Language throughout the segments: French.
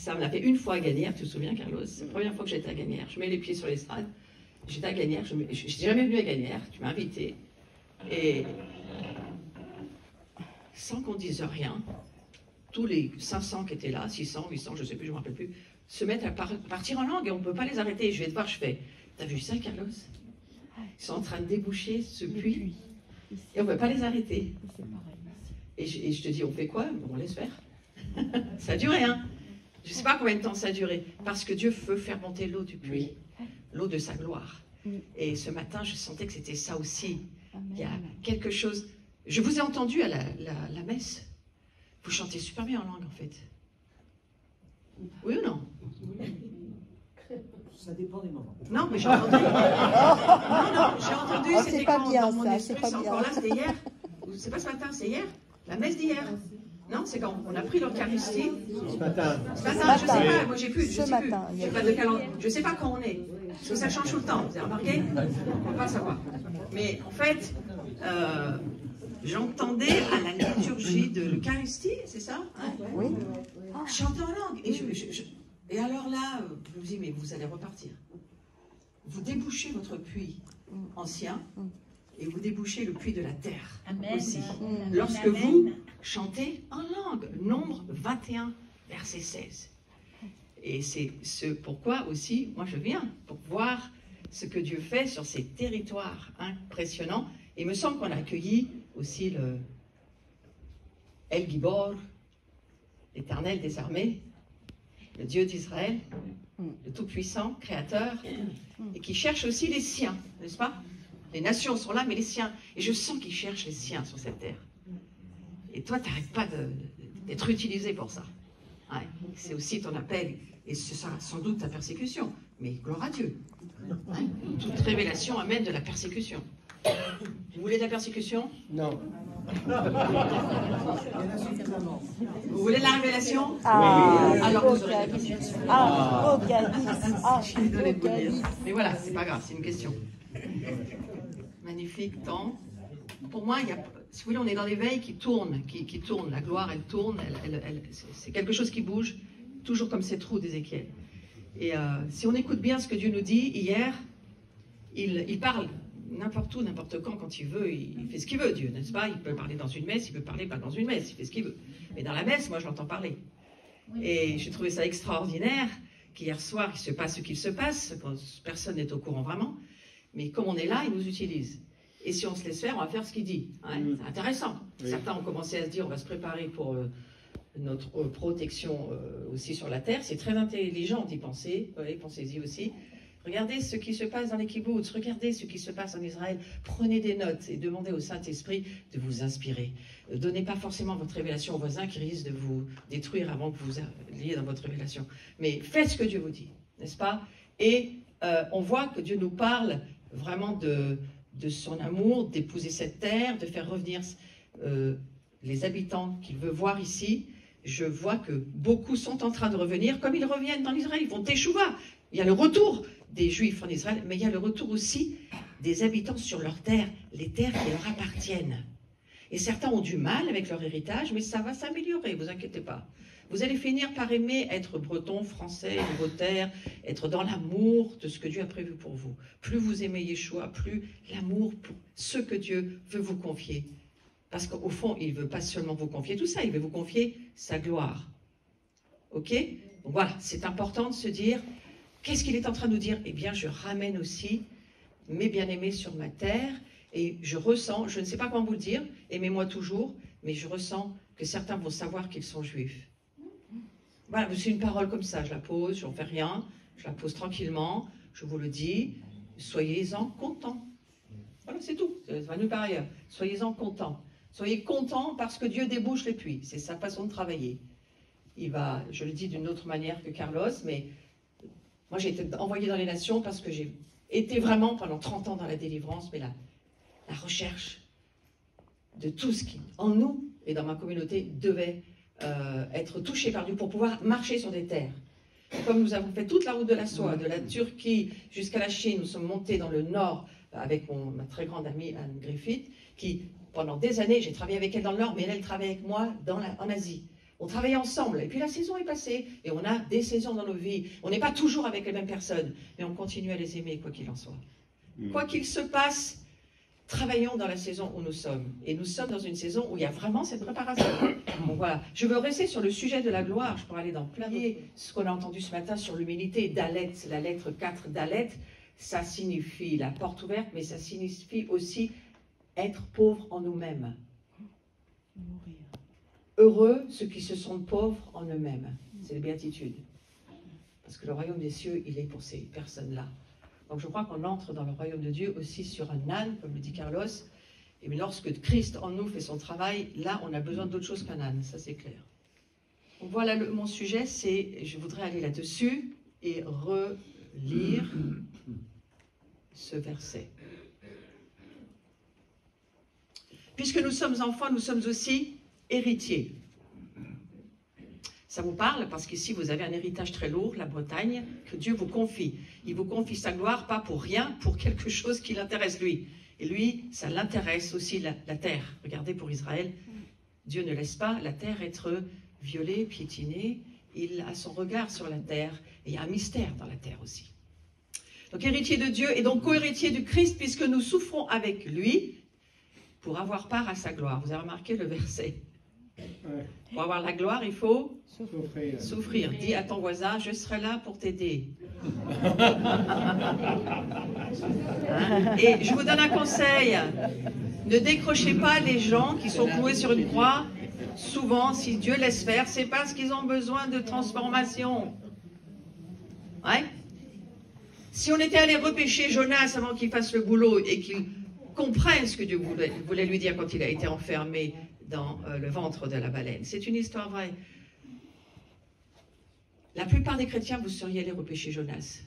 Ça me l'a fait une fois à Gagnères, tu te souviens, Carlos? C'est la première fois que j'étais à Gagnères. Je mets les pieds sur l'estrade. J'étais à Gagnères, je n'étais jamais venue à Gagnères, tu m'as invité. Et sans qu'on dise rien, tous les 500 qui étaient là, 600, 800, je ne sais plus, je ne me rappelle plus, se mettent à partir en langue et on ne peut pas les arrêter. Je vais te voir, je fais, t'as vu ça, Carlos? Ils sont en train de déboucher ce puits et on ne peut pas les arrêter. Et je te dis, on fait quoi? On laisse faire. Ça a duré, hein? Je ne sais pas combien de temps ça a duré, parce que Dieu veut faire monter l'eau du puits, l'eau de sa gloire. Et ce matin, je sentais que c'était ça aussi. Il y a quelque chose... Je vous ai entendu à la messe. Vous chantez super bien en langue, en fait. Oui ou non? Ça dépend des moments. Non, mais j'ai entendu. Non, j'ai entendu. Oh, c'était pas quand bien, dans mon ça, esprit, c'est pas c'est bien. encore là, c'était hier. C'est pas ce matin, c'est hier. La messe d'hier. Non, c'est quand on a pris l'Eucharistie. Ce matin. Ce matin, je sais pas. Moi, j'ai plus. Ce matin. J'ai pas de calendrier. Je sais pas quand on est. Parce que ça change tout le temps. Vous avez remarqué? On ne peut pas savoir. Mais en fait, j'entendais à la liturgie de l'Eucharistie, c'est ça, hein? Oui. Chanter en langue. Et alors là, je me dis, mais vous allez repartir. Vous débouchez votre puits ancien et vous débouchez le puits de la terre aussi. Lorsque vous chantez en langue, Nombre 21, verset 16. Et c'est ce pourquoi aussi, moi je viens, pour voir ce que Dieu fait sur ces territoires impressionnants. Et il me semble qu'on a accueilli aussi le El Gibor, l'Éternel des armées, le Dieu d'Israël, le Tout-Puissant, Créateur, et qui cherche aussi les siens, n'est-ce pas? Les nations sont là, mais les siens. Et je sens qu'il cherche les siens sur cette terre. Et toi, tu n'arrêtes pas d'être utilisé pour ça. Ouais. C'est aussi ton appel, et ce sera sans doute ta persécution. Mais gloire à Dieu. Ouais. Toute révélation amène de la persécution. Vous voulez de la persécution? Non. Vous voulez de la révélation? Alors vous aurez de la persécution. Je suis désolée de vous le dire. Mais voilà, c'est pas grave, c'est une question. Magnifique temps. Pour moi, si vous voulez, on est dans l'éveil qui tourne, qui tourne. La gloire, elle tourne. C'est quelque chose qui bouge, toujours comme ces trous d'Ézéchiel. Et si on écoute bien ce que Dieu nous dit hier, il parle n'importe où, n'importe quand il veut, il fait ce qu'il veut, Dieu, n'est-ce pas? Il peut parler dans une messe, il peut parler pas dans une messe, il fait ce qu'il veut. Mais dans la messe, moi, je l'entends parler. Et j'ai trouvé ça extraordinaire qu'hier soir, il se passe ce qu'il se passe, personne n'est au courant vraiment, mais comme on est là, il nous utilise. Et si on se laisse faire, on va faire ce qu'il dit. Hein? C'est intéressant. Oui. Certains ont commencé à se dire, on va se préparer pour notre protection aussi sur la terre. C'est très intelligent d'y penser. Ouais, pensez-y aussi. Regardez ce qui se passe dans les kibboutz, regardez ce qui se passe en Israël, prenez des notes et demandez au Saint-Esprit de vous inspirer. Ne donnez pas forcément votre révélation au voisin qui risque de vous détruire avant que vous alliez dans votre révélation. Mais faites ce que Dieu vous dit, n'est-ce pas? Et on voit que Dieu nous parle vraiment de son amour, d'épouser cette terre, de faire revenir les habitants qu'il veut voir ici. Je vois que beaucoup sont en train de revenir, comme ils reviennent dans Israël, ils vont teshuva. Il y a le retour des Juifs en Israël, mais il y a le retour aussi des habitants sur leur terre, les terres qui leur appartiennent. Et certains ont du mal avec leur héritage, mais ça va s'améliorer, vous inquiétez pas. Vous allez finir par aimer être breton, français, nouveau terre, être dans l'amour de ce que Dieu a prévu pour vous. Plus vous aimez Yeshua, plus l'amour pour ce que Dieu veut vous confier. Parce qu'au fond, il ne veut pas seulement vous confier tout ça, il veut vous confier sa gloire. Ok? Donc voilà, c'est important de se dire... Qu'est-ce qu'il est en train de nous dire? Eh bien, je ramène aussi mes bien-aimés sur ma terre et je ressens, je ne sais pas comment vous le dire, aimez-moi toujours, mais je ressens que certains vont savoir qu'ils sont juifs. Voilà, c'est une parole comme ça, je la pose, je n'en fais rien, je la pose tranquillement, je vous le dis, soyez-en contents. Voilà, c'est tout, ça va nulle part ailleurs. Soyez-en contents. Soyez contents parce que Dieu débouche les puits, c'est sa façon de travailler. Il va, je le dis d'une autre manière que Carlos, mais... Moi, j'ai été envoyée dans les nations parce que j'ai été vraiment pendant 30 ans dans la délivrance, mais la recherche de tout ce qui, en nous et dans ma communauté, devait être touché par Dieu pour pouvoir marcher sur des terres. Et comme nous avons fait toute la route de la soie, de la Turquie jusqu'à la Chine, nous sommes montés dans le nord avec ma très grande amie Anne Griffith, qui, pendant des années, j'ai travaillé avec elle dans le nord, mais elle travaille avec moi en Asie. On travaille ensemble. Et puis la saison est passée. Et on a des saisons dans nos vies. On n'est pas toujours avec les mêmes personnes. Mais on continue à les aimer, quoi qu'il en soit. Quoi qu'il se passe, travaillons dans la saison où nous sommes. Et nous sommes dans une saison où il y a vraiment cette préparation. Bon, voilà. Je veux rester sur le sujet de la gloire. Je pourrais aller dans plein d'autres. Ce qu'on a entendu ce matin sur l'humilité. Dalet, c'est la lettre 4 Dalet. Ça signifie la porte ouverte, mais ça signifie aussi être pauvre en nous-mêmes. Heureux ceux qui se sentent pauvres en eux-mêmes. C'est les béatitudes. Parce que le royaume des cieux, il est pour ces personnes-là. Donc je crois qu'on entre dans le royaume de Dieu aussi sur un âne, comme le dit Carlos. Et lorsque Christ en nous fait son travail, là on a besoin d'autre chose qu'un âne, ça c'est clair. Donc voilà mon sujet, je voudrais aller là-dessus et relire ce verset. Puisque nous sommes enfants, nous sommes aussi héritiers. Ça vous parle parce qu'ici vous avez un héritage très lourd, la Bretagne, que Dieu vous confie. Il vous confie sa gloire, pas pour rien, pour quelque chose qui l'intéresse lui. Et lui, ça l'intéresse aussi la terre. Regardez pour Israël, Dieu ne laisse pas la terre être violée, piétinée. Il a son regard sur la terre et il y a un mystère dans la terre aussi. Donc héritier de Dieu et donc co-héritier du Christ puisque nous souffrons avec lui pour avoir part à sa gloire. Vous avez remarqué le verset. Pour avoir la gloire, il faut souffrir. Dis à ton voisin, je serai là pour t'aider. Hein? Et je vous donne un conseil. Ne décrochez pas les gens qui sont cloués sur une croix. Souvent, si Dieu laisse faire, c'est parce qu'ils ont besoin de transformation. Ouais? Si on était allé repêcher Jonas avant qu'il fasse le boulot et qu'il comprenne ce que Dieu voulait lui dire quand il a été enfermé dans le ventre de la baleine. C'est une histoire vraie. La plupart des chrétiens, vous seriez allés repêcher Jonas.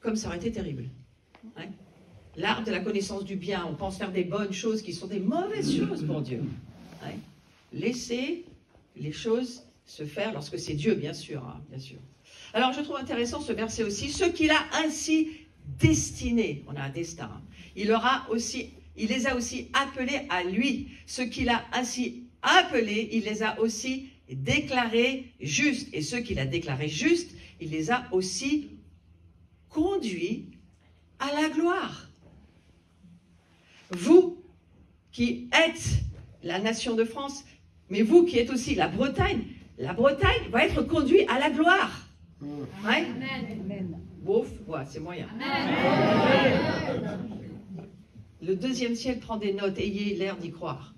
Comme ça aurait été terrible. Ouais. L'arbre de la connaissance du bien, on pense faire des bonnes choses qui sont des mauvaises choses pour Dieu. Ouais. Laissez les choses se faire lorsque c'est Dieu, bien sûr, hein, bien sûr. Alors je trouve intéressant ce verset aussi. Ce qu'il a ainsi destinés, on a un destin, hein. Il les a aussi appelés à lui. Ce qu'il a ainsi appelés, il les a aussi déclarés justes. Et ceux qu'il a déclarés justes, il les a aussi conduits à la gloire. Vous qui êtes la nation de France, mais vous qui êtes aussi la Bretagne va être conduite à la gloire. Ouais? Amen. Bouf, ouais, c'est moyen. Amen. Le deuxième ciel prend des notes, ayez l'air d'y croire.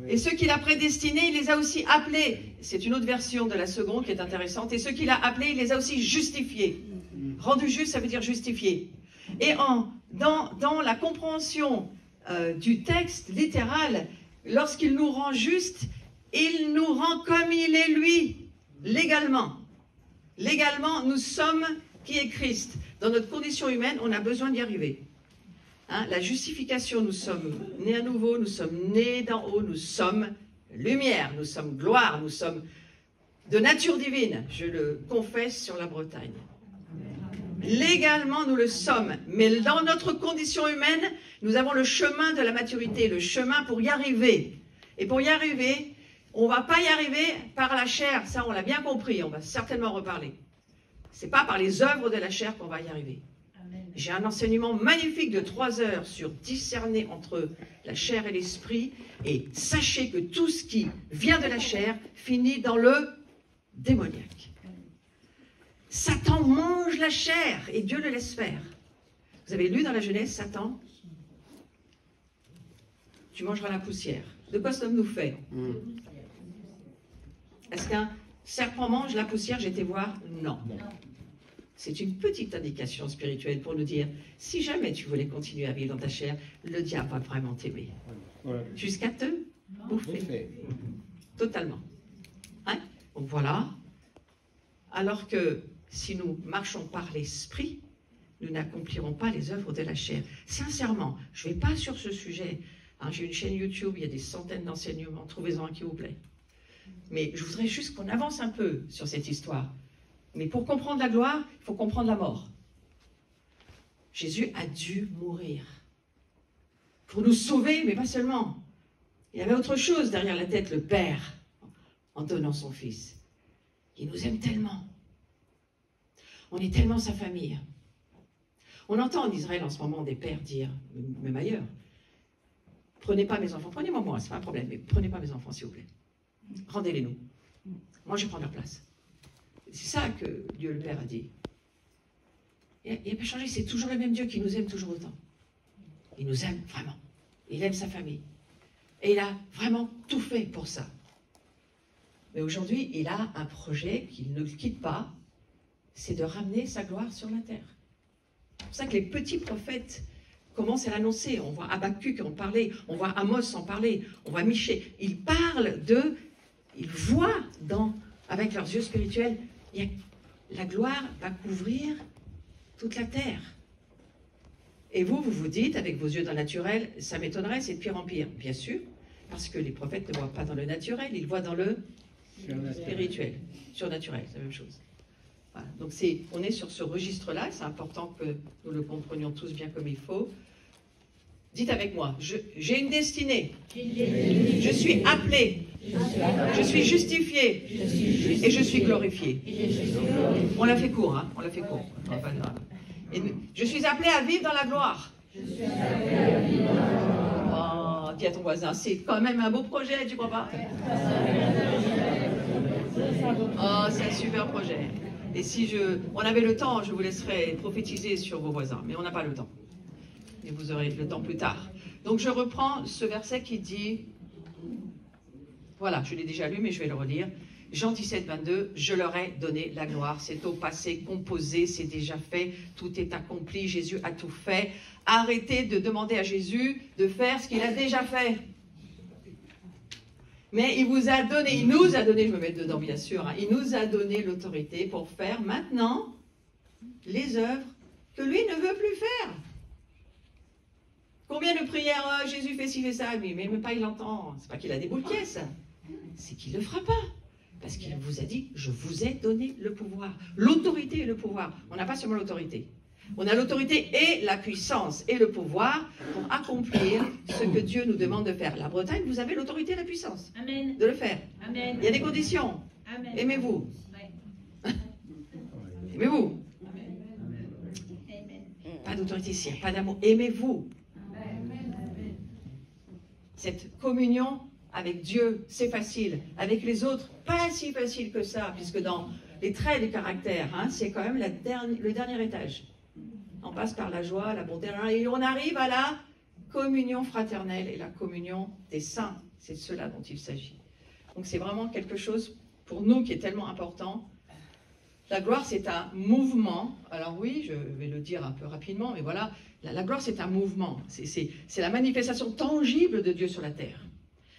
Et ceux qu'il a prédestinés, il les a aussi appelés. C'est une autre version de la seconde qui est intéressante. Et ceux qu'il a appelés, il les a aussi justifiés. Rendu juste, ça veut dire justifié. Et dans la compréhension du texte littéral, lorsqu'il nous rend juste, il nous rend comme il est lui, légalement. Légalement, nous sommes qui est Christ. Dans notre condition humaine, on a besoin d'y arriver. Hein, la justification, nous sommes nés à nouveau, nous sommes nés d'en haut, nous sommes lumière, nous sommes gloire, nous sommes de nature divine. Je le confesse sur la Bretagne. Légalement, nous le sommes, mais dans notre condition humaine, nous avons le chemin de la maturité, le chemin pour y arriver. Et pour y arriver, on ne va pas y arriver par la chair, ça on l'a bien compris, on va certainement reparler. Ce n'est pas par les œuvres de la chair qu'on va y arriver. J'ai un enseignement magnifique de 3 heures sur discerner entre la chair et l'esprit, et sachez que tout ce qui vient de la chair finit dans le démoniaque. Satan mange la chair et Dieu le laisse faire. Vous avez lu dans la Genèse, Satan, tu mangeras la poussière. De quoi sommes-nous faits? Est-ce qu'un serpent mange la poussière? J'ai été voir, non. C'est une petite indication spirituelle pour nous dire, si jamais tu voulais continuer à vivre dans ta chair, le diable va vraiment t'aimer. Jusqu'à te bouffer. Totalement. Hein? Donc voilà. Alors que si nous marchons par l'esprit, nous n'accomplirons pas les œuvres de la chair. Sincèrement, je ne vais pas sur ce sujet. Hein, j'ai une chaîne YouTube, il y a des centaines d'enseignements. Trouvez-en un qui vous plaît. Mais je voudrais juste qu'on avance un peu sur cette histoire. Mais pour comprendre la gloire, il faut comprendre la mort. Jésus a dû mourir. Pour nous sauver, mais pas seulement. Il y avait autre chose derrière la tête, le Père, en donnant son Fils. Il nous aime tellement. On est tellement sa famille. On entend en Israël en ce moment des pères dire, même ailleurs, prenez pas mes enfants, prenez-moi moi, c'est pas un problème, mais prenez pas mes enfants s'il vous plaît. Rendez-les nous. Moi je prends leur place. C'est ça que Dieu le Père a dit. Il n'a pas changé, c'est toujours le même Dieu qui nous aime toujours autant. Il nous aime vraiment. Il aime sa famille. Et il a vraiment tout fait pour ça. Mais aujourd'hui, il a un projet qu'il ne le quitte pas, c'est de ramener sa gloire sur la terre. C'est pour ça que les petits prophètes commencent à l'annoncer. On voit Habakkuk en parler, on voit Amos en parler, on voit Michée. Ils parlent ils voient avec leurs yeux spirituels, la gloire va couvrir toute la terre. Et vous vous dites, avec vos yeux dans le naturel, ça m'étonnerait, c'est de pire en pire. Bien sûr, parce que les prophètes ne voient pas dans le naturel, ils voient dans le spirituel, surnaturel, c'est la même chose. Voilà. Donc on est sur ce registre-là, c'est important que nous le comprenions tous bien comme il faut. Dites avec moi, j'ai une destinée, je suis appelé, je suis justifié et je suis glorifié. On l'a fait court, hein, on l'a fait court. Et je suis appelé à vivre dans la gloire. Oh, dis à ton voisin, c'est quand même un beau projet, tu crois pas? Oh, c'est un super projet. Et si on avait le temps, je vous laisserais prophétiser sur vos voisins, mais on n'a pas le temps. Et vous aurez le temps plus tard. Donc je reprends ce verset qui dit, voilà, je l'ai déjà lu, mais je vais le relire. Jean 17, 22, je leur ai donné la gloire. C'est au passé composé, c'est déjà fait, tout est accompli, Jésus a tout fait. Arrêtez de demander à Jésus de faire ce qu'il a déjà fait. Mais il nous a donné, je me mets dedans bien sûr, hein, il nous a donné l'autorité pour faire maintenant les œuvres que lui ne veut plus faire. Combien de prières, Jésus fait ci, fait ça, lui, mais même pas il entend. C'est pas qu'il a des boules de caisse, c'est qu'il ne le fera pas. Parce qu'il vous a dit, je vous ai donné le pouvoir. L'autorité et le pouvoir. On n'a pas seulement l'autorité. On a l'autorité et la puissance et le pouvoir pour accomplir ce que Dieu nous demande de faire. La Bretagne, vous avez l'autorité et la puissance de le faire. Amen. Il y a des conditions. Aimez-vous. Aimez-vous. Pas d'autorité ici, pas d'amour. Aimez-vous. Cette communion avec Dieu, c'est facile. Avec les autres, pas si facile que ça, puisque dans les traits du caractère, hein, c'est quand même le dernier étage. On passe par la joie, la bonté, et on arrive à la communion fraternelle et la communion des saints. C'est de cela dont il s'agit. Donc c'est vraiment quelque chose pour nous qui est tellement important. La gloire, c'est un mouvement. Alors oui, je vais le dire un peu rapidement, mais voilà, la gloire, c'est un mouvement. C'est la manifestation tangible de Dieu sur la terre.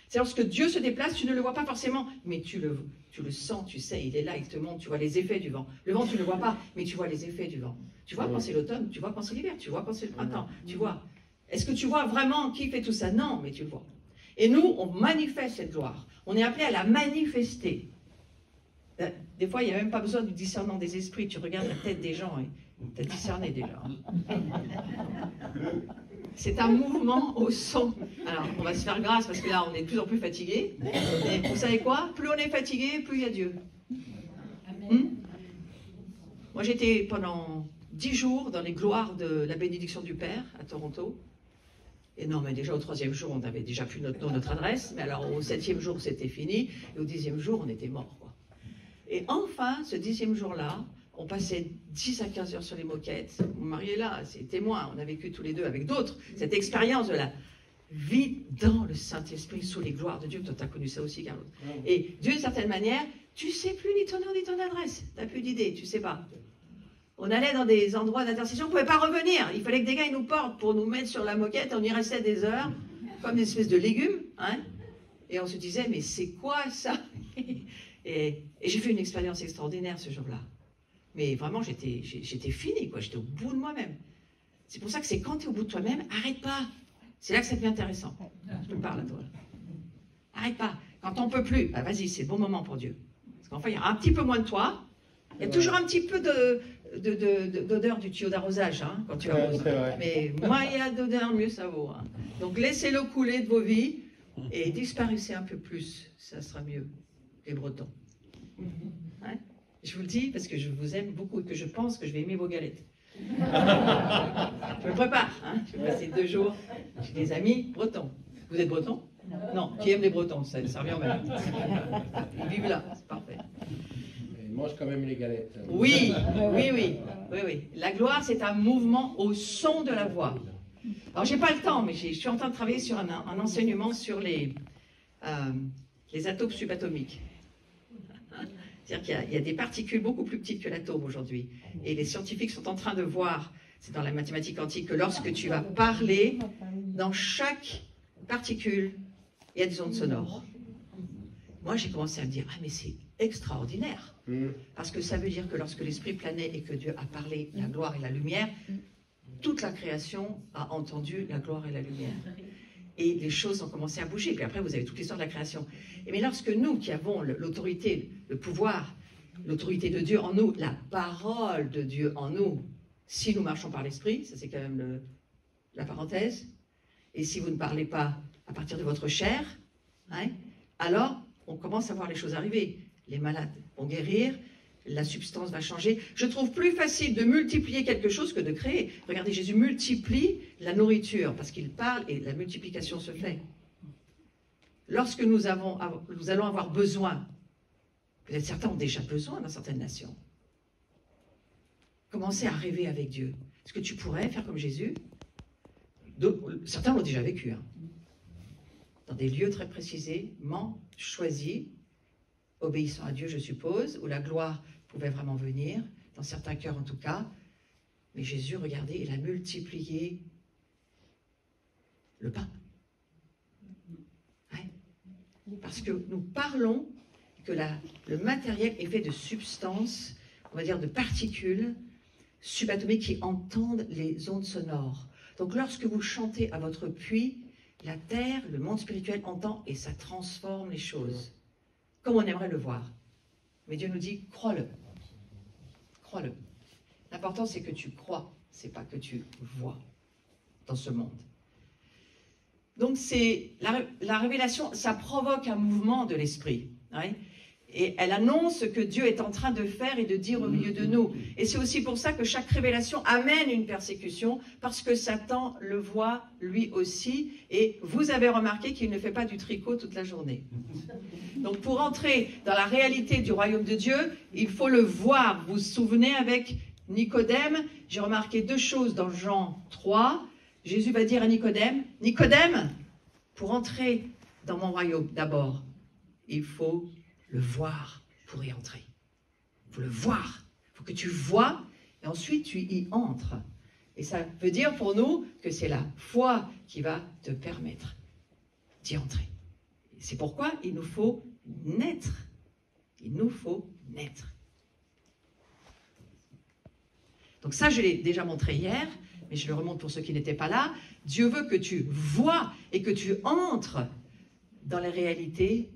C'est lorsque Dieu se déplace, tu ne le vois pas forcément, mais tu le sens, tu sais, il est là, il te montre, tu vois les effets du vent. Le vent, tu ne le vois pas, mais tu vois les effets du vent. Tu vois quand c'est l'automne, tu vois quand c'est l'hiver, tu vois quand c'est le printemps, tu vois. Est-ce que tu vois vraiment qui fait tout ça? Non, mais tu le vois. Et nous, on manifeste cette gloire. On est appelé à la manifester. Des fois, il n'y a même pas besoin du discernement des esprits. Tu regardes la tête des gens et tu as discerné déjà. C'est un mouvement au son. Alors, on va se faire grâce parce que là, on est de plus en plus fatigué. Et vous savez quoi? Plus on est fatigué, plus il y a Dieu. Moi, j'étais pendant 10 jours dans les gloires de la bénédiction du Père à Toronto. Et non, mais déjà au 3e jour, on avait déjà plus notre adresse. Mais alors au 7e jour, c'était fini. Et au 10e jour, on était mort, quoi. Et enfin, ce 10e jour-là, on passait 10 à 15 heures sur les moquettes. Mon mari est là, c'est témoin. On a vécu tous les deux avec d'autres cette expérience de la vie dans le Saint-Esprit, sous les gloires de Dieu. Toi, tu as connu ça aussi, Carlos. Et d'une certaine manière, tu ne sais plus ni ton nom ni ton adresse. Tu n'as plus d'idée, tu ne sais pas. On allait dans des endroits d'intercession, on ne pouvait pas revenir. Il fallait que des gars ils nous portent pour nous mettre sur la moquette. On y restait des heures, comme des espèces de légumes. Hein, et on se disait, mais c'est quoi ça? Et j'ai fait une expérience extraordinaire ce jour-là. Mais vraiment, j'étais finie, quoi. J'étais au bout de moi-même. C'est pour ça que c'est quand tu es au bout de toi-même, arrête pas. C'est là que ça devient intéressant. Je te parle à toi. Arrête pas. Quand on ne peut plus, bah vas-y, c'est le bon moment pour Dieu. Parce qu'enfin, il y a un petit peu moins de toi. Il y a toujours un petit peu d'odeur du tuyau d'arrosage, hein, quand tu arroses. Mais moins il y a d'odeur, mieux ça vaut. Hein. Donc laissez-le couler de vos vies et disparaissez un peu plus, ça sera mieux, les Bretons. Hein? Je vous le dis parce que je vous aime beaucoup et que je pense que je vais aimer vos galettes. Je me prépare, hein? Je vais passer 2 jours chez des amis bretons. Vous êtes breton? Non, qui aime les Bretons, ça revient au même. Ils vivent là, c'est parfait. Ils mangent quand même les galettes. Oui, oui, oui, oui, oui. La gloire, c'est un mouvement au son de la voix. Alors, j'ai pas le temps, mais je suis en train de travailler sur un enseignement sur les atomes subatomiques. C'est-à-dire qu'il y a des particules beaucoup plus petites que l'atome aujourd'hui. Et les scientifiques sont en train de voir, c'est dans la mathématique quantique, que lorsque tu vas parler, dans chaque particule, il y a des ondes sonores. Moi, j'ai commencé à me dire, ah mais c'est extraordinaire. Parce que ça veut dire que lorsque l'esprit planait et que Dieu a parlé la gloire et la lumière, toute la création a entendu la gloire et la lumière. Et les choses ont commencé à bouger. Puis après, vous avez toute l'histoire de la création. Mais lorsque nous, qui avons l'autorité, le pouvoir, l'autorité de Dieu en nous, la parole de Dieu en nous, si nous marchons par l'esprit, ça c'est quand même la parenthèse, et si vous ne parlez pas à partir de votre chair, hein, alors on commence à voir les choses arriver. Les malades vont guérir, la substance va changer. Je trouve plus facile de multiplier quelque chose que de créer. Regardez, Jésus multiplie la nourriture parce qu'il parle et la multiplication se fait. Lorsque nous allons avoir besoin, peut-être certains ont déjà besoin dans certaines nations, commencez à rêver avec Dieu. Est-ce que tu pourrais faire comme Jésus? Certains l'ont déjà vécu, hein. Dans des lieux très précisément choisis, obéissant à Dieu, je suppose, où la gloire pouvait vraiment venir, dans certains cœurs en tout cas. Mais Jésus, regardez, il a multiplié le pain. Ouais. Parce que nous parlons que le matériel est fait de substances, on va dire de particules subatomiques qui entendent les ondes sonores. Donc lorsque vous chantez à votre puits, la terre, le monde spirituel entend et ça transforme les choses, comme on aimerait le voir. Mais Dieu nous dit, crois-le. Crois-le. L'important, c'est que tu crois, c'est pas que tu vois dans ce monde. Donc, c'est la révélation, ça provoque un mouvement de l'esprit. Ouais, et elle annonce ce que Dieu est en train de faire et de dire au milieu de nous. Et c'est aussi pour ça que chaque révélation amène une persécution, parce que Satan le voit lui aussi. Et vous avez remarqué qu'il ne fait pas du tricot toute la journée. Donc pour entrer dans la réalité du royaume de Dieu, il faut le voir. Vous vous souvenez avec Nicodème, j'ai remarqué 2 choses dans Jean 3. Jésus va dire à Nicodème, Nicodème, pour entrer dans mon royaume, d'abord, il faut le voir pour y entrer. Il faut le voir. Il faut que tu vois et ensuite tu y entres. Et ça veut dire pour nous que c'est la foi qui va te permettre d'y entrer. C'est pourquoi il nous faut naître. Il nous faut naître. Donc ça, je l'ai déjà montré hier, mais je le remonte pour ceux qui n'étaient pas là. Dieu veut que tu vois et que tu entres dans les réalités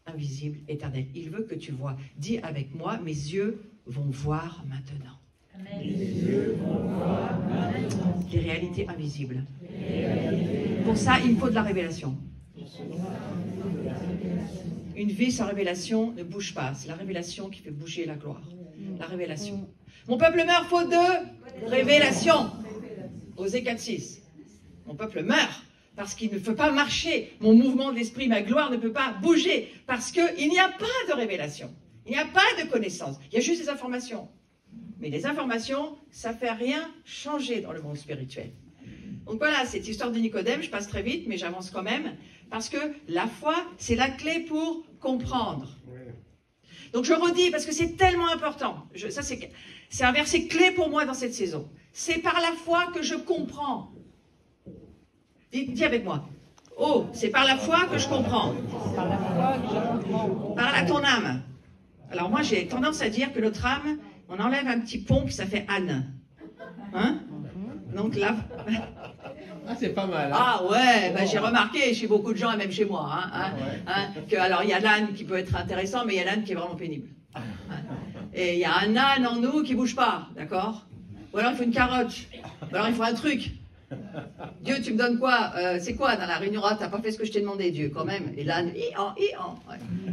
invisibles, éternelles. Il veut que tu vois. Dis avec moi, mes yeux vont voir maintenant. Mes yeux vont voir maintenant. Les réalités invisibles. Pour ça, il faut de la révélation. Une vie sans révélation ne bouge pas. C'est la révélation qui fait bouger la gloire. La révélation. Mon peuple meurt faute de révélation. Osée 4:6. Mon peuple meurt parce qu'il ne peut pas marcher. Mon mouvement de l'esprit, ma gloire ne peut pas bouger parce qu'il n'y a pas de révélation. Il n'y a pas de connaissance. Il y a juste des informations. Mais les informations, ça ne fait rien changer dans le monde spirituel. Donc voilà, cette histoire de Nicodème, je passe très vite, mais j'avance quand même, parce que la foi, c'est la clé pour comprendre. Donc je redis, parce que c'est tellement important. C'est un verset clé pour moi dans cette saison. C'est par la foi que je comprends. Dis avec moi. Oh, c'est par la foi que je comprends. Par la foi que je comprends. Parle à ton âme. Alors moi, j'ai tendance à dire que notre âme, on enlève un petit pont, puis ça fait Anne. Hein? Donc là... Ah, c'est pas mal. Hein? Ah ouais, ben, j'ai remarqué chez beaucoup de gens, et même chez moi, que, alors il y a l'âne qui peut être intéressant, mais il y a l'âne qui est vraiment pénible. Hein? Et il y a un âne en nous qui ne bouge pas, d'accord? Ou alors il faut une carotte, ou alors il faut un truc. Dieu, tu me donnes quoi? C'est quoi dans la réunion? Ah, t'as pas fait ce que je t'ai demandé, Dieu, quand même. Et l'âne, ouais.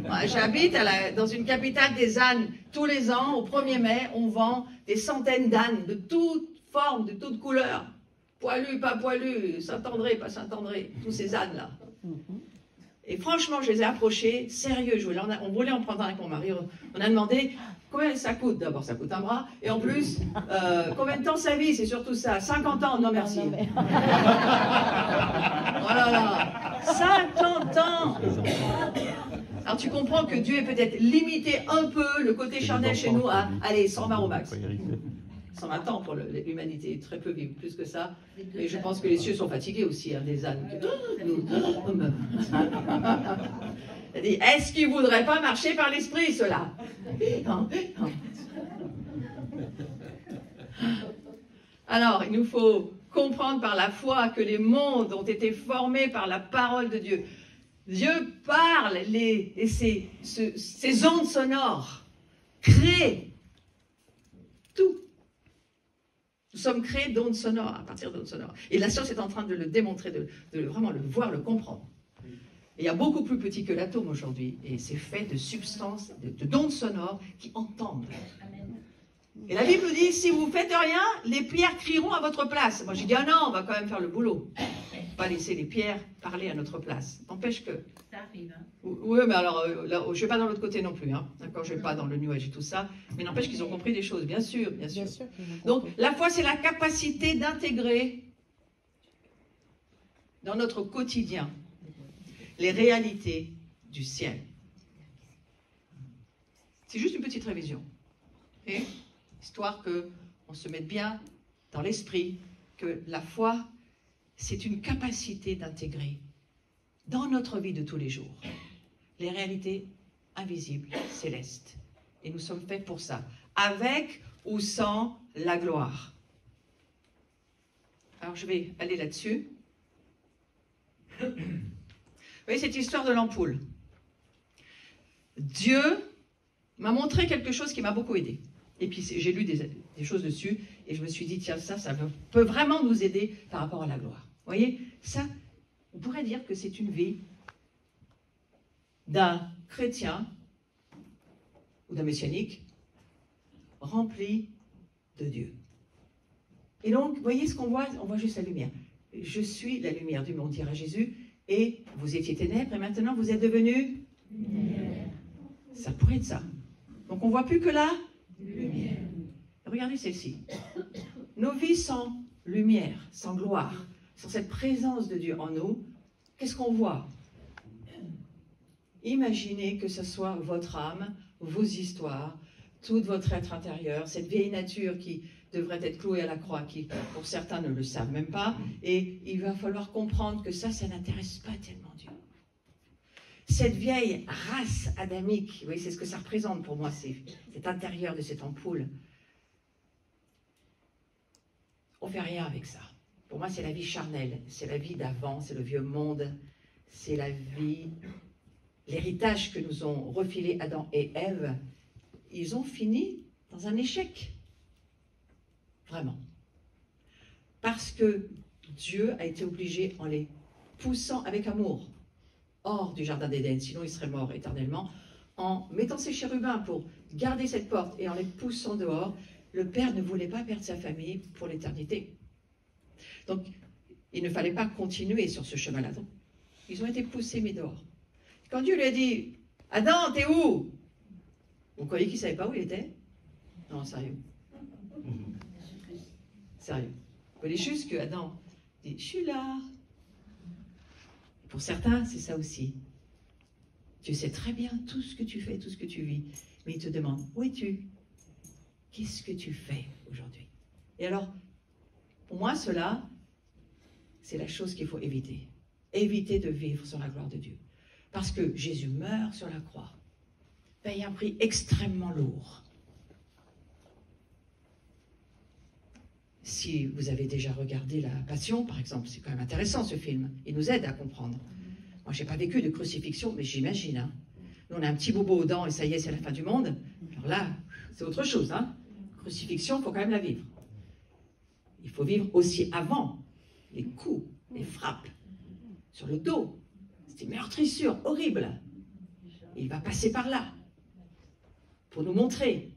Moi, j'habite dans une capitale des ânes. Tous les ans, au 1er mai, on vend des centaines d'ânes de toutes formes, de toutes couleurs. Poilus, pas poilus, Saint-André, pas Saint-André, tous ces ânes-là. Et franchement, je les ai approchés, sérieux, on voulait en prendre un avec mon mari. On a demandé combien ça coûte. D'abord, ça coûte un bras. Et en plus, combien de temps ça vit? C'est surtout ça. 50 ans? Non, merci. Oh là là, 50 ans. Alors tu comprends que Dieu est peut-être limité un peu le côté charnel chez nous à, allez, 120 au max. 120 ans pour l'humanité, très peu vivre, plus que ça. Mais je pense que les cieux sont fatigués aussi, hein, des ânes. Elle dit, est-ce qu'ils ne voudraient pas marcher par l'esprit, ceux-là? Non, non. Alors, il nous faut comprendre par la foi que les mondes ont été formés par la parole de Dieu. Dieu parle, et ces ondes sonores créent tout. Nous sommes créés d'ondes sonores, à partir d'ondes sonores. Et la science est en train de le démontrer, de vraiment le voir, le comprendre. Et il y a beaucoup plus petit que l'atome aujourd'hui. Et c'est fait de substances, d'ondes sonores qui entendent. Et la Bible nous dit, si vous ne faites rien, les pierres crieront à votre place. Moi j'ai dit, ah non, on va quand même faire le boulot. Pas laisser les pierres parler à notre place. N'empêche que... Ça arrive, hein. Oui, mais alors, là, je ne vais pas dans l'autre côté non plus. Hein. D'accord, je ne vais pas dans le New Age et tout ça. Mais n'empêche qu'ils ont compris des choses, bien sûr, bien sûr. Donc, la foi, c'est la capacité d'intégrer dans notre quotidien les réalités du ciel. C'est juste une petite révision. Et, histoire qu'on se mette bien dans l'esprit que la foi, c'est une capacité d'intégrer dans notre vie de tous les jours les réalités invisibles, célestes. Et nous sommes faits pour ça, avec ou sans la gloire. Alors je vais aller là-dessus. Vous voyez cette histoire de l'ampoule. Dieu m'a montré quelque chose qui m'a beaucoup aidé. Et puis j'ai lu des choses dessus et je me suis dit, tiens, ça peut vraiment nous aider par rapport à la gloire. Vous voyez, ça, on pourrait dire que c'est une vie d'un chrétien ou d'un messianique rempli de Dieu. Et donc, vous voyez ce qu'on voit? On voit juste la lumière. Je suis la lumière du monde, dira Jésus, et vous étiez ténèbres, et maintenant vous êtes devenus lumière. Ça pourrait être ça. Donc on ne voit plus que la lumière. Regardez celle-ci. Nos vies sans lumière, sans gloire, sans cette présence de Dieu en nous, qu'est-ce qu'on voit? Imaginez que ce soit votre âme, vos histoires, tout votre être intérieur, cette vieille nature qui devrait être clouée à la croix, qui pour certains ne le savent même pas, et il va falloir comprendre que ça n'intéresse pas tellement Dieu. Cette vieille race adamique, vous voyez, c'est ce que ça représente pour moi, c'est cet intérieur de cette ampoule. On ne fait rien avec ça. Pour moi, c'est la vie charnelle, c'est la vie d'avant, c'est le vieux monde, c'est la vie, l'héritage que nous ont refilé Adam et Ève. Ils ont fini dans un échec. Vraiment. Parce que Dieu a été obligé, en les poussant avec amour hors du jardin d'Éden, sinon ils seraient morts éternellement, en mettant ses chérubins pour garder cette porte et en les poussant dehors, le Père ne voulait pas perdre sa famille pour l'éternité. Donc, il ne fallait pas continuer sur ce chemin-là. Donc, ils ont été poussés, mais dehors. Quand Dieu lui a dit, « Adam, t'es où ?» Vous croyez qu'il ne savait pas où il était? Non, sérieux. Sérieux. Vous voyez juste que Adam dit, « Je suis là. » Pour certains, c'est ça aussi. Tu sais très bien tout ce que tu fais, tout ce que tu vis. Mais il te demande, où es-tu? Qu'est-ce que tu fais aujourd'hui? Et alors, pour moi, cela, c'est la chose qu'il faut éviter. Éviter de vivre sur la gloire de Dieu. Parce que Jésus meurt sur la croix, paye un prix extrêmement lourd. Si vous avez déjà regardé La Passion, par exemple, c'est quand même intéressant ce film. Il nous aide à comprendre. Moi, je n'ai pas vécu de crucifixion, mais j'imagine. Hein. Nous, on a un petit bobo aux dents et ça y est, c'est la fin du monde. Alors là, c'est autre chose. Hein. Crucifixion, il faut quand même la vivre. Il faut vivre aussi avant les coups, les frappes, sur le dos. C'est des meurtrissures horribles. Et il va passer par là pour nous montrer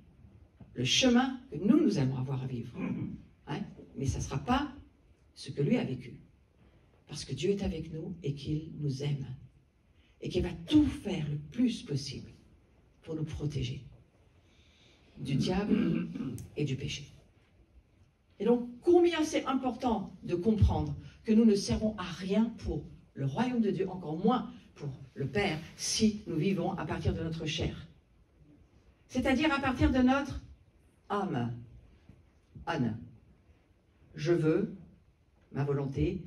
le chemin que nous allons avoir à vivre. Hein? Mais ça ne sera pas ce que lui a vécu. Parce que Dieu est avec nous et qu'il nous aime. Et qu'il va tout faire le plus possible pour nous protéger du diable et du péché. Et donc, combien c'est important de comprendre que nous ne servons à rien pour le royaume de Dieu, encore moins pour le Père, si nous vivons à partir de notre chair. C'est-à-dire à partir de notre âme. Âne. Je veux, ma volonté,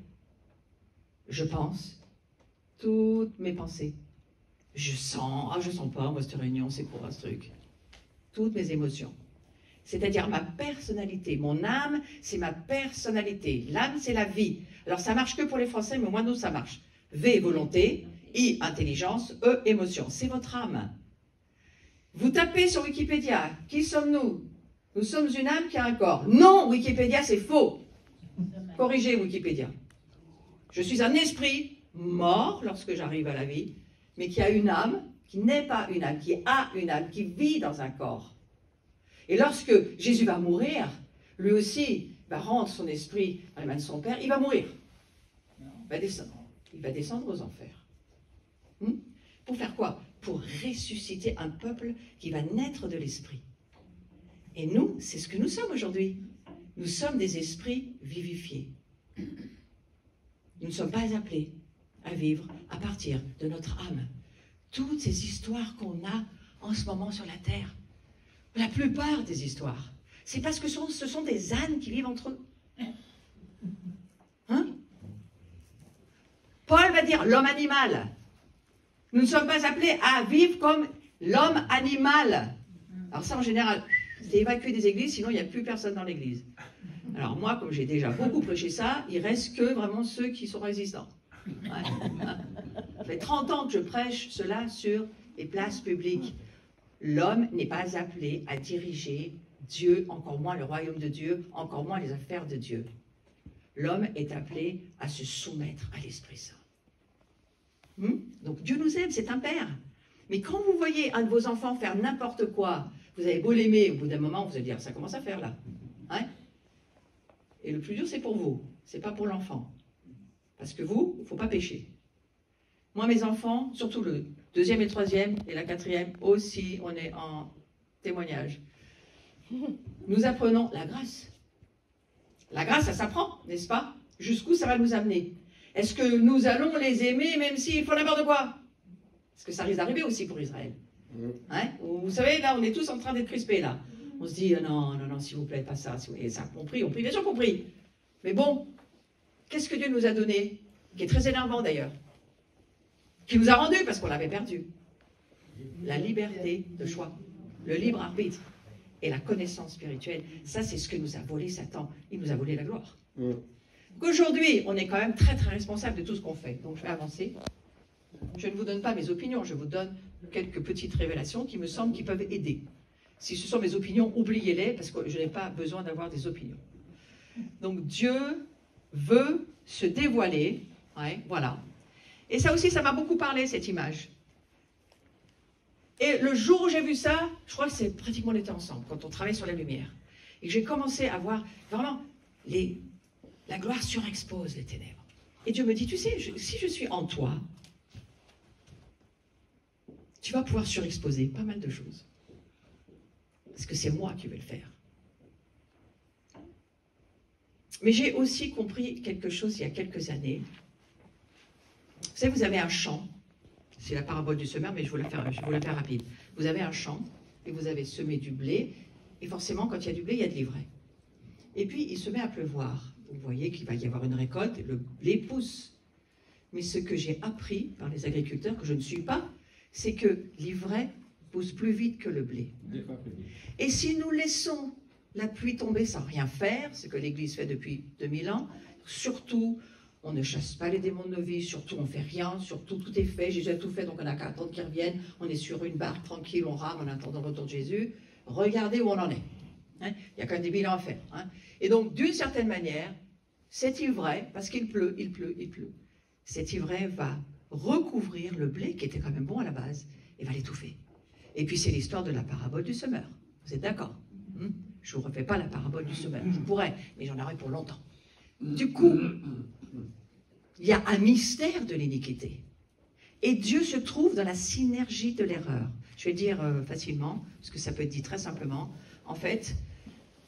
je pense, toutes mes pensées. Je sens, je sens pas, moi, cette réunion, c'est quoi ce truc? Toutes mes émotions. C'est-à-dire ma personnalité. Mon âme, c'est ma personnalité. L'âme, c'est la vie. Alors, ça marche que pour les Français, mais moi, nous, ça marche. V, volonté. I, intelligence. E, émotion. C'est votre âme. Vous tapez sur Wikipédia. Qui sommes-nous? Nous sommes une âme qui a un corps. Non, Wikipédia, c'est faux. Corrigez Wikipédia. Je suis un esprit mort lorsque j'arrive à la vie, mais qui a une âme, qui n'est pas une âme, qui a une âme, qui vit dans un corps. Et lorsque Jésus va mourir, lui aussi va rendre son esprit dans les mains de son Père, il va mourir. Il va descendre aux enfers. Pour faire quoi? Pour ressusciter un peuple qui va naître de l'esprit. Et nous, c'est ce que nous sommes aujourd'hui. Nous sommes des esprits vivifiés. Nous ne sommes pas appelés à vivre à partir de notre âme. Toutes ces histoires qu'on a en ce moment sur la terre, la plupart des histoires, c'est parce que ce sont des ânes qui vivent entre eux. Hein? Paul va dire l'homme animal. Nous ne sommes pas appelés à vivre comme l'homme animal. Alors ça, en général, c'est évacué des églises, sinon il n'y a plus personne dans l'église. Alors moi, comme j'ai déjà beaucoup prêché ça, il reste que vraiment ceux qui sont résistants. Ouais. Ça fait 30 ans que je prêche cela sur les places publiques. L'homme n'est pas appelé à diriger Dieu, encore moins le royaume de Dieu, encore moins les affaires de Dieu. L'homme est appelé à se soumettre à l'Esprit Saint. Donc Dieu nous aime, c'est un Père. Mais quand vous voyez un de vos enfants faire n'importe quoi, vous avez beau l'aimer, au bout d'un moment, vous allez dire, ça commence à faire là. Hein? Et le plus dur, c'est pour vous, c'est pas pour l'enfant. Parce que vous, il ne faut pas pécher. Moi, mes enfants, surtout le deuxième et le troisième, et la quatrième aussi, on est en témoignage. Nous apprenons la grâce. La grâce, ça s'apprend, n'est-ce pas? Jusqu'où ça va nous amener? Est-ce que nous allons les aimer même s'ils font n'importe quoi? Parce que ça risque d'arriver aussi pour Israël. Hein? Vous savez, là, on est tous en train d'être crispés, là. On se dit, non, non, non, s'il vous plaît, pas ça. Et ça, on prie, bien sûr qu'on prie. Mais bon, qu'est-ce que Dieu nous a donné? Qui est très énervant d'ailleurs. Qui nous a rendu parce qu'on l'avait perdu. La liberté de choix. Le libre arbitre. Et la connaissance spirituelle. Ça, c'est ce que nous a volé Satan. Il nous a volé la gloire. Aujourd'hui, on est quand même très, très responsable de tout ce qu'on fait. Donc, je vais avancer. Je ne vous donne pas mes opinions. Je vous donne quelques petites révélations qui me semblent qui peuvent aider. Si ce sont mes opinions, oubliez-les, parce que je n'ai pas besoin d'avoir des opinions. Donc Dieu veut se dévoiler, ouais, voilà. Et ça aussi, ça m'a beaucoup parlé, cette image. Et le jour où j'ai vu ça, je crois que c'est pratiquement on était ensemble, quand on travaille sur la lumière. Et j'ai commencé à voir vraiment, la gloire surexpose les ténèbres. Et Dieu me dit, tu sais, si je suis en toi, tu vas pouvoir surexposer pas mal de choses. Parce que c'est moi qui vais le faire. Mais j'ai aussi compris quelque chose il y a quelques années. Vous savez, vous avez un champ. C'est la parabole du semeur, mais je vous la fais rapide. Vous avez un champ et vous avez semé du blé. Et forcément, quand il y a du blé, il y a de l'ivraie. Et puis, il se met à pleuvoir. Vous voyez qu'il va y avoir une récolte et le blé pousse. Mais ce que j'ai appris par les agriculteurs, que je ne suis pas, c'est que l'ivraie pousse plus vite que le blé. Et si nous laissons la pluie tomber sans rien faire, ce que l'Église fait depuis 2000 ans, surtout, on ne chasse pas les démons de nos vies, surtout on ne fait rien, surtout tout est fait, Jésus a tout fait, donc on n'a qu'à attendre qu'ils reviennent, on est sur une barque tranquille, on rame en attendant le retour de Jésus, regardez où on en est. Hein? Il y a quand même des bilans à faire. Hein? Et donc, d'une certaine manière, cet ivraie, parce qu'il pleut, il pleut, il pleut, cet ivraie va recouvrir le blé, qui était quand même bon à la base, et va l'étouffer. Et puis c'est l'histoire de la parabole du semeur. Vous êtes d'accord? Je ne vous refais pas la parabole du semeur. Je pourrais, mais j'en aurais pour longtemps. Du coup, il y a un mystère de l'iniquité. Et Dieu se trouve dans la synergie de l'erreur. Je vais dire facilement, parce que ça peut être dit très simplement. En fait,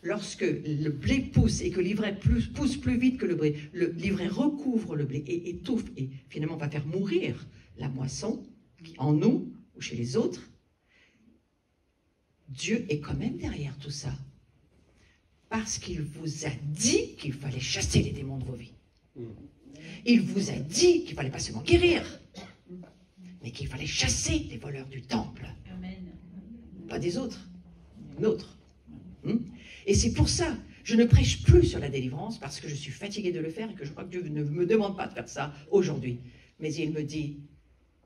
lorsque le blé pousse et que l'ivraie pousse plus vite que le blé, l'ivraie recouvre le blé et étouffe et finalement va faire mourir la moisson en nous ou chez les autres. Dieu est quand même derrière tout ça. Parce qu'il vous a dit qu'il fallait chasser les démons de vos vies. Il vous a dit qu'il ne fallait pas seulement guérir, mais qu'il fallait chasser les voleurs du temple. Amen. Pas des autres, nôtres. Et c'est pour ça, je ne prêche plus sur la délivrance, parce que je suis fatigué de le faire et que je crois que Dieu ne me demande pas de faire ça aujourd'hui. Mais il me dit,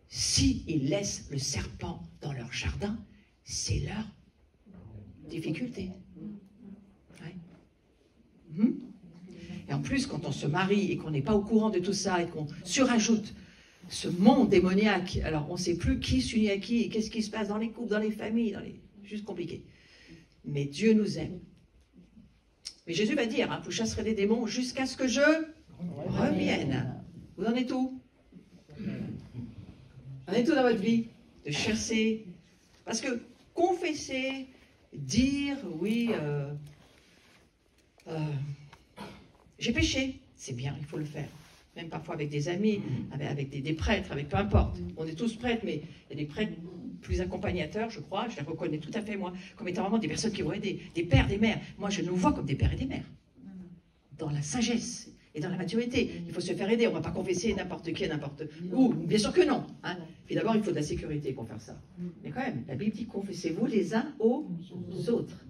s'ils laissent le serpent dans leur jardin, c'est leur difficulté. Et en plus, quand on se marie et qu'on n'est pas au courant de tout ça et qu'on surajoute ce monde démoniaque, alors on ne sait plus qui s'unit à qui et qu'est-ce qui se passe dans les couples, dans les familles, juste compliqué. Mais Dieu nous aime. Mais Jésus va dire, vous chasserez des démons jusqu'à ce que je revienne. Vous en êtes où? Vous en êtes où dans votre vie? De chasser. Parce que confesser, dire, oui, j'ai péché, c'est bien, il faut le faire. Même parfois avec des amis, avec des prêtres, avec peu importe. On est tous prêtres, mais il y a des prêtres plus accompagnateurs, je crois. Je les reconnais tout à fait, moi, comme étant vraiment des personnes qui vont aider, des pères, des mères. Moi, je nous vois comme des pères et des mères. Dans la sagesse et dans la maturité. Il faut se faire aider. On ne va pas confesser n'importe qui, n'importe où. Bien sûr que non. Puis d'abord, il faut de la sécurité pour faire ça. Mais quand même, la Bible dit confessez-vous les uns aux autres.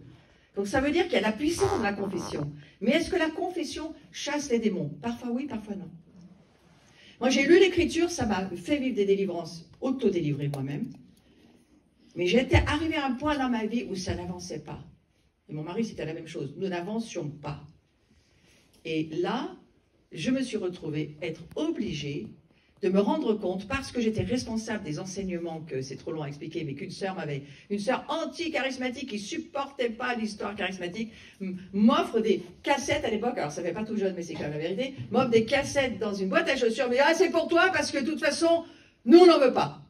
Donc ça veut dire qu'il y a la puissance de la confession. Mais est-ce que la confession chasse les démons? Parfois oui, parfois non. Moi j'ai lu l'Écriture, ça m'a fait vivre des délivrances, auto-délivrées moi-même. Mais j'étais arrivé à un point dans ma vie où ça n'avançait pas. Et mon mari c'était la même chose, nous n'avancions pas. Et là, je me suis retrouvée être obligée de me rendre compte, parce que j'étais responsable des enseignements, que c'est trop long à expliquer, mais qu'une sœur anti-charismatique qui supportait pas l'histoire charismatique, m'offre des cassettes à l'époque, alors ça fait pas tout jeune, mais c'est quand même la vérité, m'offre des cassettes dans une boîte à chaussures, mais c'est pour toi, parce que de toute façon, nous on n'en veut pas.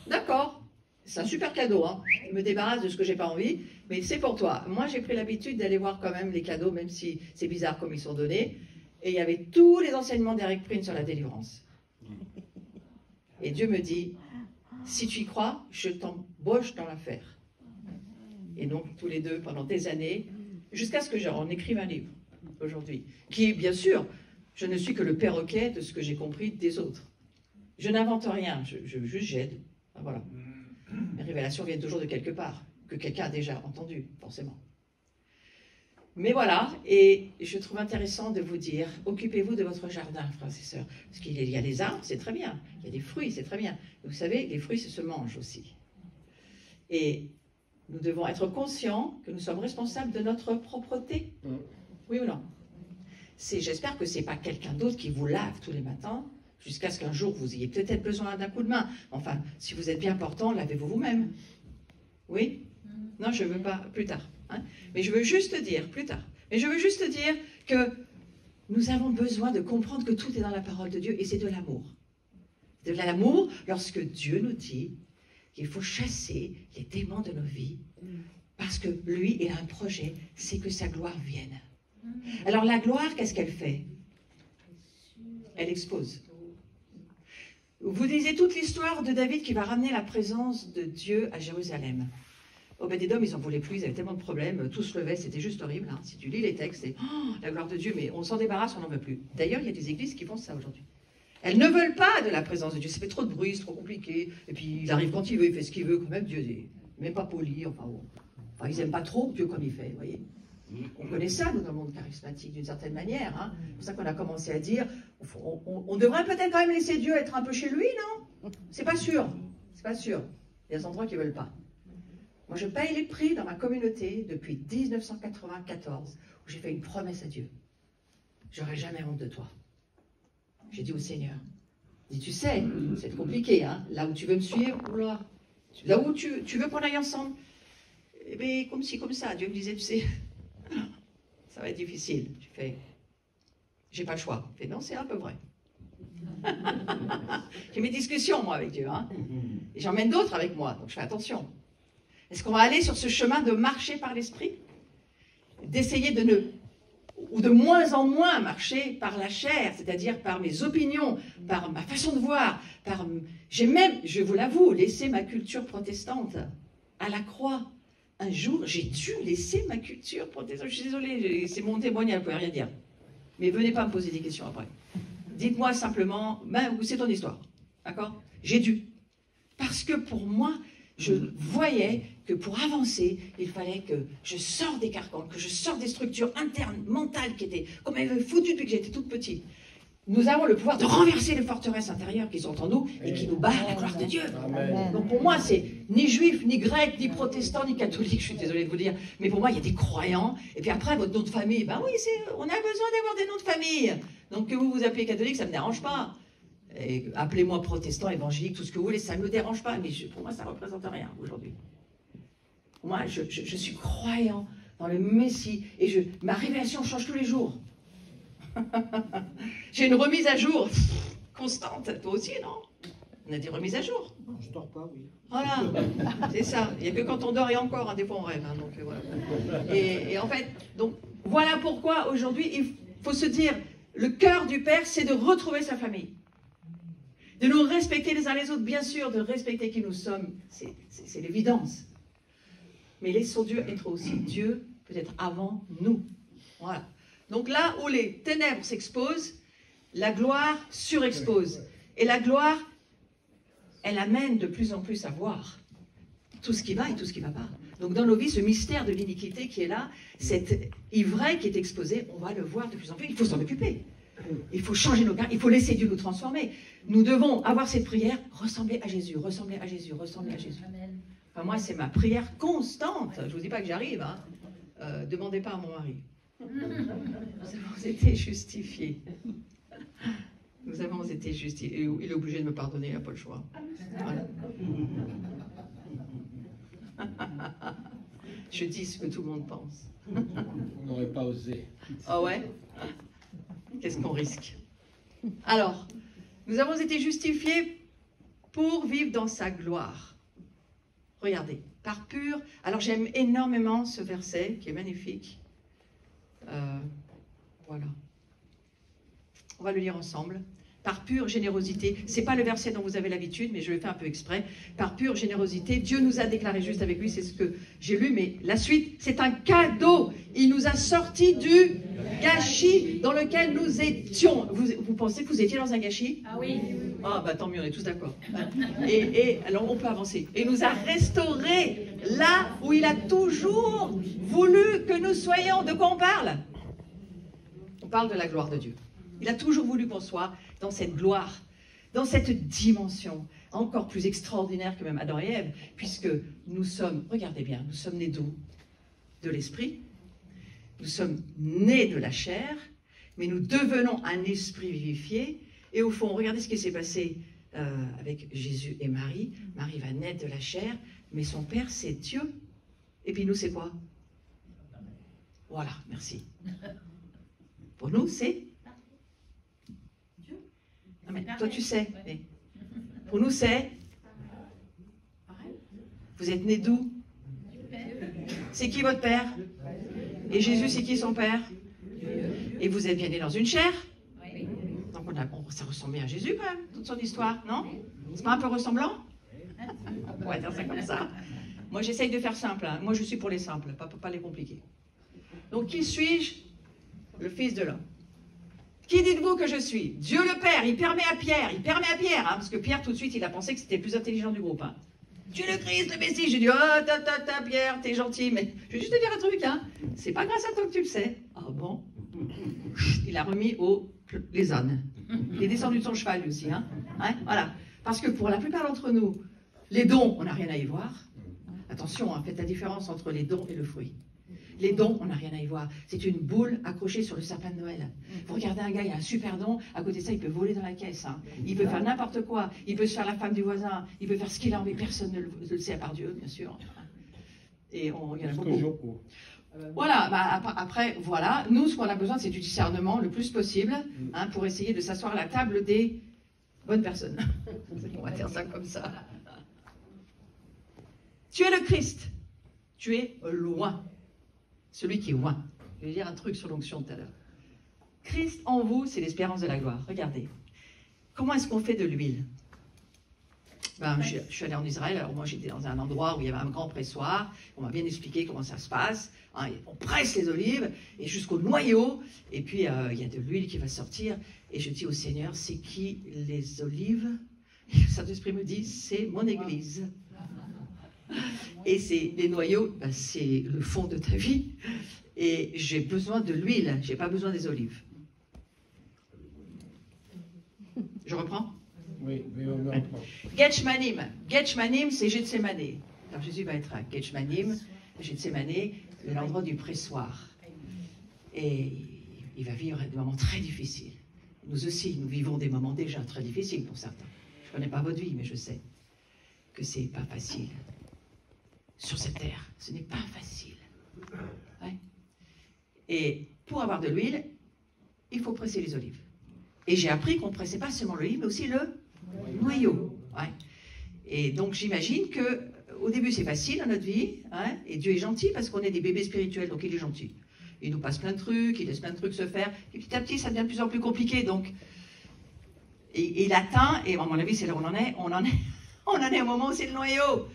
D'accord, c'est un super cadeau, je me débarrasse de ce que j'ai pas envie, mais c'est pour toi. Moi j'ai pris l'habitude d'aller voir quand même les cadeaux, même si c'est bizarre comme ils sont donnés, et il y avait tous les enseignements d'Eric Prince sur la délivrance. Et Dieu me dit, si tu y crois, je t'embauche dans l'affaire. Et donc, tous les deux, pendant des années, jusqu'à ce que j'en écrive un livre, aujourd'hui, qui, bien sûr, je ne suis que le perroquet de ce que j'ai compris des autres. Je n'invente rien, juste j'aide. Voilà. Les révélations viennent toujours de quelque part, que quelqu'un a déjà entendu, forcément. Mais voilà, et je trouve intéressant de vous dire, occupez-vous de votre jardin, frères et sœurs. Parce qu'il y a des arbres, c'est très bien. Il y a des fruits, c'est très bien. Et vous savez, les fruits, ça se mange aussi. Et nous devons être conscients que nous sommes responsables de notre propreté. Oui ou non? J'espère que ce n'est pas quelqu'un d'autre qui vous lave tous les matins, jusqu'à ce qu'un jour vous ayez peut-être besoin d'un coup de main. Enfin, si vous êtes bien portant, lavez-vous vous-même. Oui? Non, je ne veux pas, plus tard. Mais je veux juste dire, plus tard, mais je veux juste dire que nous avons besoin de comprendre que tout est dans la parole de Dieu et c'est de l'amour. De l'amour lorsque Dieu nous dit qu'il faut chasser les démons de nos vies parce que lui, il a un projet, c'est que sa gloire vienne. Alors la gloire, qu'est-ce qu'elle fait? Elle expose. Vous lisez toute l'histoire de David qui va ramener la présence de Dieu à Jérusalem. Obed-Édom, ils n'en voulaient plus, ils avaient tellement de problèmes, tout se levait, c'était juste horrible. Si tu lis les textes, c'est la gloire de Dieu, mais on s'en débarrasse, on n'en veut plus. D'ailleurs, il y a des églises qui font ça aujourd'hui. Elles ne veulent pas de la présence de Dieu, ça fait trop de bruit, c'est trop compliqué, et puis il arrive quand il veut, il fait ce qu'il veut, quand même Dieu n'est même pas poli, enfin ils n'aiment pas trop Dieu comme il fait, vous voyez. On connaît ça, nous, dans le monde charismatique, d'une certaine manière. C'est pour ça qu'on a commencé à dire, on devrait peut-être quand même laisser Dieu être un peu chez lui, non? C'est pas sûr, c'est pas sûr. Il y a des endroits qui ne veulent pas. Moi, je paye les prix dans ma communauté depuis 1994, où j'ai fait une promesse à Dieu. j'aurai jamais honte de toi. J'ai dit au Seigneur, il dit, tu sais, c'est compliqué, hein, là où tu veux me suivre, oula, là où tu veux qu'on aille ensemble, eh bien, comme ci, comme ça, Dieu me disait, tu sais, ça va être difficile. Tu fais, j'ai pas le choix. Tu fais, non, c'est un peu vrai. J'ai mes discussions, moi, avec Dieu, hein, et j'emmène d'autres avec moi, donc je fais attention. Est-ce qu'on va aller sur ce chemin de marcher par l'esprit? D'essayer ou de moins en moins marcher par la chair, c'est-à-dire par mes opinions, par ma façon de voir, j'ai même, je vous l'avoue, laissé ma culture protestante à la croix. Un jour, j'ai dû laisser ma culture protestante. Je suis désolée, c'est mon témoignage, vous ne pouvez rien dire. Mais venez pas me poser des questions après. Dites-moi simplement, c'est ton histoire, d'accord? J'ai dû. Parce que pour moi, je voyais que pour avancer, il fallait que je sorte des carcans, que je sorte des structures internes, mentales, qui étaient comme elles m'avaient foutu depuis que j'étais toute petite. Nous avons le pouvoir de renverser les forteresses intérieures qui sont en nous et qui nous battent la gloire de Dieu. Amen. Donc pour moi, c'est ni juif, ni grec, ni protestant, ni catholique, je suis désolée de vous dire. Mais pour moi, il y a des croyants. Et puis après, votre nom de famille, ben oui, on a besoin d'avoir des noms de famille. Donc que vous vous appelez catholique, ça ne me dérange pas. Appelez-moi protestant, évangélique, tout ce que vous voulez, ça ne me dérange pas. Mais pour moi, ça ne représente rien aujourd'hui. Moi, je suis croyant dans le Messie. Et ma révélation change tous les jours. J'ai une remise à jour constante. Toi aussi, non? On a des remises à jour. Non, je dors pas, oui. Voilà, c'est ça. Il n'y a que quand on dort et encore, hein, des fois on rêve. Hein, donc, voilà. Et en fait, donc, voilà pourquoi aujourd'hui, il faut se dire, le cœur du Père, c'est de retrouver sa famille. De nous respecter les uns les autres, bien sûr, de respecter qui nous sommes. C'est l'évidence. Mais laissons Dieu être aussi Dieu, peut-être avant nous. Voilà. Donc là où les ténèbres s'exposent, la gloire surexpose. Et la gloire, elle amène de plus en plus à voir tout ce qui va et tout ce qui ne va pas. Donc dans nos vies, ce mystère de l'iniquité qui est là, cette ivraie qui est exposée, on va le voir de plus en plus. Il faut s'en occuper. Il faut changer nos cœurs, il faut laisser Dieu nous transformer. Nous devons avoir cette prière, ressembler à Jésus, ressembler à Jésus, ressembler à Jésus. Enfin, moi, c'est ma prière constante. Je ne vous dis pas que j'arrive. Hein. Demandez pas à mon mari. Nous avons été justifiés. Nous avons été justifiés. Il est obligé de me pardonner, il n'a pas le choix. Voilà. Je dis ce que tout le monde pense. On n'aurait pas osé. Ah ouais? Qu'est-ce qu'on risque? Alors, nous avons été justifiés pour vivre dans sa gloire. Regardez, par pur... Alors j'aime énormément ce verset qui est magnifique. Voilà. On va le lire ensemble. Par pure générosité, c'est pas le verset dont vous avez l'habitude, mais je le fais un peu exprès. Par pure générosité, Dieu nous a déclaré juste avec lui, c'est ce que j'ai lu, mais la suite, c'est un cadeau. Il nous a sortis du gâchis dans lequel nous étions. Vous pensez que vous étiez dans un gâchis? Ah oui. Ah bah tant mieux, on est tous d'accord. Et alors on peut avancer. Et nous a restaurés là où il a toujours voulu que nous soyons. De quoi on parle? On parle de la gloire de Dieu. Il a toujours voulu qu'on soit dans cette gloire, dans cette dimension encore plus extraordinaire que même Adam et Ève, puisque nous sommes, regardez bien, nous sommes nés d'où? De l'esprit. Nous sommes nés de la chair, mais nous devenons un esprit vivifié. Et au fond, regardez ce qui s'est passé avec Jésus et Marie. Marie va naître de la chair, mais son père, c'est Dieu. Et puis nous, c'est quoi? Voilà, merci. Pour nous, c'est Dieu. Non, mais toi, tu sais. Mais pour nous, c'est... Vous êtes nés d'où? C'est qui votre père? Et Jésus, c'est qui son père? Et vous êtes bien nés dans une chair? Donc ça ressemblait à Jésus quand même, toute son histoire, non? C'est pas un peu ressemblant? On va dire ça comme ça. Moi, j'essaye de faire simple. Hein. Moi, je suis pour les simples, pas les compliqués. Donc, qui suis-je? Le Fils de l'homme. Qui dites-vous que je suis? Dieu le Père. Il permet à Pierre, hein, parce que Pierre, tout de suite, il a pensé que c'était le plus intelligent du groupe. Hein. Dieu le Christ, le Messie. J'ai dit, oh, Pierre, t'es gentil, mais je vais juste te dire un truc, hein. C'est pas grâce à toi que tu le sais. Ah bon? Il a remis les ânes. Il est descendu de son cheval, lui aussi, hein. Voilà. Parce que pour la plupart d'entre nous, les dons, on n'a rien à y voir. Attention, hein, faites la différence entre les dons et le fruit. Les dons, on n'a rien à y voir. C'est une boule accrochée sur le sapin de Noël. Vous regardez un gars, il a un super don. À côté de ça, il peut voler dans la caisse. Hein. Il peut faire n'importe quoi. Il peut se faire la femme du voisin. Il peut faire ce qu'il a envie. Personne ne le sait à part Dieu, bien sûr. Et il y en a beaucoup. Voilà, après, voilà. Nous, ce qu'on a besoin, c'est du discernement le plus possible hein, pour essayer de s'asseoir à la table des bonnes personnes. On va dire ça comme ça. Tu es le Christ. Tu es loin. Celui qui est loin. Je vais dire un truc sur l'onction tout à l'heure. Christ en vous, c'est l'espérance de la gloire. Regardez. Comment est-ce qu'on fait de l'huile? Je suis allée en Israël, alors moi j'étais dans un endroit où il y avait un grand pressoir. On m'a bien expliqué comment ça se passe. Hein, on presse les olives et jusqu'au noyau. Et puis il y a de l'huile qui va sortir. Et je dis au Seigneur, c'est qui les olives? Et le Saint-Esprit me dit, c'est mon église. Et c'est les noyaux, c'est le fond de ta vie. Et j'ai besoin de l'huile, j'ai pas besoin des olives. Je reprends? Oui, on reprend. Gethsemanim, c'est Gethsémané. Alors Jésus va être à Gethsemanim, Gethsémané, l'endroit du pressoir. Et il va vivre des moments très difficiles. Nous aussi, nous vivons des moments déjà très difficiles pour certains. Je ne connais pas votre vie, mais je sais que c'est pas facile. Sur cette terre, ce n'est pas facile. Ouais. Et pour avoir de l'huile, il faut presser les olives. Et j'ai appris qu'on ne pressait pas seulement l'olive, mais aussi le noyau. Ouais. Et donc j'imagine qu'au début c'est facile dans notre vie, hein, et Dieu est gentil parce qu'on est des bébés spirituels, donc il est gentil. Il nous passe plein de trucs, il laisse plein de trucs se faire, et petit à petit ça devient de plus en plus compliqué. Donc, et il atteint, et à mon avis c'est là où on en est au moment où c'est le noyau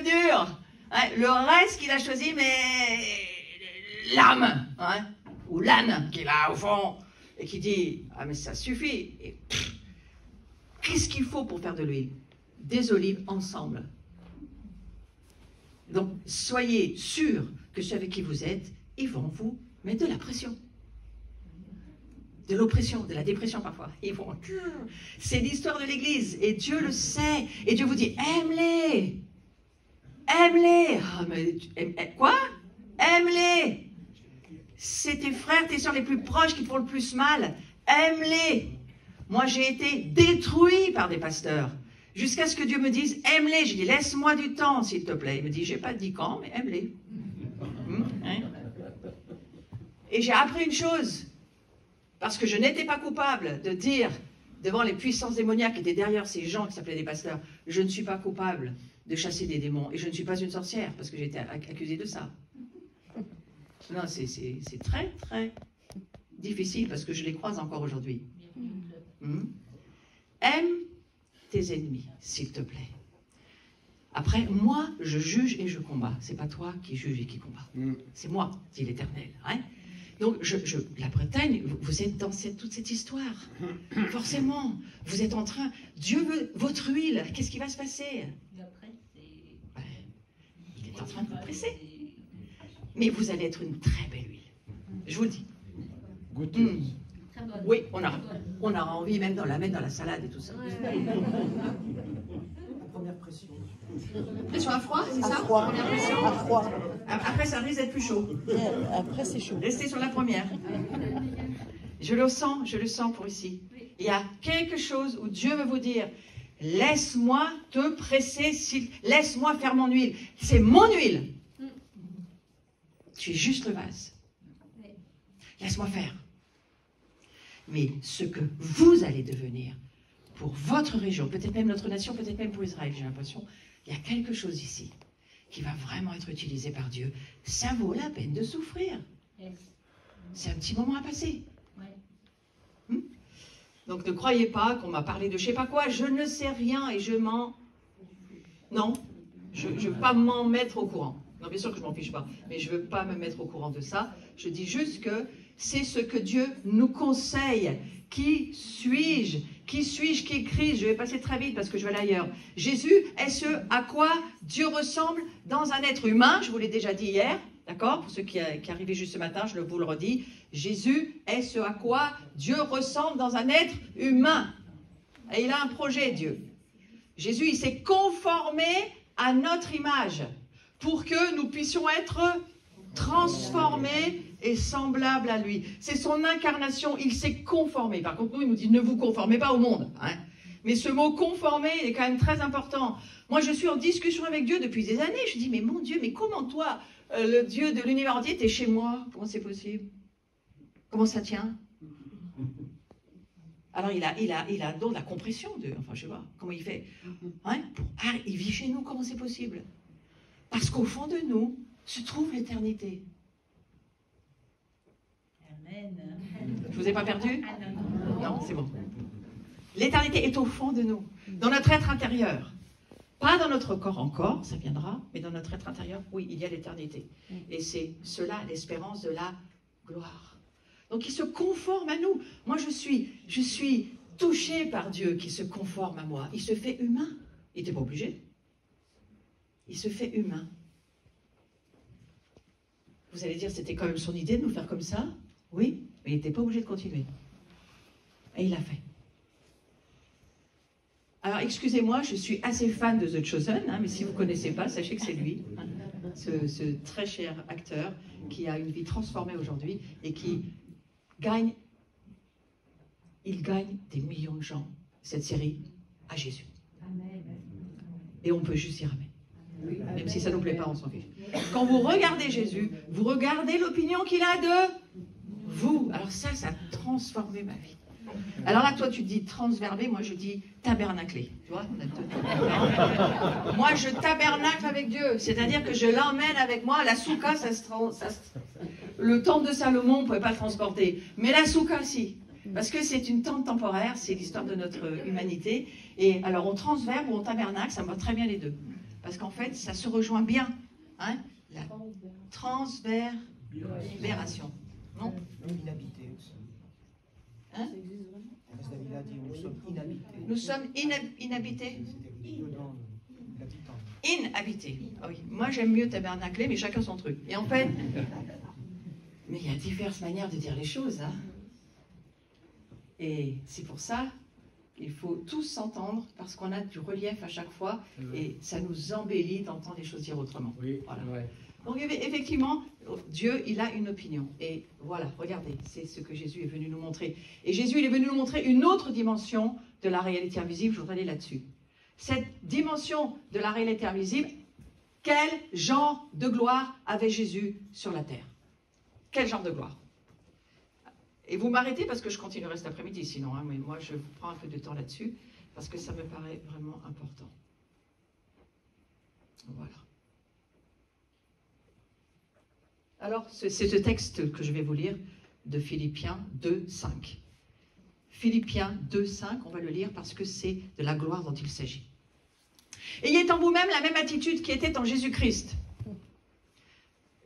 dur. Hein, le reste qu'il a choisi, mais l'âme, hein, ou l'âne qui est là au fond, et qui dit, ah mais ça suffit. Et qu'est-ce qu'il faut pour faire de l'huile? Des olives ensemble. Donc, soyez sûrs que ceux avec qui vous êtes, ils vont vous mettre de la pression. De l'oppression, de la dépression parfois. Ils vont... C'est l'histoire de l'Église, et Dieu le sait. Et Dieu vous dit, aime-les. Aime-les. Ah, mais quoi? Aime-les. C'est tes frères, tes soeurs les plus proches qui te font le plus mal. Aime-les. Moi, j'ai été détruit par des pasteurs. Jusqu'à ce que Dieu me dise, aime-les. J'ai dit, laisse-moi du temps, s'il te plaît. Il me dit, j'ai pas dit quand, mais aime-les. Hein? Et j'ai appris une chose. Parce que je n'étais pas coupable de dire, devant les puissances démoniaques qui étaient derrière ces gens qui s'appelaient des pasteurs, je ne suis pas coupable de chasser des démons. Et je ne suis pas une sorcière, parce que j'ai été accusée de ça. Non, c'est très, très difficile, parce que je les croise encore aujourd'hui. Aime tes ennemis, s'il te plaît. Après, moi, je juge et je combats. C'est pas toi qui juge et qui combat. C'est moi, dit l'Éternel. Hein? Donc, la Bretagne, vous êtes dans toute cette histoire. Forcément, vous êtes en train... Dieu veut votre huile. Qu'est-ce qui va se passer? Il est en train de vous presser. Mais vous allez être une très belle huile. Je vous le dis. Oui, on a envie même de la mettre dans la salade et tout ça. La première pression. Pression à froid, c'est ça? Froid. Première pression. À froid. Après, ça risque d'être plus chaud. Après, c'est chaud. Restez sur la première. Je le sens pour ici. Il y a quelque chose où Dieu veut vous dire, laisse-moi te presser, laisse-moi faire mon huile. C'est mon huile. Tu es juste le vase. Laisse-moi faire. Mais ce que vous allez devenir pour votre région, peut-être même notre nation, peut-être même pour Israël, j'ai l'impression, il y a quelque chose ici qui va vraiment être utilisé par Dieu. Ça vaut la peine de souffrir. C'est un petit moment à passer. Donc ne croyez pas qu'on m'a parlé de je ne sais pas quoi, je ne sais rien et je m'en... Non, je ne veux pas m'en mettre au courant. Non, bien sûr que je ne m'en fiche pas, mais je ne veux pas me mettre au courant de ça. Je dis juste que c'est ce que Dieu nous conseille. Qui suis-je? Qui suis-je? Qui est Christ? Je vais passer très vite parce que je vais aller ailleurs. Jésus est ce à quoi Dieu ressemble dans un être humain. Je vous l'ai déjà dit hier, d'accord? Pour ceux qui arrivaient juste ce matin, je vous le redis. Jésus est ce à quoi Dieu ressemble dans un être humain. Et il a un projet, Dieu. Jésus, il s'est conformé à notre image pour que nous puissions être transformés transformé et semblable à lui. C'est son incarnation, il s'est conformé. Par contre, nous, il nous dit, ne vous conformez pas au monde. Hein. Mais ce mot conformer est quand même très important. Moi, je suis en discussion avec Dieu depuis des années. Je dis, mais mon Dieu, mais comment toi, le Dieu de l'univers entier, t'es chez moi? Comment c'est possible? Comment ça tient? Alors, il a donc la compression de... Enfin, je sais pas, comment il fait. Hein? Il vit chez nous, comment c'est possible? Parce qu'au fond de nous se trouve l'éternité. Amen. Je vous ai pas perdu? Non, c'est bon. L'éternité est au fond de nous, dans notre être intérieur. Pas dans notre corps encore, ça viendra, mais dans notre être intérieur, oui, il y a l'éternité. Et c'est cela, l'espérance de la gloire. Donc il se conforme à nous. Moi, je suis touchée par Dieu qui se conforme à moi. Il se fait humain. Il n'était pas obligé. Il se fait humain. Vous allez dire, c'était quand même son idée de nous faire comme ça? Oui, mais il n'était pas obligé de continuer. Et il l'a fait. Alors, excusez-moi, je suis assez fan de The Chosen, hein, mais si vous ne connaissez pas, sachez que c'est lui, hein, ce très cher acteur qui a une vie transformée aujourd'hui et qui gagne des millions de gens, cette série, à Jésus. Et on peut juste dire Amen. Même si ça ne nous plaît pas, on s'en fiche. Quand vous regardez Jésus, vous regardez l'opinion qu'il a de vous. Alors ça a transformé ma vie. Alors là, toi, tu dis transverbé, moi je dis tabernaclé. Tu vois, moi, je tabernacle avec Dieu. C'est-à-dire que je l'emmène avec moi. La souka, le temple de Salomon, on ne pouvait pas le transporter. Mais la souka, si. Parce que c'est une tente temporaire, c'est l'histoire de notre humanité. Et alors, on transverbe ou on tabernacle, ça me va très bien les deux. Parce qu'en fait, ça se rejoint bien. Hein, la transverbération. Non? Inhabité aussi. Hein? Parce qu'il a dit, nous sommes inhabités. Nous sommes inhabités. Inhabités. Ah oui. Moi, j'aime mieux tabernacler, mais chacun son truc. Et en fait, mais il y a diverses manières de dire les choses. Hein? Et c'est pour ça qu'il faut tous s'entendre, parce qu'on a du relief à chaque fois, et ça nous embellit d'entendre les choses dire autrement. Oui, voilà. Ouais. Donc effectivement, Dieu, il a une opinion. Et voilà, regardez, c'est ce que Jésus est venu nous montrer. Et Jésus, il est venu nous montrer une autre dimension de la réalité invisible. Je voudrais aller là-dessus. Cette dimension de la réalité invisible, quel genre de gloire avait Jésus sur la terre? Quel genre de gloire? Et vous m'arrêtez parce que je continuerai cet après-midi sinon, hein, mais moi je vous prends un peu de temps là-dessus parce que ça me paraît vraiment important. Voilà. Alors, c'est ce texte que je vais vous lire de Philippiens 2, 5. Philippiens 2, 5, on va le lire parce que c'est de la gloire dont il s'agit. Ayez en vous-même la même attitude qui était en Jésus-Christ.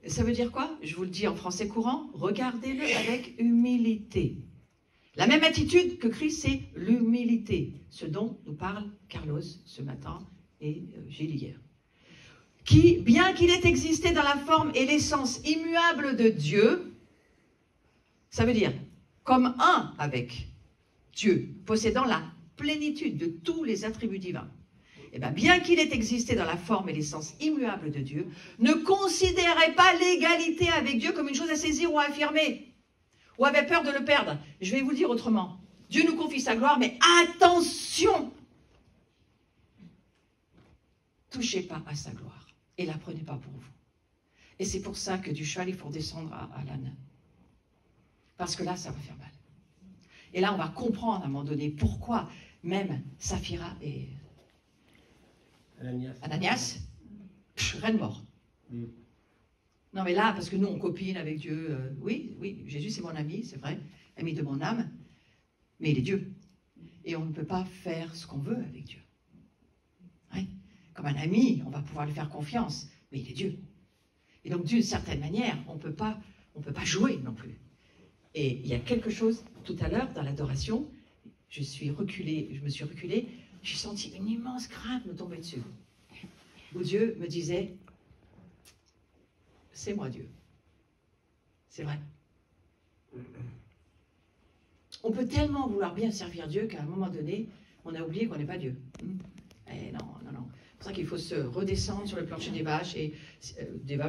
Ça veut dire quoi? Je vous le dis en français courant, regardez-le avec humilité. La même attitude que Christ, c'est l'humilité, ce dont nous parle Carlos ce matin et Gilles hier. Qui, bien qu'il ait existé dans la forme et l'essence immuable de Dieu, ça veut dire comme un avec Dieu, possédant la plénitude de tous les attributs divins. Eh bien qu'il ait existé dans la forme et l'essence immuable de Dieu, ne considérez pas l'égalité avec Dieu comme une chose à saisir ou à affirmer, ou avait peur de le perdre. Je vais vous le dire autrement. Dieu nous confie sa gloire, mais attention! Touchez pas à sa gloire. Et la prenez pas pour vous. Et c'est pour ça que du cheval, il faut descendre à l'âne. Parce que là, ça va faire mal. Et là, on va comprendre à un moment donné pourquoi même Saphira et Ananias, reine mort. Non mais là, parce que nous, on copine avec Dieu. Oui, Jésus c'est mon ami, c'est vrai, ami de mon âme, mais il est Dieu. Et on ne peut pas faire ce qu'on veut avec Dieu. Ouais. Comme un ami, on va pouvoir lui faire confiance, mais il est Dieu. Et donc, d'une certaine manière, on ne peut pas jouer non plus. Et il y a quelque chose, tout à l'heure, dans l'adoration, je me suis reculée, j'ai senti une immense crainte me tomber dessus. Où Dieu me disait, c'est moi Dieu. C'est vrai. On peut tellement vouloir bien servir Dieu qu'à un moment donné, on a oublié qu'on n'est pas Dieu. Eh non. C'est pour ça qu'il faut se redescendre sur le plancher des vaches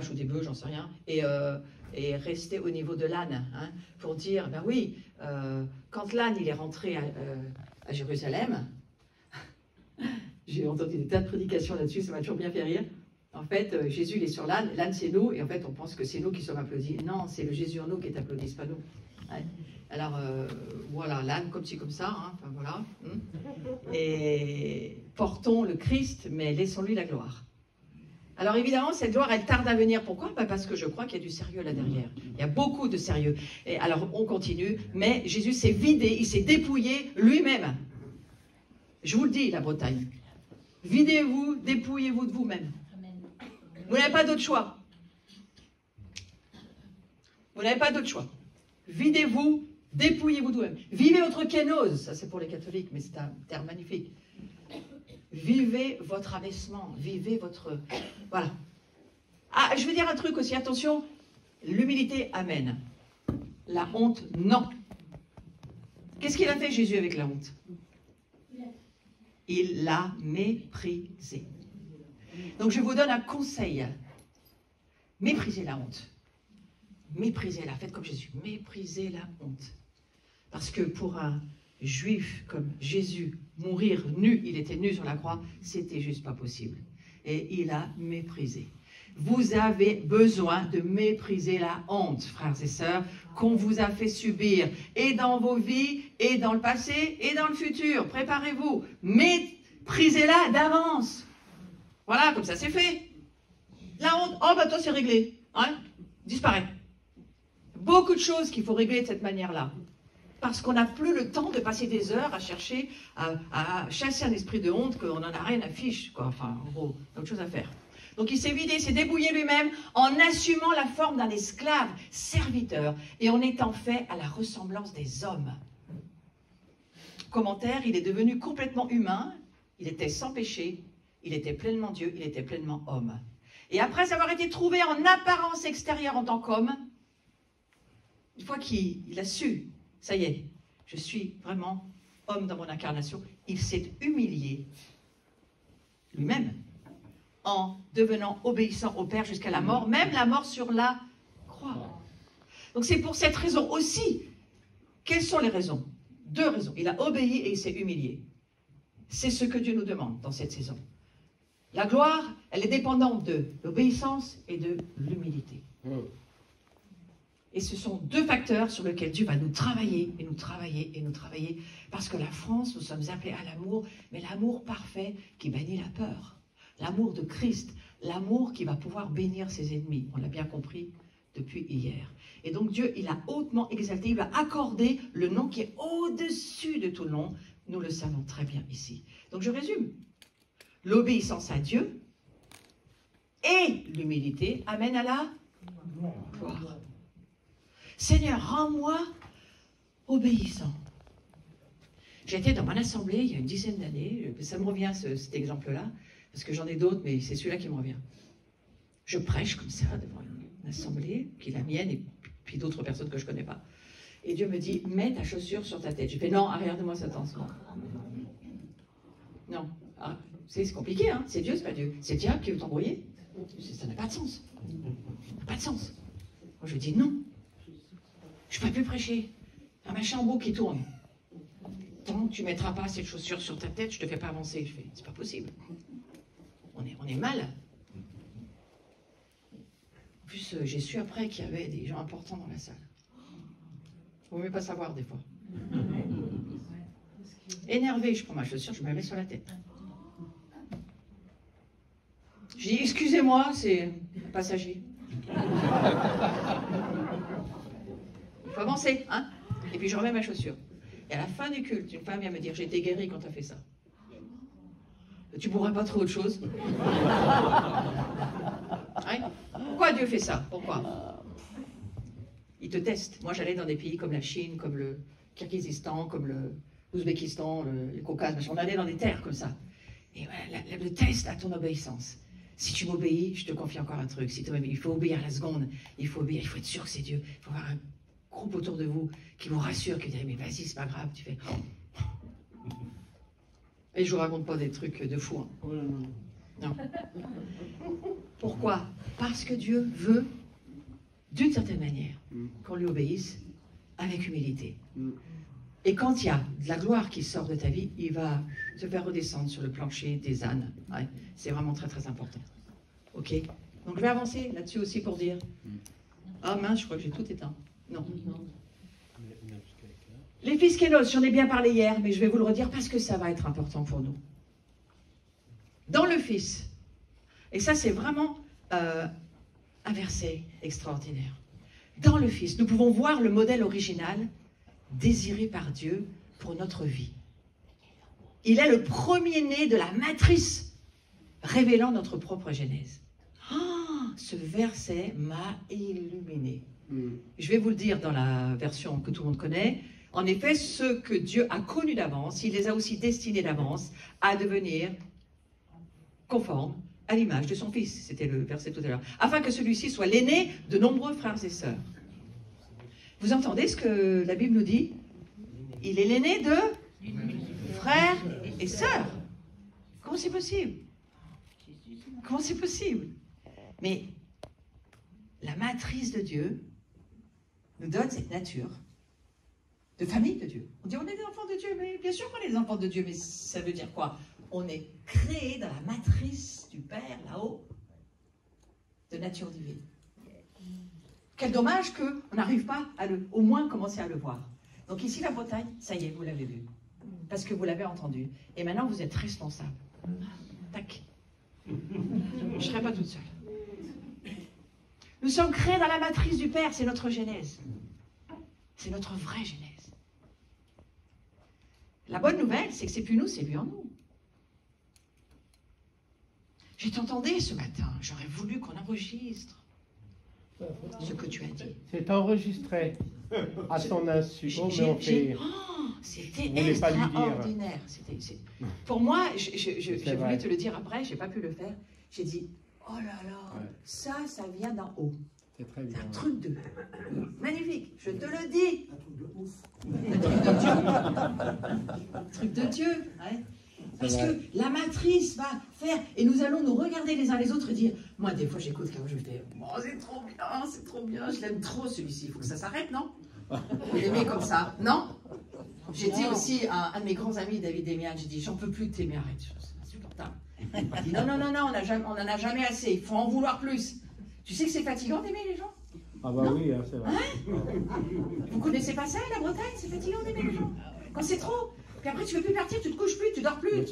ou des bœufs, j'en sais rien, et et rester au niveau de l'âne, hein, pour dire, ben oui, quand l'âne il est rentré à Jérusalem, j'ai entendu des tas de prédications là-dessus, ça m'a toujours bien fait rire. En fait, Jésus il est sur l'âne c'est nous, et en fait on pense que c'est nous qui sommes applaudis. Non, c'est le Jésus en nous qui est applaudi, c'est pas nous. Ouais. Alors voilà, l'âne comme ci comme ça, hein, enfin voilà. Et portons le Christ, mais laissons-lui la gloire. Alors évidemment, cette gloire, elle tarde à venir. Pourquoi? Parce que je crois qu'il y a du sérieux là derrière. Il y a beaucoup de sérieux. Et alors on continue, mais Jésus s'est vidé, il s'est dépouillé lui-même. Je vous le dis, la Bretagne. Videz-vous, dépouillez-vous de vous-même. Vous n'avez pas d'autre choix. Vous n'avez pas d'autre choix. Videz-vous, dépouillez-vous de vous-même. Vivez votre kénose. Ça, c'est pour les catholiques, mais c'est un terme magnifique. Vivez votre abaissement. Vivez votre... Voilà. Ah, je vais dire un truc aussi. Attention, l'humilité, amen. La honte, non. Qu'est-ce qu'il a fait, Jésus, avec la honte? Il l'a méprisé. Donc, je vous donne un conseil. Méprisez la honte. Méprisez-la. Faites comme Jésus. Méprisez la honte. Parce que pour un juif comme Jésus, mourir nu, il était nu sur la croix, c'était juste pas possible. Et il a méprisé. Vous avez besoin de mépriser la honte, frères et sœurs, qu'on vous a fait subir, et dans vos vies, et dans le passé, et dans le futur. Préparez-vous. Méprisez-la d'avance. Voilà, comme ça c'est fait. La honte, oh bah toi c'est réglé. Hein? Disparaît. Beaucoup de choses qu'il faut régler de cette manière-là. Parce qu'on n'a plus le temps de passer des heures à chercher, à chasser un esprit de honte qu'on n'en a rien à fiche, quoi. Enfin, en gros, il y a autre chose à faire. Donc il s'est vidé, il s'est débrouillé lui-même en assumant la forme d'un esclave, serviteur, et en étant fait à la ressemblance des hommes. Commentaire, il est devenu complètement humain, il était sans péché, il était pleinement Dieu, il était pleinement homme. Et après avoir été trouvé en apparence extérieure en tant qu'homme, une fois qu'il a su, ça y est, je suis vraiment homme dans mon incarnation, il s'est humilié lui-même en devenant obéissant au Père jusqu'à la mort, même la mort sur la croix. Donc c'est pour cette raison aussi. Quelles sont les raisons? Deux raisons. Il a obéi et il s'est humilié. C'est ce que Dieu nous demande dans cette saison. La gloire, elle est dépendante de l'obéissance et de l'humilité. Et ce sont deux facteurs sur lesquels Dieu va nous travailler, et nous travailler, et nous travailler. Parce que la France, nous sommes appelés à l'amour, mais l'amour parfait qui bannit la peur. L'amour de Christ, l'amour qui va pouvoir bénir ses ennemis. On l'a bien compris depuis hier. Et donc Dieu, il a hautement exalté, il va accorder le nom qui est au-dessus de tout le nom. Nous le savons très bien ici. Donc je résume. L'obéissance à Dieu et l'humilité amènent à la gloire. Seigneur, rends-moi obéissant. J'étais dans mon assemblée il y a une dizaine d'années. Ça me revient cet exemple-là, parce que j'en ai d'autres, mais c'est celui-là qui me revient. Je prêche comme ça devant une assemblée, qui est la mienne, et puis d'autres personnes que je ne connais pas. Et Dieu me dit, mets ta chaussure sur ta tête. Je fais, non, arrière-de-moi Satan. Non. Ah, c'est compliqué, hein. C'est Dieu, c'est pas Dieu. C'est le diable qui veut t'embrouiller. Ça n'a pas de sens. Ça n'a pas de sens. Moi, je dis non. Je ne peux plus prêcher. Un machin en beau qui tourne. Tant que tu ne mettras pas cette chaussure sur ta tête, je ne te fais pas avancer. Je fais, c'est pas possible. On est mal. En plus, j'ai su après qu'il y avait des gens importants dans la salle. Il ne faut même pas savoir des fois. Énervé, je prends ma chaussure, je me la mets sur la tête. Je dis, excusez-moi, c'est un passager. Il faut avancer, hein? Et puis je remets ma chaussure. Et à la fin du culte, une femme vient me dire, j'ai été guérie quand tu as fait ça. Tu ne pourrais pas trouver autre chose? Hein? Pourquoi Dieu fait ça? Pourquoi? Il te teste. Moi, j'allais dans des pays comme la Chine, comme le Kirghizistan, comme l'Ouzbékistan, le Caucase. On allait dans des terres comme ça. Et voilà, le test à ton obéissance. Si tu m'obéis, je te confie encore un truc. Si il faut obéir à la seconde. Il faut obéir, il faut être sûr que c'est Dieu. Il faut avoir un groupe autour de vous qui vous rassure, qui vous dit, mais vas-y, c'est pas grave. Tu fais... Et je vous raconte pas des trucs de fou. Hein. Non. Pourquoi? Parce que Dieu veut d'une certaine manière, qu'on lui obéisse avec humilité. Et quand il y a de la gloire qui sort de ta vie, il va te faire redescendre sur le plancher des ânes. Ouais, c'est vraiment très très important. Ok? Donc je vais avancer là-dessus aussi pour dire. Ah mince, je crois que j'ai tout éteint. Non. Les fils Kénos, j'en ai bien parlé hier, mais je vais vous le redire parce que ça va être important pour nous. Dans le Fils, et ça c'est vraiment un verset extraordinaire. Dans le Fils, nous pouvons voir le modèle original désiré par Dieu pour notre vie. Il est le premier-né de la matrice révélant notre propre genèse. Oh, ce verset m'a illuminé. Je vais vous le dire dans la version que tout le monde connaît. En effet, ceux que Dieu a connus d'avance, il les a aussi destinés d'avance à devenir conformes à l'image de son Fils. C'était le verset tout à l'heure. Afin que celui-ci soit l'aîné de nombreux frères et sœurs. Vous entendez ce que la Bible nous dit? Il est l'aîné de frères et sœurs. Comment c'est possible? Comment c'est possible? Mais la matrice de Dieu nous donne cette nature de famille de Dieu. On dit on est des enfants de Dieu, mais bien sûr qu'on est des enfants de Dieu, mais ça veut dire quoi? On est créé dans la matrice du Père, là-haut, de nature divine. Quel dommage qu'on n'arrive pas à au moins commencer à le voir. Donc ici, la Bretagne, ça y est, vous l'avez vu. Parce que vous l'avez entendu. Et maintenant, vous êtes responsable. Tac. Je ne serai pas toute seule. Nous sommes créés dans la matrice du Père, c'est notre genèse. C'est notre vraie genèse. La bonne nouvelle, c'est que c'est plus nous, c'est lui en nous. Je t'entendais ce matin, j'aurais voulu qu'on enregistre ce que tu as dit. C'est enregistré à son insu. Mais on fait... C'était extraordinaire. Pour moi, j'ai voulu te le dire après, je n'ai pas pu le faire. J'ai dit, oh là là, ça vient d'en haut. C'est très bien. Un truc de magnifique, je te le dis. Un truc de Dieu. Ouais. Parce que la matrice va faire, et nous allons nous regarder les uns les autres et dire, moi des fois j'écoute quand je fais, oh c'est trop bien, je l'aime trop celui-ci, il faut que ça s'arrête, non? Vous l'aimez comme ça, non? J'ai dit aussi à un de mes grands amis, David Demian, j'ai dit, j'en peux plus de t'aimer, arrête, c'est insupportable. Il dit, non, on n'en a jamais assez, il faut en vouloir plus. Tu sais que c'est fatigant d'aimer les gens? Ah bah non? Oui, hein, c'est vrai. Vous connaissez pas ça, la Bretagne? C'est fatigant d'aimer les gens. Quand c'est trop. Puis après, tu ne veux plus partir, tu te couches plus, tu dors plus.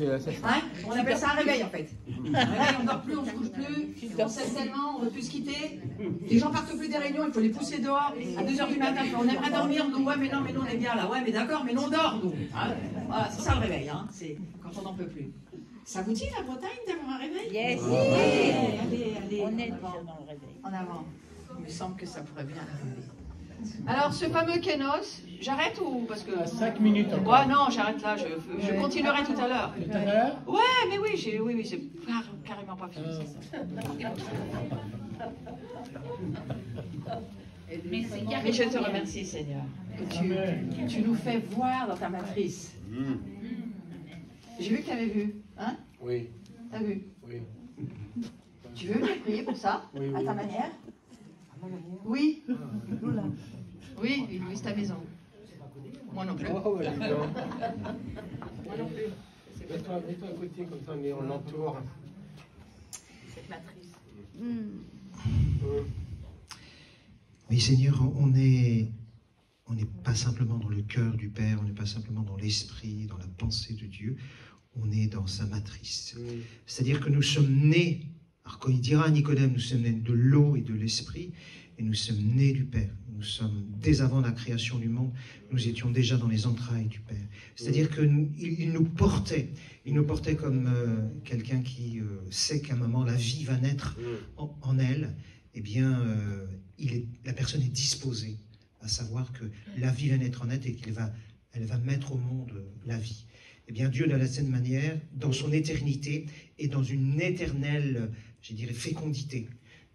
On appelle ça un réveil, en fait. Un réveil, on ne dort plus, on ne se couche plus, on s'aime tellement, on ne veut plus se quitter. Les gens partent plus des réunions, il faut les pousser dehors. À 2 h du matin, on aimerait dormir, nous, ouais, mais non, on est bien là. Ouais, mais d'accord, mais nous, on dort, nous. Voilà, c'est ça le réveil, c'est quand on n'en peut plus. Ça vous dit, la Bretagne, d'avoir un réveil? Yes. Allez, On est dans le réveil. En avant. Il me semble que ça pourrait bien arriver. Alors, ce fameux Kénos, j'arrête ou parce que... 5 minutes encore. Ouais, non, j'arrête là, je continuerai tout à l'heure. Tout à l'heure? Ouais, mais oui, c'est carrément pas fini. Mais je te remercie, Seigneur, que tu nous fais voir dans ta matrice. J'ai vu que tu avais vu, hein? Oui. T'as vu? Oui. Tu veux venir prier pour ça, oui, à ta manière? Oui. Oui, c'est ta maison. Moi non plus. Oh, ouais, Moi non plus. Mets-toi à côté, comme ça on l'entoure. Cette matrice. Mais Seigneur, on n'est pas simplement dans le cœur du Père, on n'est pas simplement dans l'esprit, dans la pensée de Dieu, on est dans sa matrice. C'est-à-dire que nous sommes nés, alors quand il dira à Nicodème, nous sommes nés de l'eau et de l'esprit, et nous sommes nés du Père. Nous sommes, dès avant la création du monde, nous étions déjà dans les entrailles du Père. C'est-à-dire qu'il nous portait. Il nous portait comme quelqu'un qui sait qu'à un moment, la vie va naître en elle. Eh bien, la personne est disposée à savoir que la vie va naître en elle et elle va mettre au monde la vie. Eh bien, Dieu, de la même manière, dans son éternité et dans une éternelle, je dirais, fécondité,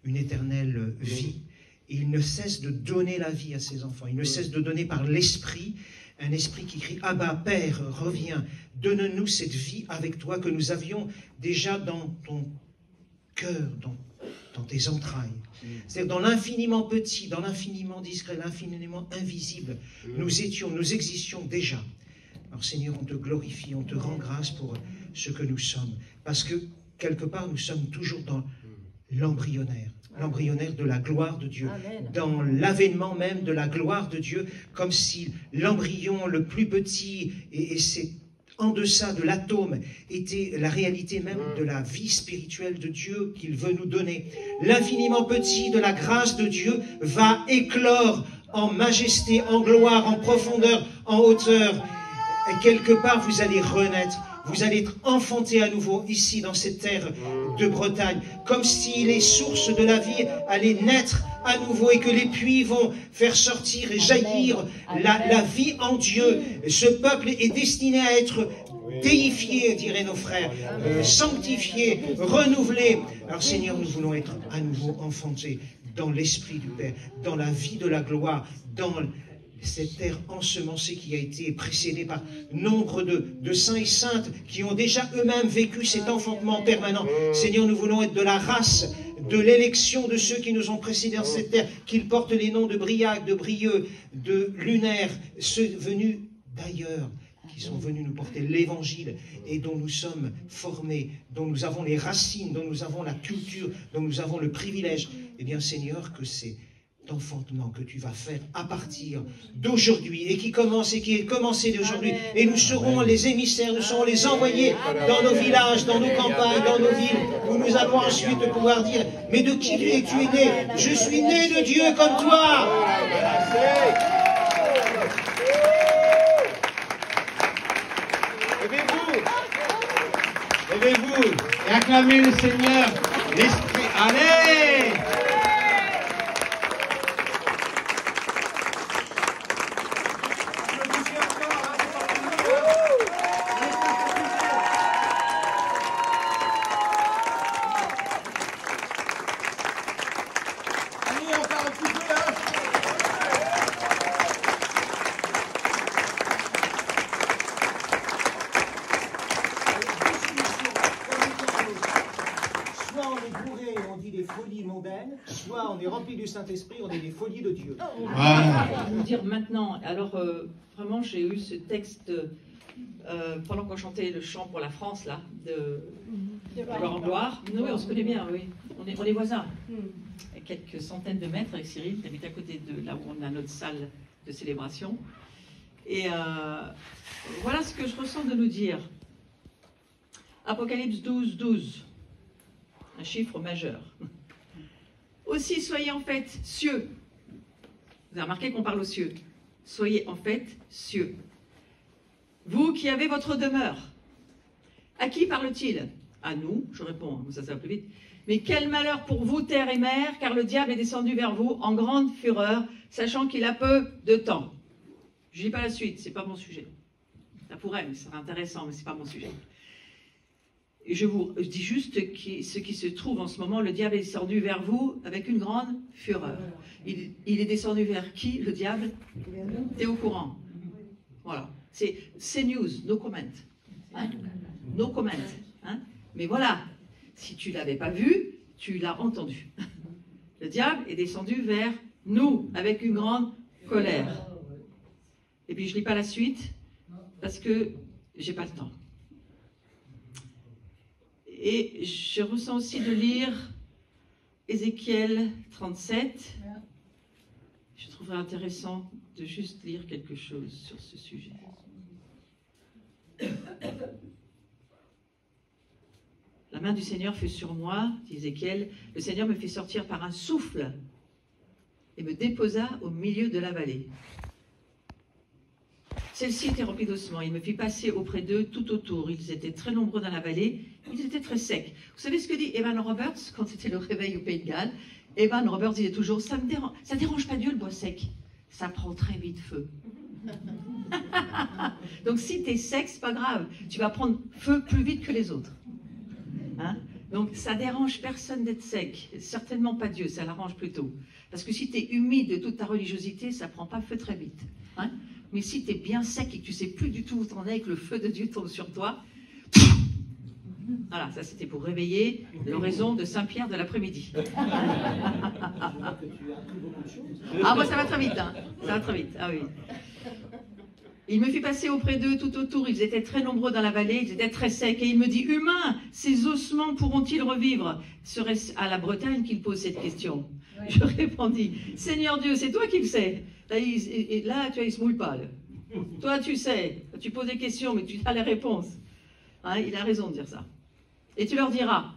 une éternelle vie, et il ne cesse de donner la vie à ses enfants. Il ne cesse de donner par l'esprit, un esprit qui crie « Abba, Père, reviens, donne-nous cette vie avec toi que nous avions déjà dans ton cœur, dans tes entrailles. C'est-à-dire dans l'infiniment petit, dans l'infiniment discret, l'infiniment invisible, nous existions déjà. Alors Seigneur, on te glorifie, on te rend grâce pour ce que nous sommes. Parce que, quelque part, nous sommes toujours dans l'embryonnaire de la gloire de Dieu, dans l'avènement même de la gloire de Dieu, comme si l'embryon le plus petit, et c'est en deçà de l'atome, était la réalité même de la vie spirituelle de Dieu qu'il veut nous donner. L'infiniment petit de la grâce de Dieu va éclore en majesté, en gloire, en profondeur, en hauteur. Et quelque part, vous allez renaître. Vous allez être enfanté à nouveau ici dans cette terre de Bretagne, comme si les sources de la vie allaient naître à nouveau et que les puits vont faire sortir et jaillir la vie en Dieu. Ce peuple est destiné à être déifié, diraient nos frères, sanctifié, renouvelé. Alors Seigneur, nous voulons être à nouveau enfantés dans l'Esprit du Père, dans la vie de la gloire, dans cette terre ensemencée qui a été précédée par nombre de saints et saintes qui ont déjà eux-mêmes vécu cet enfantement permanent. Seigneur, nous voulons être de la race, de l'élection de ceux qui nous ont précédés dans cette terre, qu'ils portent les noms de Briac, de Brieux, de Lunaire, ceux venus d'ailleurs, qui sont venus nous porter l'évangile et dont nous sommes formés, dont nous avons les racines, dont nous avons la culture, dont nous avons le privilège. Eh bien, Seigneur, que c'est d'enfantement que tu vas faire à partir d'aujourd'hui et qui commence et qui est commencé d'aujourd'hui. Et nous serons les émissaires, nous serons les envoyés dans nos villages, dans nos campagnes, dans nos villes, où nous allons ensuite pouvoir dire, mais de qui tu es né? Je suis né de Dieu comme toi. Levez-vous et acclamez le Seigneur, l'Esprit. Allez! Saint-Esprit, on est des folies de Dieu. Voilà. Je vais vous dire maintenant, alors vraiment j'ai eu ce texte pendant qu'on chantait le chant pour la France là, de Gloire en Gloire. Oui, on se connaît bien, oui. On est voisins. À quelques centaines de mètres avec Cyril, qui habite à côté de là où on a notre salle de célébration. Et voilà ce que je ressens de nous dire. Apocalypse 12, 12. Un chiffre majeur. Aussi, soyez en fait cieux. Vous avez remarqué qu'on parle aux cieux. Soyez en fait cieux. Vous qui avez votre demeure. À qui parle-t-il? À nous, je réponds, ça va plus vite. Mais quel malheur pour vous, terre et mer, car le diable est descendu vers vous en grande fureur, sachant qu'il a peu de temps. Je ne lis pas la suite, c'est pas mon sujet. Ça pourrait, mais ça serait intéressant, mais c'est pas mon sujet. Et je vous dis juste ce qui se trouve en ce moment, le diable est descendu vers vous avec une grande fureur. Il est descendu vers qui, le diable? T'es au courant? Voilà. C'est CNews, no comment. Hein? No comment. Hein? Mais voilà, si tu ne l'avais pas vu, tu l'as entendu. Le diable est descendu vers nous avec une grande colère. Et puis je ne lis pas la suite parce que j'ai pas le temps. Et je ressens aussi de lire Ézéchiel 37. Je trouverais intéressant de juste lire quelque chose sur ce sujet. La main du Seigneur fut sur moi, dit Ézéchiel. Le Seigneur me fit sortir par un souffle et me déposa au milieu de la vallée. Celle-ci était remplie d'ossements. Il me fit passer auprès d'eux tout autour. Ils étaient très nombreux dans la vallée. Ils étaient très secs. Vous savez ce que dit Evan Roberts quand c'était le réveil au Pays de Galles? Evan Roberts disait toujours, ça dérange pas Dieu le bois sec. Ça prend très vite feu. Donc si tu es sec, c'est pas grave. Tu vas prendre feu plus vite que les autres. Hein? Donc ça dérange personne d'être sec. Certainement pas Dieu, ça l'arrange plutôt. Parce que si tu es humide de toute ta religiosité, ça prend pas feu très vite. Hein? Mais si tu es bien sec et que tu sais plus du tout où t'en es et que le feu de Dieu tombe sur toi, Voilà, ça c'était pour réveiller l'oraison de Saint-Pierre de l'après-midi. Ah, moi ça va très vite, hein. Ça va très vite, ah oui. Il me fit passer auprès d'eux tout autour, ils étaient très nombreux dans la vallée, ils étaient très secs, et il me dit, humain, ces ossements pourront-ils revivre? Serait-ce à la Bretagne qu'il pose cette question? Ouais. Je répondis, Seigneur Dieu, c'est toi qui le sais. Là, tu vois, il se mouille pas. Là. Toi, tu sais, tu poses des questions, mais tu as les réponses. Hein, il a raison de dire ça. Et tu leur diras,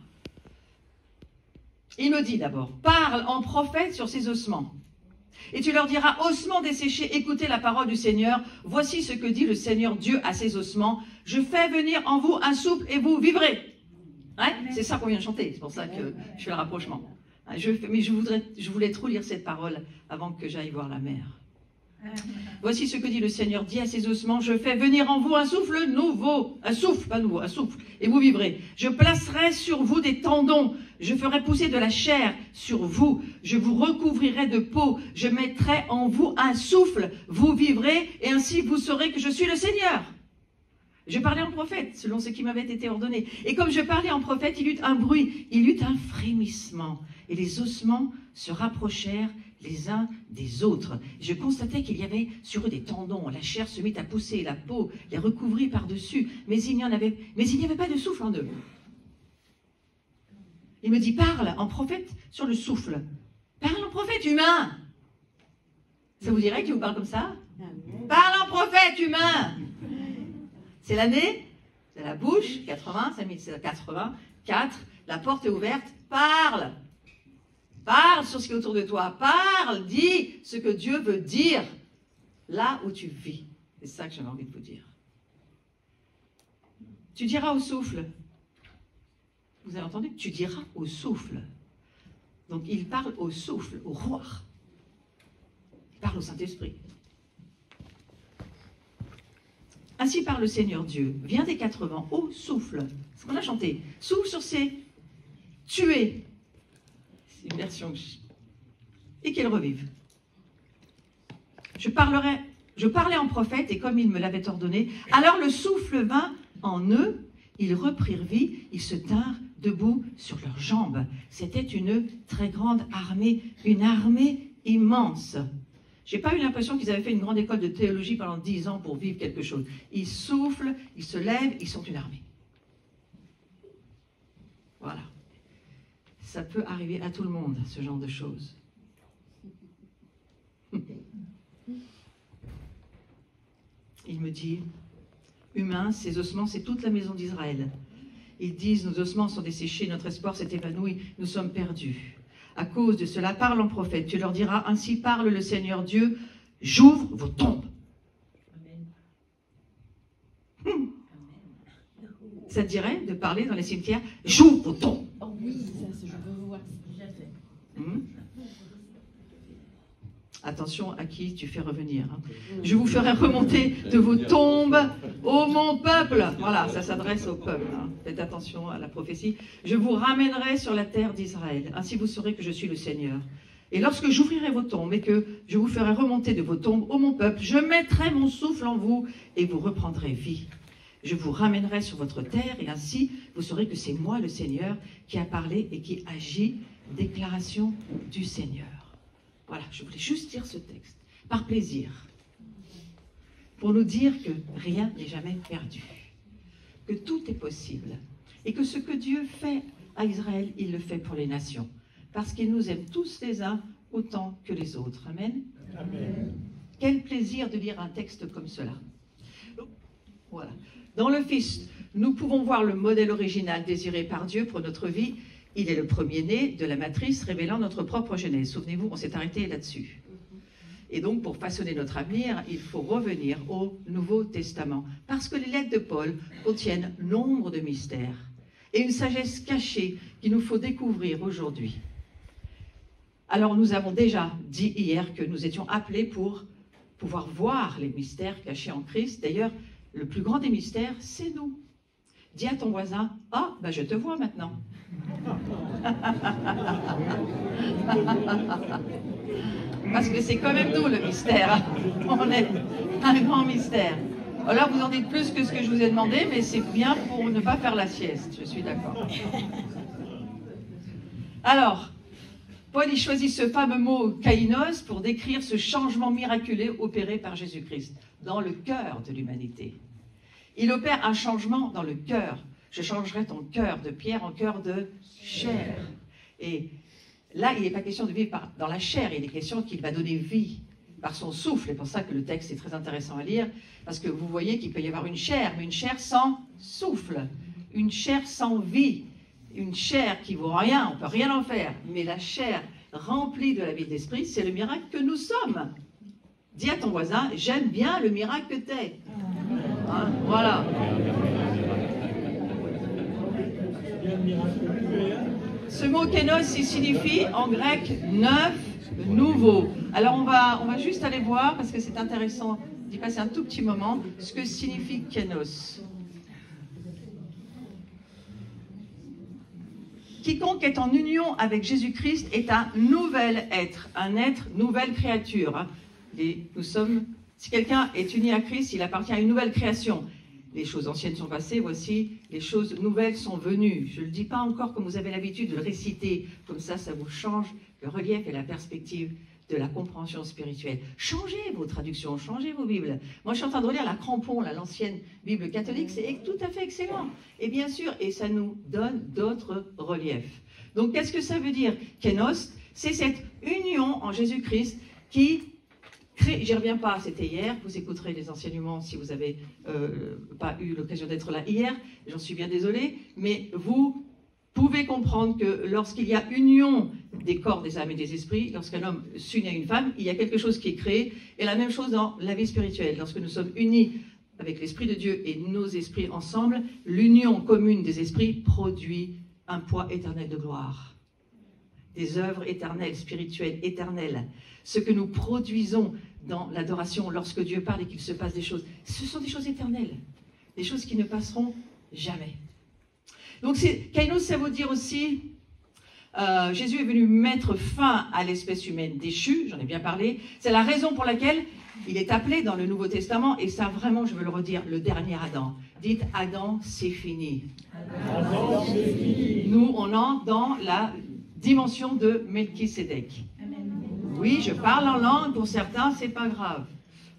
il me dit d'abord, parle en prophète sur ces ossements. Et tu leur diras, ossements desséchés, écoutez la parole du Seigneur. Voici ce que dit le Seigneur Dieu à ces ossements. Je fais venir en vous un souffle et vous vivrez. Hein? C'est ça qu'on vient de chanter. C'est pour ça que je fais le rapprochement. Mais je voulais trop lire cette parole avant que j'aille voir la mer. Voici ce que dit le Seigneur, dit à ces ossements, je fais venir en vous un souffle nouveau, un souffle, pas nouveau, un souffle, et vous vivrez. Je placerai sur vous des tendons, je ferai pousser de la chair sur vous, je vous recouvrirai de peau, je mettrai en vous un souffle, vous vivrez, et ainsi vous saurez que je suis le Seigneur. Je parlais en prophète, selon ce qui m'avait été ordonné. Et comme je parlais en prophète, il y eut un bruit, il y eut un frémissement, et les ossements se rapprochèrent les uns des autres. Je constatais qu'il y avait sur eux des tendons, la chair se mit à pousser, la peau les recouvrit par-dessus, mais il n'y avait pas de souffle en eux. Il me dit, parle en prophète sur le souffle. Parle en prophète humain. Ça vous dirait qu'il vous parle comme ça? Parle en prophète humain. C'est l'année, c'est la bouche, 80, c'est 80, 4, la porte est ouverte, parle. Parle sur ce qui est autour de toi. Parle, dis ce que Dieu veut dire là où tu vis. C'est ça que j'avais envie de vous dire. Tu diras au souffle. Vous avez entendu? Tu diras au souffle. Donc il parle au souffle, au roi. Il parle au Saint-Esprit. Ainsi parle le Seigneur Dieu. Viens des 4 vents, au souffle. C'est ce qu'on a chanté. Souffle sur ces tués. C'est une version et qu'ils revivent. Je parlais en prophète et comme il me l'avait ordonné, alors le souffle vint en eux, ils reprirent vie, ils se tinrent debout sur leurs jambes. C'était une très grande armée, une armée immense. J'ai pas eu l'impression qu'ils avaient fait une grande école de théologie pendant 10 ans pour vivre quelque chose. Ils soufflent, ils se lèvent, ils sont une armée. Voilà. Ça peut arriver à tout le monde, ce genre de choses. Il me dit, humain, ces ossements, c'est toute la maison d'Israël. Ils disent, nos ossements sont desséchés, notre espoir s'est évanoui, nous sommes perdus. À cause de cela, parle en prophète, tu leur diras, ainsi parle le Seigneur Dieu, j'ouvre vos tombes. Amen. Ça te dirait de parler dans les cimetières, j'ouvre vos tombes. Oh oui, ça, je veux voir. Attention à qui tu fais revenir. Hein. Je vous ferai remonter de vos tombes, ô mon peuple. Voilà, ça s'adresse au peuple. Hein. Faites attention à la prophétie. Je vous ramènerai sur la terre d'Israël. Ainsi vous saurez que je suis le Seigneur. Et lorsque j'ouvrirai vos tombes et que je vous ferai remonter de vos tombes, ô mon peuple, je mettrai mon souffle en vous et vous reprendrez vie. Je vous ramènerai sur votre terre et ainsi vous saurez que c'est moi le Seigneur qui a parlé et qui agit. Déclaration du Seigneur. Voilà, je voulais juste dire ce texte, par plaisir, pour nous dire que rien n'est jamais perdu, que tout est possible, et que ce que Dieu fait à Israël, il le fait pour les nations, parce qu'il nous aime tous les uns autant que les autres. Amen. Amen. Quel plaisir de lire un texte comme cela. Voilà. Dans le Fils, nous pouvons voir le modèle original désiré par Dieu pour notre vie. Il est le premier-né de la matrice révélant notre propre genèse. Souvenez-vous, on s'est arrêté là-dessus. Et donc, pour façonner notre avenir, il faut revenir au Nouveau Testament. Parce que les lettres de Paul contiennent nombre de mystères et une sagesse cachée qu'il nous faut découvrir aujourd'hui. Alors, nous avons déjà dit hier que nous étions appelés pour pouvoir voir les mystères cachés en Christ. D'ailleurs, le plus grand des mystères, c'est nous. Dis à ton voisin, « Ah, ben je te vois maintenant. » Parce que c'est quand même nous le mystère. On est un grand mystère. Alors vous en dites plus que ce que je vous ai demandé, mais c'est bien pour ne pas faire la sieste, je suis d'accord. Alors, Paul il choisit ce fameux mot kainos pour décrire ce changement miraculeux opéré par Jésus-Christ dans le cœur de l'humanité. Il opère un changement dans le cœur. Je changerai ton cœur de pierre en cœur de chair. Et là, il n'est pas question de vivre dans la chair, il est question qu'il va donner vie par son souffle. C'est pour ça que le texte est très intéressant à lire, parce que vous voyez qu'il peut y avoir une chair, mais une chair sans souffle, une chair sans vie, une chair qui ne vaut rien, on ne peut rien en faire. Mais la chair remplie de la vie d'esprit, c'est le miracle que nous sommes. Dis à ton voisin, j'aime bien le miracle que t'es. Hein, voilà. Ce mot kénos, il signifie en grec neuf, nouveau. Alors on va juste aller voir, parce que c'est intéressant d'y passer un tout petit moment, ce que signifie kénos. Quiconque est en union avec Jésus-Christ est un nouvel être, nouvelle créature. Hein. Si quelqu'un est uni à Christ, il appartient à une nouvelle création. Les choses anciennes sont passées, voici, les choses nouvelles sont venues. Je ne le dis pas encore comme vous avez l'habitude de le réciter, comme ça vous change le relief et la perspective de la compréhension spirituelle. Changez vos traductions, changez vos Bibles. Moi, je suis en train de relire la Crampon, l'ancienne Bible catholique, c'est tout à fait excellent. Et bien sûr, et ça nous donne d'autres reliefs. Donc, qu'est-ce que ça veut dire, kénos? C'est cette union en Jésus-Christ qui crée, j'y reviens pas, c'était hier, vous écouterez les enseignements si vous n'avez pas eu l'occasion d'être là hier, j'en suis bien désolée, mais vous pouvez comprendre que lorsqu'il y a union des corps, des âmes et des esprits, lorsqu'un homme s'unit à une femme, il y a quelque chose qui est créé. Et la même chose dans la vie spirituelle. Lorsque nous sommes unis avec l'Esprit de Dieu et nos esprits ensemble, l'union commune des esprits produit un poids éternel de gloire. Des œuvres éternelles, spirituelles, éternelles. Ce que nous produisons dans l'adoration, lorsque Dieu parle et qu'il se passe des choses, ce sont des choses éternelles. Des choses qui ne passeront jamais. Donc, kainos, ça veut dire aussi, Jésus est venu mettre fin à l'espèce humaine déchue, j'en ai bien parlé. C'est la raison pour laquelle il est appelé dans le Nouveau Testament, et ça vraiment, je veux le redire, le dernier Adam. Dites, Adam, c'est fini. Adam, c'est fini. Nous, on entre dans la dimension de Melchisédek. Oui, je parle en langue, pour certains, c'est pas grave.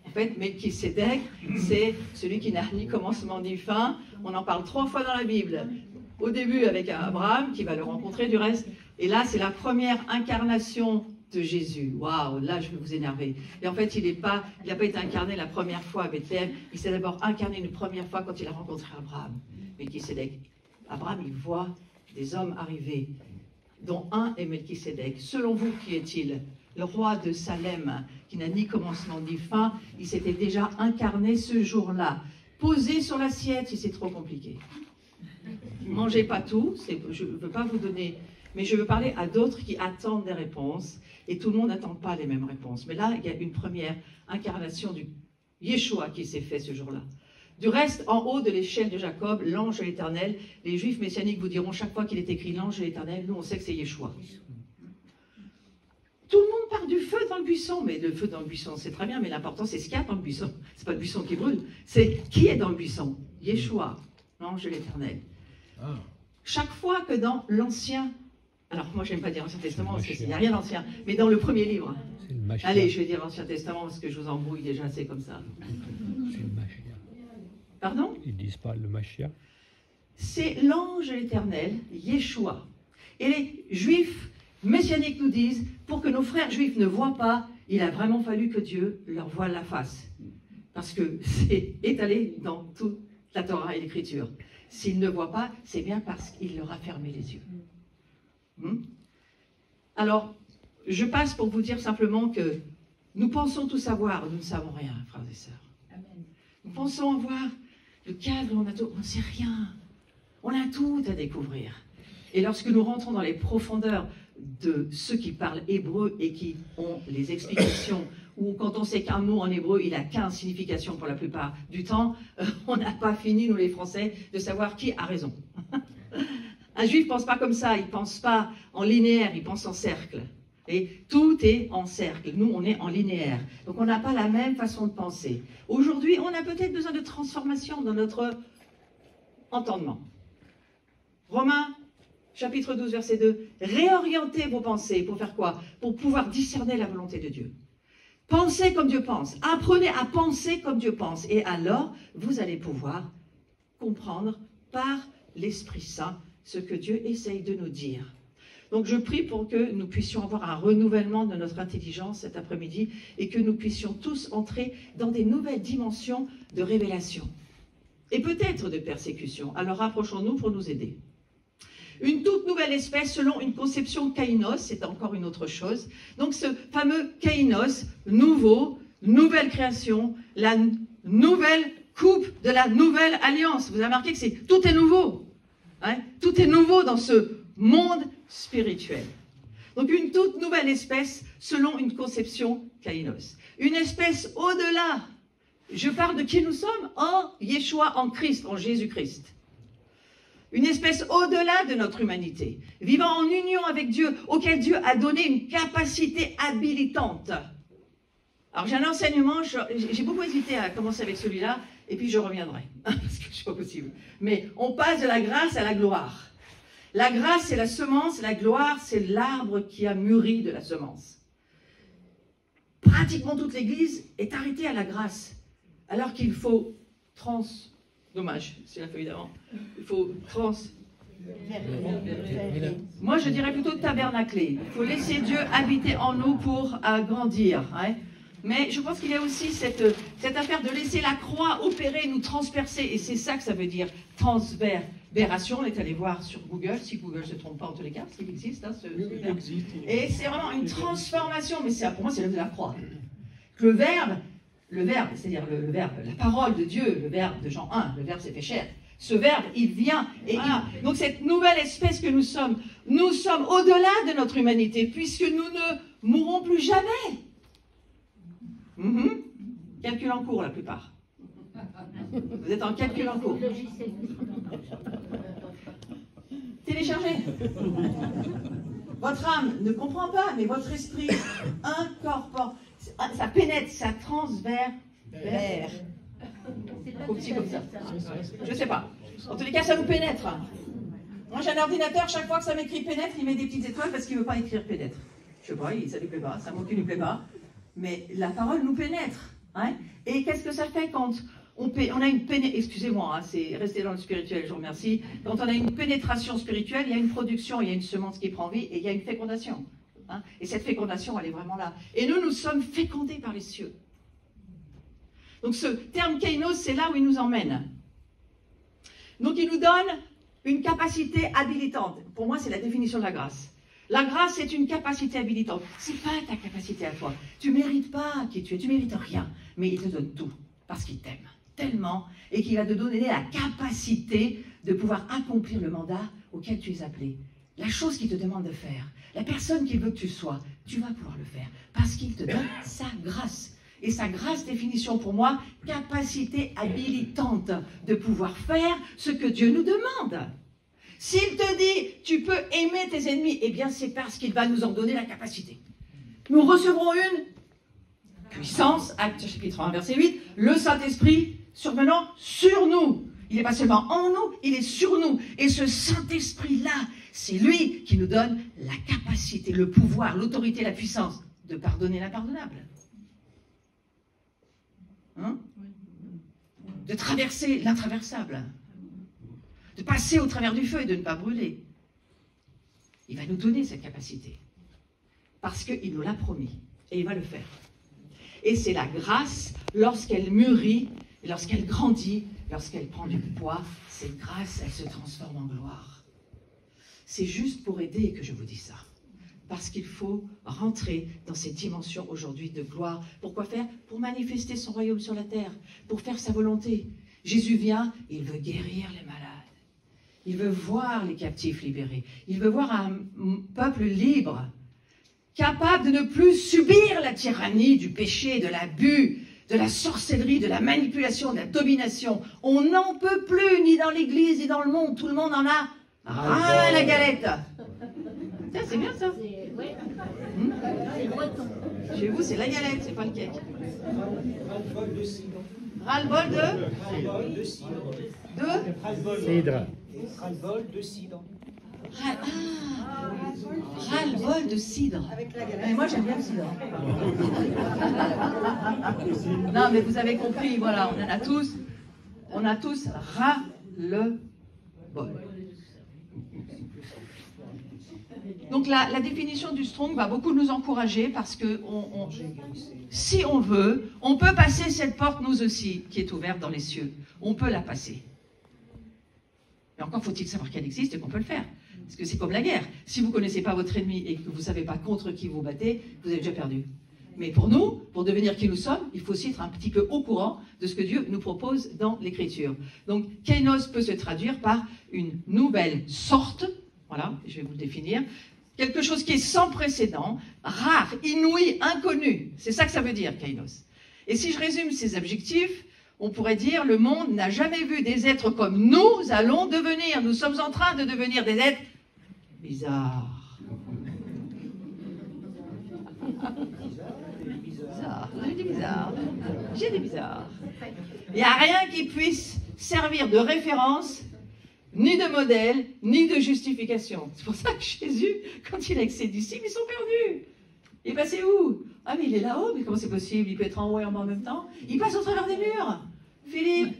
En fait, Melchisédek, c'est celui qui n'a ni commencement ni fin. On en parle 3 fois dans la Bible. Au début avec Abraham, qui va le rencontrer du reste. Et là, c'est la première incarnation de Jésus. Waouh, là, je vais vous énerver. Et en fait, il n'a pas été incarné la première fois à Bethléem. Il s'est d'abord incarné une première fois quand il a rencontré Abraham. Melchisédek. Abraham, il voit des hommes arriver, dont un est Melchisédek. Selon vous, qui est-il? Le roi de Salem, qui n'a ni commencement ni fin, il s'était déjà incarné ce jour-là. Posé sur l'assiette, si c'est trop compliqué. Mangez pas tout, je ne veux pas vous donner, mais je veux parler à d'autres qui attendent des réponses, et tout le monde n'attend pas les mêmes réponses. Mais là, il y a une première incarnation du Yeshua qui s'est fait ce jour-là. Du reste, en haut de l'échelle de Jacob, l'ange de l'Éternel, les Juifs messianiques vous diront chaque fois qu'il est écrit l'ange de l'Éternel, nous on sait que c'est Yeshua. Tout le monde parle du feu dans le buisson, mais le feu dans le buisson, c'est très bien, mais l'important, c'est ce qu'il y a dans le buisson. C'est pas le buisson qui brûle, c'est qui est dans le buisson. Yeshua, l'ange de l'Éternel. Ah. Chaque fois que dans l'Ancien, alors moi, je n'aime pas dire l'Ancien Testament, parce qu'il n'y a rien d'Ancien, mais dans le premier livre. Allez, je vais dire l'Ancien Testament, parce que je vous embrouille déjà assez comme ça. C'est le Mashiach. Pardon? Ils disent pas le Mashiach. C'est l'ange de l'Éternel, Yeshua. Et les Juifs messianiques nous disent, pour que nos frères juifs ne voient pas, il a vraiment fallu que Dieu leur voile la face. Parce que c'est étalé dans toute la Torah et l'Écriture. S'ils ne voient pas, c'est bien parce qu'il leur a fermé les yeux. Alors, je passe pour vous dire simplement que nous pensons tout savoir, nous ne savons rien, frères et sœurs. Amen. Nous pensons avoir le cadre, on ne sait rien. On a tout à découvrir. Et lorsque nous rentrons dans les profondeurs de ceux qui parlent hébreu et qui ont les explications, ou quand on sait qu'un mot en hébreu, il a 15 significations pour la plupart du temps, on n'a pas fini, nous les Français, de savoir qui a raison. Un juif ne pense pas comme ça, il ne pense pas en linéaire, il pense en cercle. Et tout est en cercle. Nous, on est en linéaire. Donc, on n'a pas la même façon de penser. Aujourd'hui, on a peut-être besoin de transformation dans notre entendement. Romains, chapitre 12, verset 2. Réorientez vos pensées pour faire quoi? Pour pouvoir discerner la volonté de Dieu. Pensez comme Dieu pense. Apprenez à penser comme Dieu pense. Et alors, vous allez pouvoir comprendre par l'Esprit Saint ce que Dieu essaye de nous dire. Donc je prie pour que nous puissions avoir un renouvellement de notre intelligence cet après-midi et que nous puissions tous entrer dans des nouvelles dimensions de révélation et peut-être de persécution. Alors rapprochons-nous pour nous aider. Une toute nouvelle espèce selon une conception kainos, c'est encore une autre chose. Donc ce fameux kainos, nouveau, nouvelle création, la nouvelle coupe de la nouvelle alliance. Vous avez remarqué que tout est nouveau. Hein? Tout est nouveau dans ce monde spirituel. Donc une toute nouvelle espèce selon une conception kainos. Une espèce au-delà. Je parle de qui nous sommes en Yeshua, en Christ, en Jésus-Christ. Une espèce au-delà de notre humanité, vivant en union avec Dieu, auquel Dieu a donné une capacité habilitante. Alors j'ai un enseignement, j'ai beaucoup hésité à commencer avec celui-là, et puis je reviendrai, parce que je ne suis pas possible. Mais on passe de la grâce à la gloire. La grâce, c'est la semence, la gloire, c'est l'arbre qui a mûri de la semence. Pratiquement toute l'Église est arrêtée à la grâce, alors qu'il faut dommage, c'est la feuille d'avant. Il faut Moi, je dirais plutôt tabernacler. Il faut laisser Dieu habiter en nous pour grandir. Hein. Mais je pense qu'il y a aussi cette affaire de laisser la croix opérer, nous transpercer. Et c'est ça que ça veut dire, transverbération. On est allé voir sur Google, si Google ne se trompe pas en tous les cas, parce qu'il existe. Hein, et c'est vraiment une transformation. Mais pour moi, c'est l'œuvre de la croix. Le verbe, c'est-à-dire le verbe, la parole de Dieu, le verbe de Jean 1, le verbe s'est fait chair. Ce verbe, il vient. Donc cette nouvelle espèce que nous sommes au-delà de notre humanité, puisque nous ne mourrons plus jamais. Calcul en cours, la plupart. Vous êtes en calcul en cours. Téléchargez. Votre âme ne comprend pas, mais votre esprit incorpore. Ça pénètre, ça transverbère. Petit comme ça. Je ne sais pas. En tous les cas, ça vous pénètre. Moi, j'ai un ordinateur, chaque fois que ça m'écrit pénètre, il met des petites étoiles parce qu'il ne veut pas écrire pénètre. Je ne sais pas, ça ne lui plaît pas, ça ne lui plaît pas. Mais la parole nous pénètre. Hein. Et qu'est-ce que ça fait quand on a une pénétration, excusez-moi, hein, c'est rester dans le spirituel, je vous remercie. Quand on a une pénétration spirituelle, il y a une production, il y a une semence qui prend vie et il y a une fécondation. Hein. Et cette fécondation, elle est vraiment là. Et nous sommes fécondés par les cieux. Donc ce terme kainos, c'est là où il nous emmène. Donc il nous donne une capacité habilitante. Pour moi, c'est la définition de la grâce. La grâce, c'est une capacité habilitante. Ce n'est pas ta capacité à toi. Tu ne mérites pas qui tu es, tu ne mérites rien. Mais il te donne tout, parce qu'il t'aime tellement, et qu'il va te donner la capacité de pouvoir accomplir le mandat auquel tu es appelé. La chose qu'il te demande de faire, la personne qu'il veut que tu sois, tu vas pouvoir le faire, parce qu'il te donne sa grâce. Et sa grâce, définition pour moi, capacité habilitante de pouvoir faire ce que Dieu nous demande. S'il te dit, tu peux aimer tes ennemis, eh bien c'est parce qu'il va nous en donner la capacité. Nous recevrons une puissance, Actes chapitre 1, verset 8, le Saint-Esprit survenant sur nous. Il n'est pas seulement en nous, il est sur nous. Et ce Saint-Esprit-là, c'est lui qui nous donne la capacité, le pouvoir, l'autorité, la puissance de pardonner l'impardonnable. Hein? De traverser l'intraversable, de passer au travers du feu et de ne pas brûler. Il va nous donner cette capacité, parce qu'il nous l'a promis, et il va le faire. Et c'est la grâce, lorsqu'elle mûrit, lorsqu'elle grandit, lorsqu'elle prend du poids, cette grâce, elle se transforme en gloire. C'est juste pour aider que je vous dis ça. Parce qu'il faut rentrer dans cette dimension aujourd'hui de gloire. Pourquoi faire? Pour manifester son royaume sur la terre, pour faire sa volonté. Jésus vient, il veut guérir les malades. Il veut voir les captifs libérés. Il veut voir un peuple libre, capable de ne plus subir la tyrannie du péché, de l'abus, de la sorcellerie, de la manipulation, de la domination. On n'en peut plus, ni dans l'Église, ni dans le monde. Tout le monde en a ras la galette. C'est bien ça. Chez vous, c'est la galette, c'est pas le cake. Ras-le-bol de cidre. Ras-le-bol de Ras-le-bol de cidre. De Cidre. Ras-le-bol de cidre. Ras-le-bol de cidre. Mais moi, j'aime bien le cidre. Non, mais vous avez compris, voilà, on en a tous. On a tous ras-le-bol. Donc la définition du Strong va beaucoup nous encourager parce que si on veut, on peut passer cette porte nous aussi qui est ouverte dans les cieux. On peut la passer. Mais encore faut-il savoir qu'elle existe et qu'on peut le faire. Parce que c'est comme la guerre. Si vous ne connaissez pas votre ennemi et que vous ne savez pas contre qui vous battez, vous avez déjà perdu. Mais pour nous, pour devenir qui nous sommes, il faut aussi être un petit peu au courant de ce que Dieu nous propose dans l'Écriture. Donc, kainos peut se traduire par une nouvelle sorte, voilà, je vais vous le définir, quelque chose qui est sans précédent, rare, inouï, inconnu. C'est ça que ça veut dire, kainos. Et si je résume ces objectifs, on pourrait dire, le monde n'a jamais vu des êtres comme nous allons devenir. Nous sommes en train de devenir des êtres bizarres. Bizarre. J'ai dit bizarre. J'ai dit bizarre. Il n'y a rien qui puisse servir de référence, ni de modèle, ni de justification. C'est pour ça que Jésus, quand il est avec ses disciples, ils sont perdus. Il est passé où? Ah, mais il est là-haut, mais comment c'est possible? Il peut être en haut et en bas en même temps. Il passe au travers des murs. Philippe,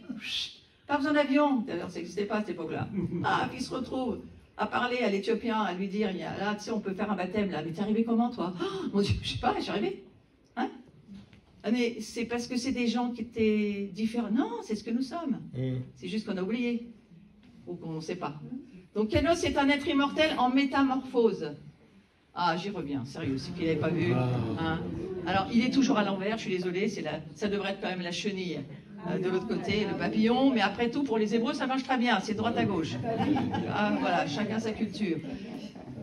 pas besoin d'avion. D'ailleurs, ça n'existait pas à cette époque-là. Ah, puis il se retrouve à parler à l'Éthiopien, à lui dire, là, tu sais, on peut faire un baptême, là. Mais t'es arrivé comment, toi? Oh, mon Dieu, je sais pas, je suis arrivé. Hein? Ah, mais c'est parce que c'est des gens qui étaient différents. Non, c'est ce que nous sommes. C'est juste qu'on a oublié. Ou qu'on ne sait pas. Donc, Kainos est un être immortel en métamorphose. Ah, j'y reviens, sérieux, c'est qu'il n'avait pas vu. Hein. Alors, il est toujours à l'envers, je suis désolée, ça devrait être quand même la chenille de l'autre côté, le papillon, mais après tout, pour les Hébreux, ça marche très bien, c'est de droite à gauche. Ah, voilà, chacun sa culture.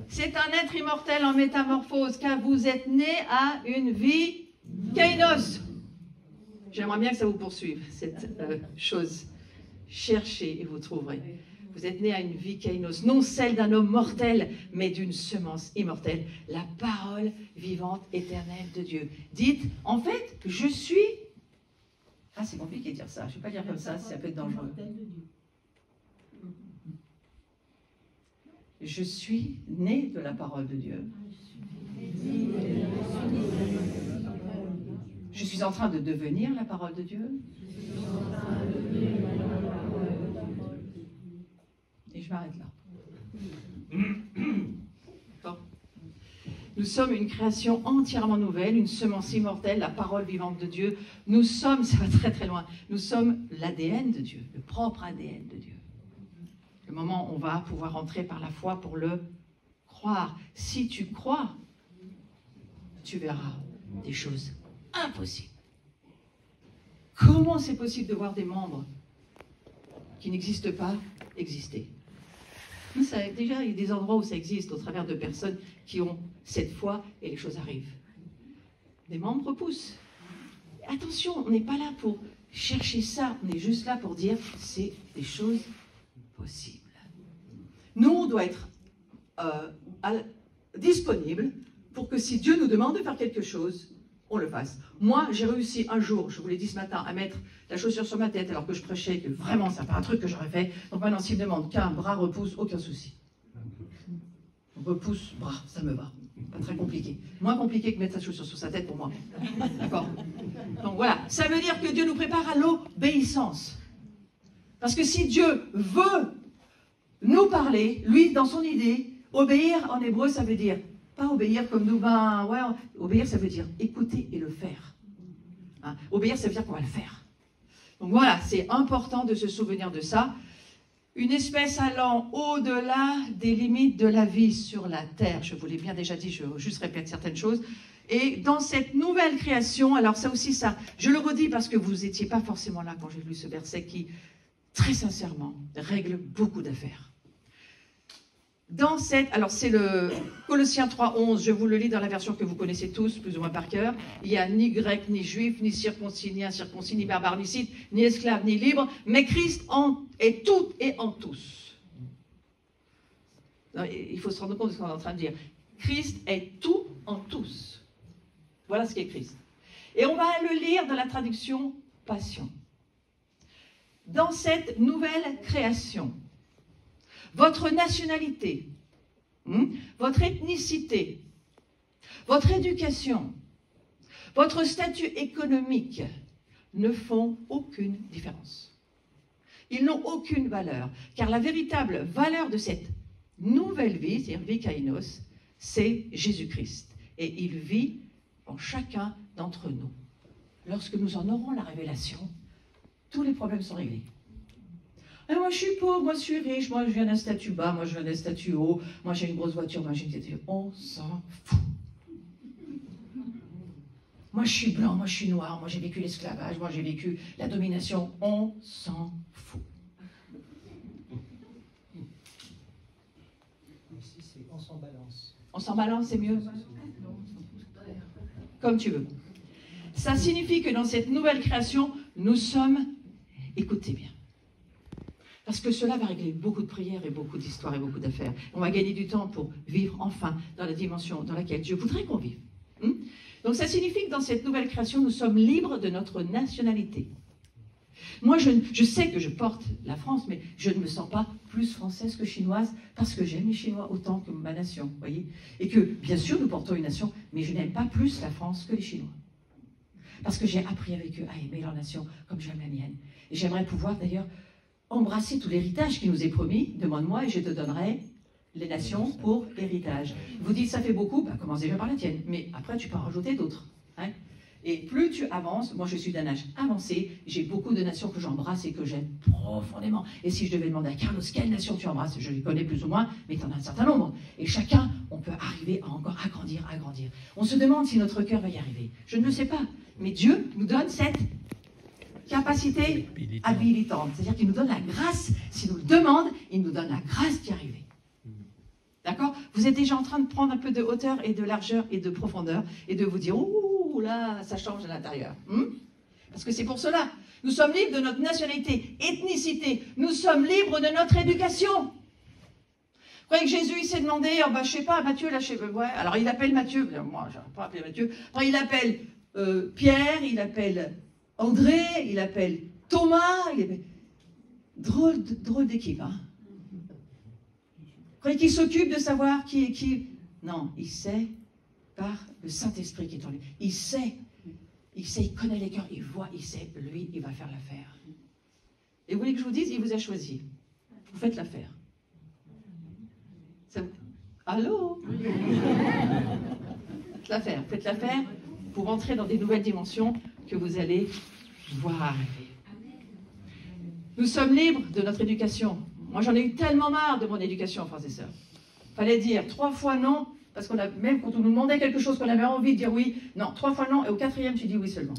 C'est un être immortel en métamorphose, car vous êtes né à une vie kainos. J'aimerais bien que ça vous poursuive, cette chose. Cherchez et vous trouverez. Vous êtes né à une vie kainos, non celle d'un homme mortel, mais d'une semence immortelle, la parole vivante éternelle de Dieu. Dites, en fait, je suis... Ah, c'est compliqué de dire ça, je ne vais pas dire comme ça peut être dangereux. Je suis né de la parole de Dieu. Je suis en train de devenir la parole de Dieu. Et je m'arrête là. D'accord. Nous sommes une création entièrement nouvelle, une semence immortelle, la parole vivante de Dieu. Nous sommes, ça va très très loin, nous sommes l'ADN de Dieu, le propre ADN de Dieu. Le moment où on va pouvoir entrer par la foi pour le croire. Si tu crois, tu verras des choses impossibles. Comment c'est possible de voir des membres qui n'existent pas exister? Déjà, il y a des endroits où ça existe, au travers de personnes qui ont cette foi et les choses arrivent. Des membres poussent. Attention, on n'est pas là pour chercher ça, on est juste là pour dire c'est des choses possibles. Nous, on doit être disponible pour que si Dieu nous demande de faire quelque chose, on le fasse. Moi, j'ai réussi un jour, je vous l'ai dit ce matin, à mettre la chaussure sur ma tête alors que je prêchais, que vraiment, c'est pas un truc que j'aurais fait. Donc maintenant, s'il me demande qu'un bras repousse, aucun souci. Repousse, bras, ça me va. Pas très compliqué. Moins compliqué que mettre sa chaussure sur sa tête pour moi. D'accord? Donc voilà, ça veut dire que Dieu nous prépare à l'obéissance. Parce que si Dieu veut nous parler, lui, dans son idée, obéir en hébreu, ça veut dire pas obéir comme nous, obéir, ça veut dire écouter et le faire. Hein? Obéir, ça veut dire qu'on va le faire. Donc voilà, c'est important de se souvenir de ça. Une espèce allant au-delà des limites de la vie sur la terre. Je vous l'ai bien déjà dit, je juste répète certaines choses. Et dans cette nouvelle création, alors ça aussi, ça, je le redis parce que vous n'étiez pas forcément là quand j'ai lu ce verset qui, très sincèrement, règle beaucoup d'affaires. Dans cette, alors c'est le Colossiens 3,11, je vous le lis dans la version que vous connaissez tous, plus ou moins par cœur. Il n'y a ni grec, ni juif, ni circoncis, ni incirconcis, ni barbare, ni scythe, ni esclave, ni libre, mais Christ est tout et en tous. Non, il faut se rendre compte de ce qu'on est en train de dire. Christ est tout en tous. Voilà ce qu'est Christ. Et on va le lire dans la traduction Passion. Dans cette nouvelle création, votre nationalité, votre ethnicité, votre éducation, votre statut économique ne font aucune différence. Ils n'ont aucune valeur, car la véritable valeur de cette nouvelle vie, c'est-à-dire vie kainos, c'est Jésus-Christ. Et il vit en chacun d'entre nous. Lorsque nous en aurons la révélation, tous les problèmes sont réglés. Et moi je suis pauvre, moi je suis riche, moi je viens d'un statut bas, moi je viens d'un statut haut, moi j'ai une grosse voiture, moi j'ai une voiture. On s'en fout. Moi je suis blanc, moi je suis noir, moi j'ai vécu l'esclavage, moi j'ai vécu la domination. On s'en fout. Ici, c'est on s'en balance. On s'en balance, c'est mieux? Comme tu veux. Ça signifie que dans cette nouvelle création, nous sommes, écoutez bien, parce que cela va régler beaucoup de prières et beaucoup d'histoires et beaucoup d'affaires. On va gagner du temps pour vivre enfin dans la dimension dans laquelle je voudrais qu'on vive. Donc ça signifie que dans cette nouvelle création, nous sommes libres de notre nationalité. Moi, je sais que je porte la France, mais je ne me sens pas plus française que chinoise parce que j'aime les Chinois autant que ma nation, voyez. Et que, bien sûr, nous portons une nation, mais je n'aime pas plus la France que les Chinois. Parce que j'ai appris avec eux à aimer leur nation comme j'aime la mienne. Et j'aimerais pouvoir, d'ailleurs, embrasser tout l'héritage qui nous est promis. Demande-moi et je te donnerai les nations pour héritage. Vous dites, ça fait beaucoup, ben, commence déjà par la tienne. Mais après, tu peux en rajouter d'autres. Hein. Et plus tu avances, moi je suis d'un âge avancé, j'ai beaucoup de nations que j'embrasse et que j'aime profondément. Et si je devais demander à Carlos, quelle nation tu embrasses? Je les connais plus ou moins, mais tu en as un certain nombre. Et chacun, on peut arriver à encore agrandir, agrandir. On se demande si notre cœur va y arriver. Je ne le sais pas. Mais Dieu nous donne cette capacité habilitante. C'est-à-dire qu'il nous donne la grâce. S'il nous le demande, il nous donne la grâce d'y arriver. D'accord? Vous êtes déjà en train de prendre un peu de hauteur et de largeur et de profondeur et de vous dire, ouh, là, ça change à l'intérieur. Parce que c'est pour cela. Nous sommes libres de notre nationalité, ethnicité. Nous sommes libres de notre éducation. Vous croyez que Jésus, il s'est demandé, oh, bah, je sais pas, Matthieu, là, je sais pas, ouais. Alors, il appelle Matthieu. Moi, je n'ai pas appelé Matthieu. Après, il appelle Pierre, il appelle André, il appelle Thomas. Il appelle... Drôle d'équipe, hein. Vous croyez qu'il s'occupe de savoir qui est qui? Non, il sait par le Saint-Esprit qui est en lui. Il sait, il connaît les cœurs, il voit, il sait, lui, il va faire l'affaire. Et vous voulez que je vous dise, il vous a choisi. Vous faites l'affaire. Allô? Faites l'affaire pour entrer dans des nouvelles dimensions que vous allez voir arriver. Nous sommes libres de notre éducation. Moi, j'en ai eu tellement marre de mon éducation, frères et sœurs. Il fallait dire 3 fois non, parce qu'on a, même quand on nous demandait quelque chose qu'on avait envie de dire oui, non, 3 fois non, et au 4e, tu dis oui seulement.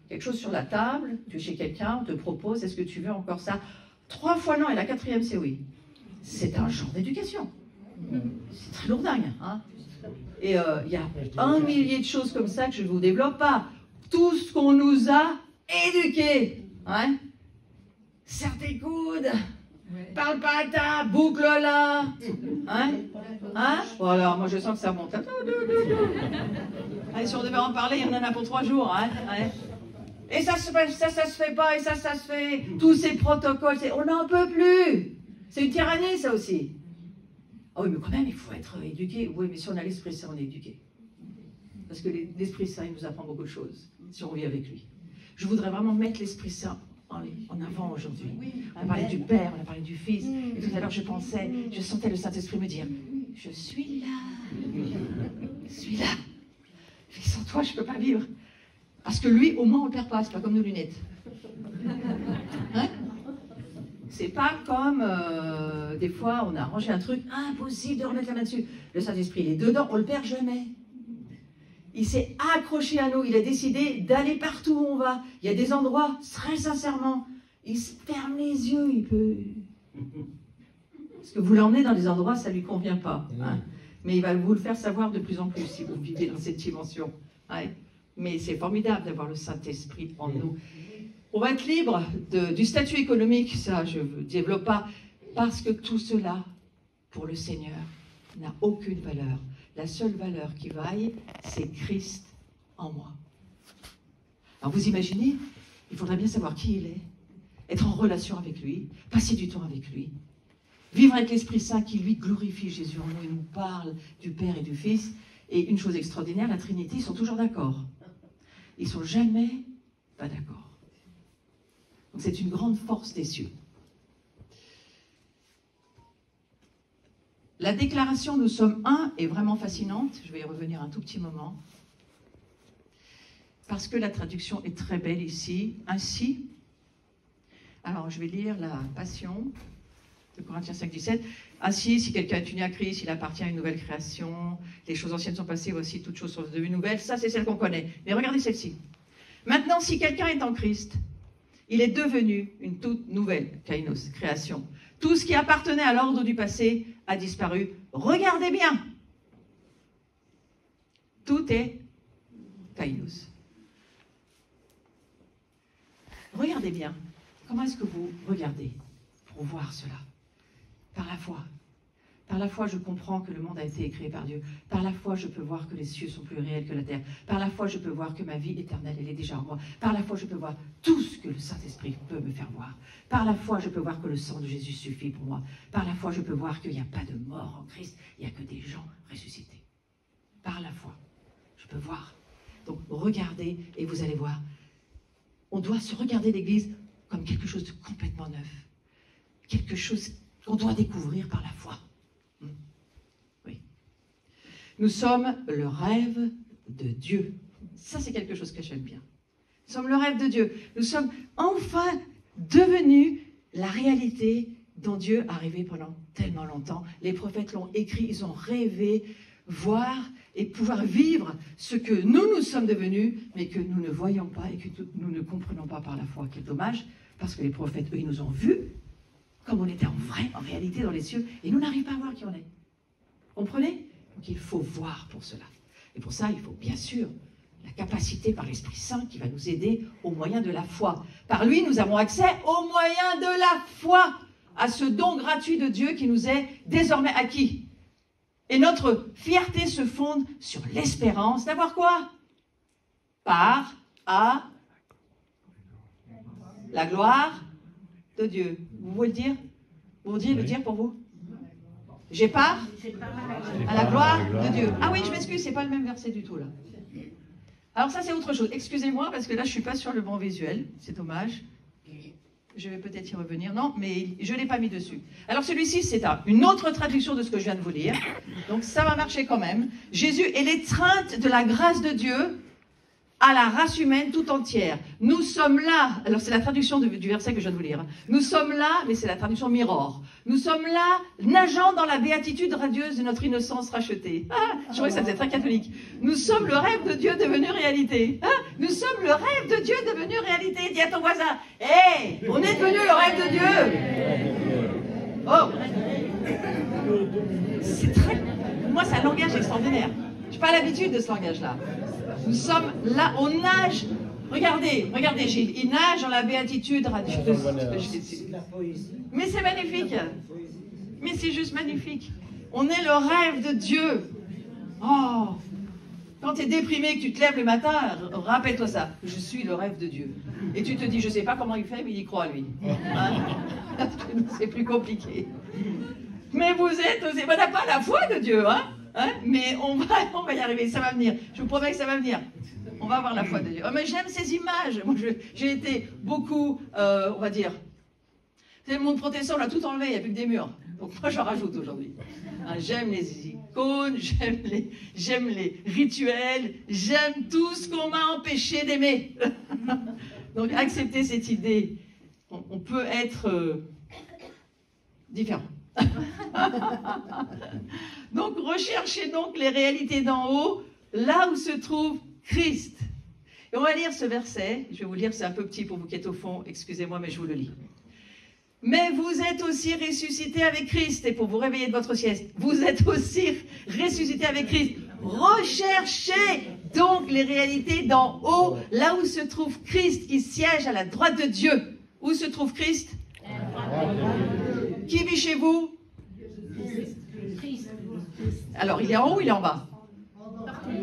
Quelque chose sur la table, tu es chez quelqu'un, on te propose, est-ce que tu veux encore ça? 3 fois non, et la 4e, c'est oui. C'est un genre d'éducation. C'est très lourdingue, hein. Et il y a 1 millier de choses comme ça que je ne vous développe pas. Tout ce qu'on nous a éduqués, hein. Serre tes coudes, parle pas à ta, boucle là, hein? Voilà, moi je sens que ça monte. Allez, si on devait en parler, il y en a pour 3 jours, hein? Et ça se fait pas, et ça se fait. Tous ces protocoles, on n'en peut plus. C'est une tyrannie, ça aussi. Ah oui, mais quand même, il faut être éduqué. Oui, mais si on a l'Esprit Saint, on est éduqué. Parce que l'Esprit Saint, il nous apprend beaucoup de choses, si on vit avec lui. Je voudrais vraiment mettre l'Esprit Saint en avant aujourd'hui. On a parlé du Père, on a parlé du Fils. Et tout à l'heure, je sentais le Saint-Esprit me dire, je suis là. Je suis là. Sans toi, je ne peux pas vivre. Parce que lui, au moins, on ne le perd pas. C'est pas comme nos lunettes. Hein? C'est pas comme, des fois, on a arrangé un truc, impossible de remettre la main dessus. Le Saint-Esprit, il est dedans, on ne le perd jamais. Il s'est accroché à nous, il a décidé d'aller partout où on va. Il y a des endroits, très sincèrement, il se ferme les yeux, il peut... Parce que vous l'emmenez dans des endroits, ça ne lui convient pas. Hein. Mais il va vous le faire savoir de plus en plus si vous vivez dans cette dimension. Ouais. Mais c'est formidable d'avoir le Saint-Esprit en nous. On va être libre du statut économique, ça je ne développe pas, parce que tout cela, pour le Seigneur, n'a aucune valeur. la seule valeur qui vaille, c'est Christ en moi. Alors vous imaginez, il faudrait bien savoir qui il est, être en relation avec lui, passer du temps avec lui, vivre avec l'Esprit Saint qui lui glorifie Jésus en nous et nous parle du Père et du Fils. Et une chose extraordinaire, la Trinité, ils sont toujours d'accord. Ils ne sont jamais pas d'accord. Donc c'est une grande force des cieux. La déclaration « Nous sommes un » est vraiment fascinante. Je vais y revenir un tout petit moment. Parce que la traduction est très belle ici. Ainsi, alors je vais lire la Passion de Corinthiens 5, 17. Ainsi, si quelqu'un est uni à Christ, il appartient à une nouvelle création. Les choses anciennes sont passées, voici toutes choses sont devenues nouvelles. Ça, c'est celle qu'on connaît. Mais regardez celle-ci. Maintenant, si quelqu'un est en Christ, il est devenu une toute nouvelle kainos, création. Tout ce qui appartenait à l'ordre du passé a disparu. Regardez bien. Tout est kainos. Regardez bien. Comment est-ce que vous regardez pour voir cela? Par la foi. Par la foi, je comprends que le monde a été créé par Dieu. Par la foi, je peux voir que les cieux sont plus réels que la terre. Par la foi, je peux voir que ma vie éternelle, elle est déjà en moi. Par la foi, je peux voir tout ce que le Saint-Esprit peut me faire voir. Par la foi, je peux voir que le sang de Jésus suffit pour moi. Par la foi, je peux voir qu'il n'y a pas de mort en Christ. Il n'y a que des gens ressuscités. Par la foi, je peux voir. Donc, regardez et vous allez voir. On doit se regarder l'Église comme quelque chose de complètement neuf. Quelque chose qu'on doit découvrir par la foi. Oui. Nous sommes le rêve de Dieu. Ça, c'est quelque chose que j'aime bien. Nous sommes le rêve de Dieu. Nous sommes enfin devenus la réalité dont Dieu a rêvé pendant tellement longtemps. Les prophètes l'ont écrit, ils ont rêvé, voir et pouvoir vivre ce que nous sommes devenus, mais que nous ne voyons pas et que nous ne comprenons pas par la foi. Quel dommage, parce que les prophètes, eux, ils nous ont vus comme on était en vrai, en réalité, dans les cieux, et nous n'arrivons pas à voir qui on est. Comprenez? Donc il faut voir pour cela. Et pour ça, il faut bien sûr la capacité par l'Esprit Saint qui va nous aider au moyen de la foi. Par lui, nous avons accès au moyen de la foi à ce don gratuit de Dieu qui nous est désormais acquis. Et notre fierté se fonde sur l'espérance d'avoir quoi? Part à la gloire de Dieu. Vous voulez le dire? Vous voudriez le dire pour vous? J'ai part à la gloire de Dieu. Ah oui, je m'excuse, c'est pas le même verset du tout là. Alors ça c'est autre chose. Excusez-moi parce que là je suis pas sur le bon visuel. C'est dommage. Je vais peut-être y revenir. Non, mais je ne l'ai pas mis dessus. Alors celui-ci, c'est une autre traduction de ce que je viens de vous lire. Donc ça va marcher quand même. Jésus est l'étreinte de la grâce de Dieu à la race humaine tout entière. Nous sommes là, alors c'est la traduction du verset que je viens de vous lire. Nous sommes là, mais c'est la traduction Mirror. Nous sommes là, nageant dans la béatitude radieuse de notre innocence rachetée. Ah, je crois que ça faisait très catholique. Nous sommes le rêve de Dieu devenu réalité. Ah, nous sommes le rêve de Dieu devenu réalité. Dis à ton voisin, hé, on est devenu le rêve de Dieu. Oh, c'est très... Moi, c'est un langage extraordinaire. Je n'ai pas l'habitude de ce langage-là. Nous sommes là, on nage. Regardez, Gilles, il nage dans la béatitude radieuse de Jésus. Mais c'est magnifique. Mais c'est juste magnifique. On est le rêve de Dieu. Oh, quand tu es déprimé, que tu te lèves le matin, rappelle-toi ça. Je suis le rêve de Dieu. Et tu te dis, je ne sais pas comment il fait, mais il y croit, lui. Hein? C'est plus compliqué. Mais vous êtes aussi... On n'a pas la foi de Dieu, hein? Hein? Mais on va y arriver, ça va venir. Je vous promets que ça va venir. On va avoir la foi de Dieu. Oh, mais j'aime ces images. Moi, j'ai été beaucoup, on va dire... Le monde protestant, on l'a tout enlevé, il n'y a plus que des murs. Donc moi, j'en rajoute aujourd'hui. Hein, j'aime les icônes, j'aime les rituels, j'aime tout ce qu'on m'a empêché d'aimer. Donc, accepter cette idée. On peut être différent. Donc, recherchez donc les réalités d'en haut, là où se trouve Christ. Et on va lire ce verset. Je vais vous lire, c'est un peu petit pour vous qui êtes au fond. Excusez-moi, mais je vous le lis. Mais vous êtes aussi ressuscités avec Christ. Et pour vous réveiller de votre sieste, vous êtes aussi ressuscités avec Christ. Recherchez donc les réalités d'en haut, là où se trouve Christ, qui siège à la droite de Dieu. Où se trouve Christ? Qui vit chez vous? Alors, il est en haut ou il est en bas?